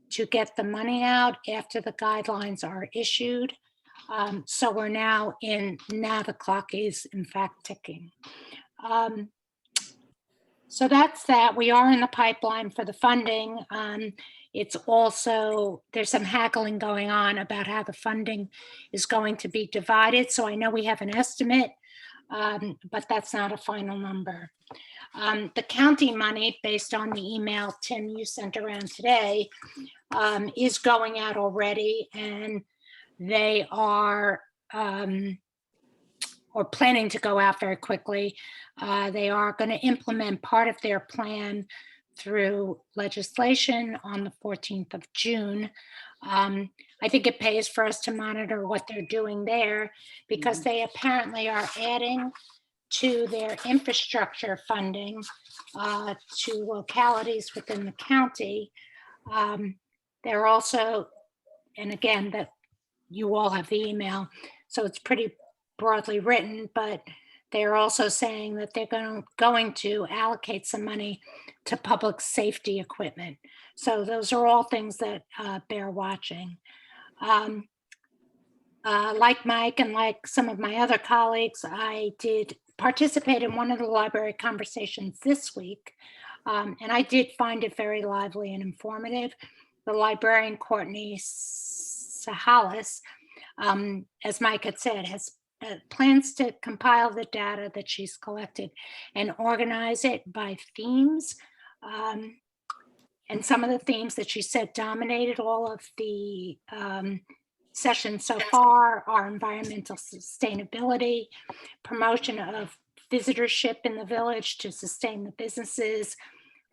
to get the money out after the guidelines are issued. So we're now the clock is in fact ticking. So that's that. We are in the pipeline for the funding. It's also, there's some haggling going on about how the funding is going to be divided. So I know we have an estimate, but that's not a final number. The county money, based on the email, Tim, you sent around today, is going out already, and they are or planning to go out very quickly. They are going to implement part of their plan through legislation on the 14th of June. I think it pays for us to monitor what they're doing there, because they apparently are adding to their infrastructure funding to localities within the county. They're also, and again, that you all have the email, so it's pretty broadly written, but they're also saying that they're going to allocate some money to public safety equipment. So those are all things that bear watching. Like Mike and like some of my other colleagues, I did participate in one of the library conversations this week, and I did find it very lively and informative. The librarian, Courtney Sahalis, as Mike had said, has plans to compile the data that she's collected and organize it by themes. And some of the themes that she said dominated all of the sessions so far are environmental sustainability, promotion of visitorship in the village to sustain the businesses,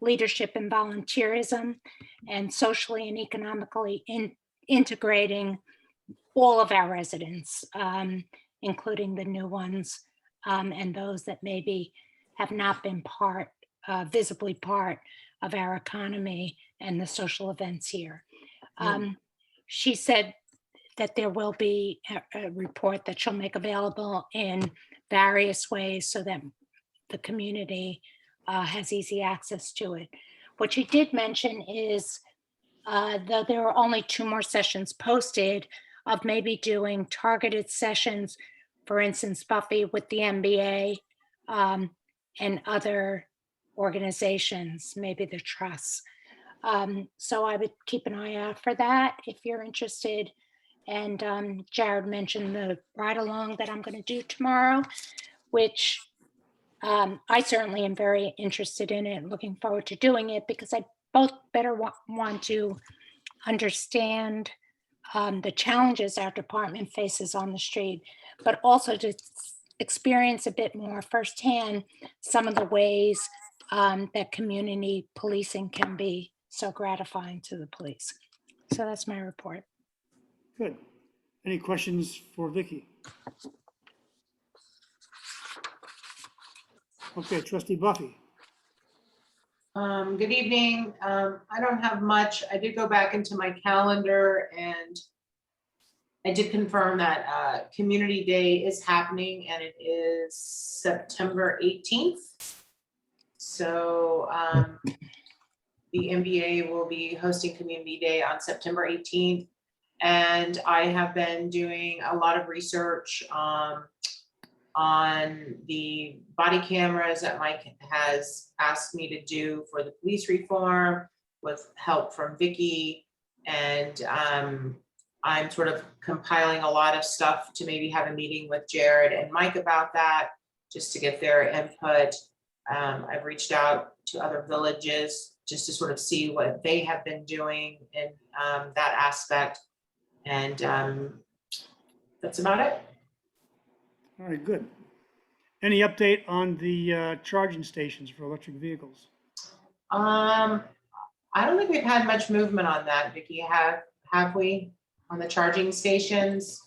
leadership and volunteerism, and socially and economically integrating all of our residents, including the new ones and those that maybe have not been visibly part of our economy and the social events here. She said that there will be a report that she'll make available in various ways so that the community has easy access to it. What she did mention is, though there are only 2 more sessions posted, of maybe doing targeted sessions, for instance, Buffy with the MBA and other organizations, maybe the trusts. So I would keep an eye out for that if you're interested. And Jared mentioned the ride along that I'm going to do tomorrow, which I certainly am very interested in it, looking forward to doing it, because I both better want to understand the challenges our department faces on the street, but also to experience a bit more firsthand some of the ways that community policing can be so gratifying to the police. So that's my report. Good. Any questions for Vicky? Okay, trustee Buffy. Good evening. I don't have much. I did go back into my calendar and I did confirm that Community Day is happening and it is September 18th. So the MBA will be hosting Community Day on September 18th. And I have been doing a lot of research on the body cameras that Mike has asked me to do for the police reform with help from Vicky. And I'm sort of compiling a lot of stuff to maybe have a meeting with Jared and Mike about that, just to get their input. I've reached out to other villages just to sort of see what they have been doing in that aspect. And that's about it. All right, good. Any update on the charging stations for electric vehicles? I don't think we've had much movement on that, Vicky. Have we on the charging stations?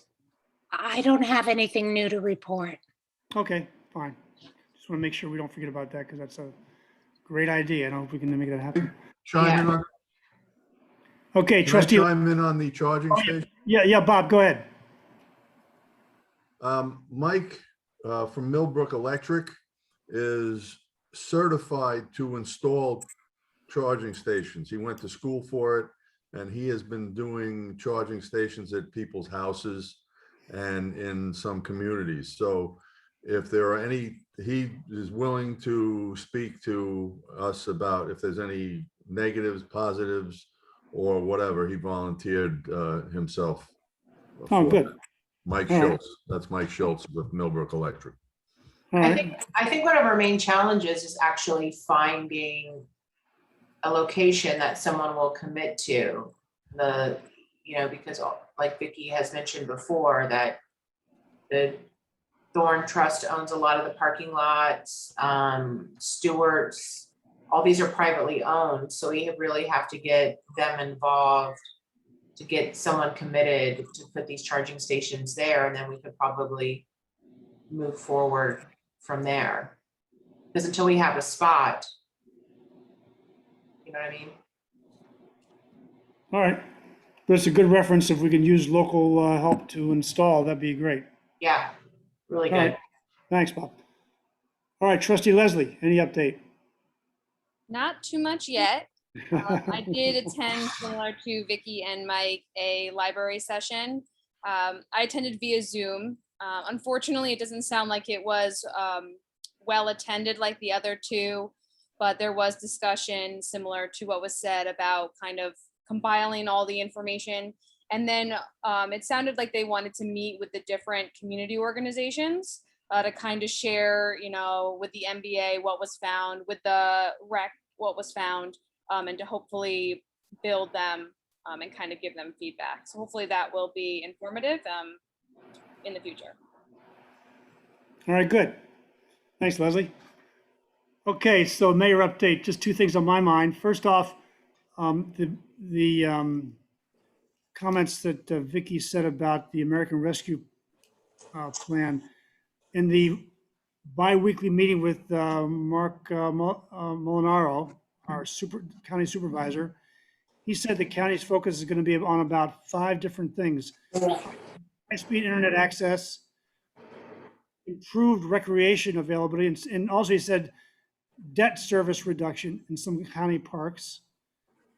I don't have anything new to report. Okay, fine. Just want to make sure we don't forget about that because that's a great idea. I don't know if we can make that happen. Chime in on, Okay, can I trustee. chime in on the charging station? Yeah, Bob, go ahead. Mike from Millbrook Electric is certified to install charging stations. He went to school for it, and he has been doing charging stations at people's houses and in some communities. So if there are any, he is willing to speak to us about if there's any negatives, positives, or whatever. He volunteered himself. Oh, for good. that. Mike All right. Schultz. That's Mike Schultz with Millbrook Electric. All I right. think one of our main challenges is actually finding a location that someone will commit to. Because like Vicky has mentioned before, that the Thorn Trust owns a lot of the parking lots, Stewart's, all these are privately owned. So we really have to get them involved to get someone committed to put these charging stations there. And then we could probably move forward from there. Because until we have a spot, you know what I mean? All right. That's a good reference. If we can use local help to install, that'd be great. Yeah, really All good. right. Thanks, Bob. All right, trustee Leslie, any update? Not too much yet. I did attend, similar to Vicky and Mike, a library session. I attended via Zoom. Unfortunately, it doesn't sound like it was well attended like the other two, but there was discussion similar to what was said about kind of compiling all the information. And then it sounded like they wanted to meet with the different community organizations to kind of share, with the MBA what was found, with the rec what was found, and to hopefully build them and kind of give them feedback. So hopefully that will be informative in the future. All right, good. Thanks, Leslie. Okay, so mayor update, just two things on my mind. First off, the comments that Vicky said about the American Rescue Plan. In the bi-weekly meeting with Mark Molinaro, our county supervisor, he said the county's focus is going to be on about 5 different things: high-speed internet access, improved recreation availability, and also he said debt service reduction in some county parks,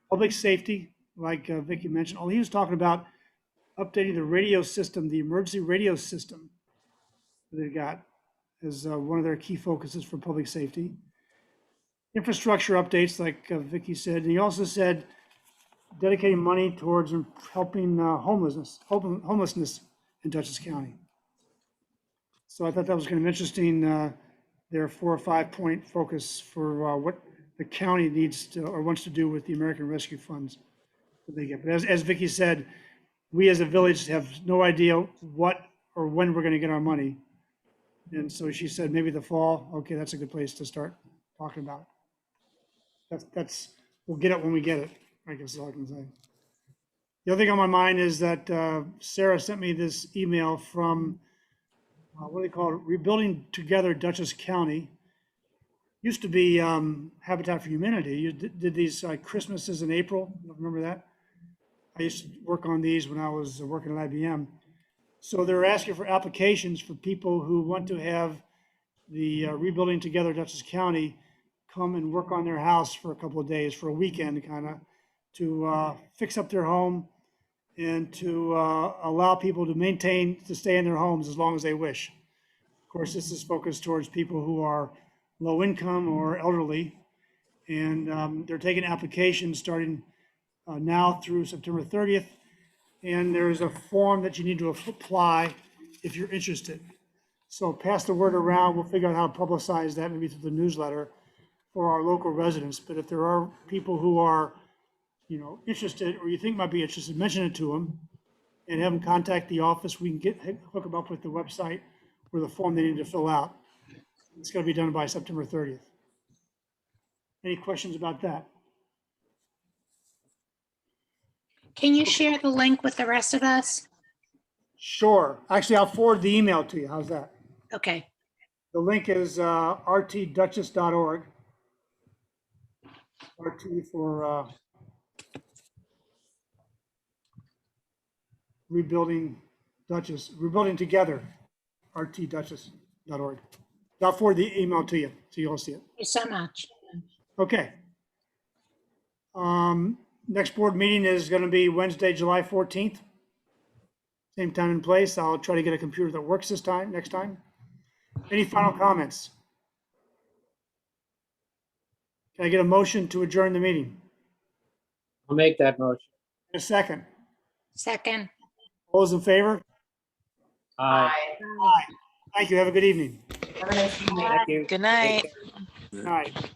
public safety, like Vicky mentioned. He was talking about updating the radio system, the emergency radio system that they got as one of their key focuses for public safety. Infrastructure updates, like Vicky said. And he also said dedicating money towards helping homelessness in Dutchess County. So I thought that was kind of interesting. Their 4 or 5 point focus for what the county needs to or wants to do with the American Rescue Funds that they get. But as Vicky said, we as a village have no idea what or when we're going to get our money. And so she said, maybe the fall. Okay, that's a good place to start talking about it. We'll get it when we get it, I guess is all I can say. The other thing on my mind is that Sarah sent me this email from, what do they call it? Rebuilding Together Dutchess County. used to be Habitat for Humanity. You did these Christmases in April. Remember that? I used to work on these when I was working at IBM. So they're asking for applications for people who want to have the Rebuilding Together Dutchess County come and work on their house for a couple of days, for a weekend, kind of, to fix up their home and to allow people to stay in their homes as long as they wish. Of course, this is focused towards people who are low income or elderly. And they're taking applications starting now through September 30th. And there's a form that you need to apply if you're interested. So pass the word around. We'll figure out how to publicize that, maybe through the newsletter for our local residents. But if there are people who are, interested, or you think might be interested, mention it to them and have them contact the office. We can hook them up with the website or the form they need to fill out. It's got to be done by September 30th. Any questions about that? Can you share the link with the rest of us? Sure. Actually, I'll forward the email to you. How's that? Okay. The link is rtduchess.org. RT for Rebuilding Together, rtduchess.org. I'll forward the email to you so you'll see it. Thank you so much. Okay. Next board meeting is going to be Wednesday, July 14th. Same time and place. I'll try to get a computer that works next time. Any final comments? Can I get a motion to adjourn the meeting? I'll make that motion. A second. Second. All those in favor? Aye. Aye. Thank you. Have a good evening. Have a nice evening. Thank you. Good night. Take care. All right.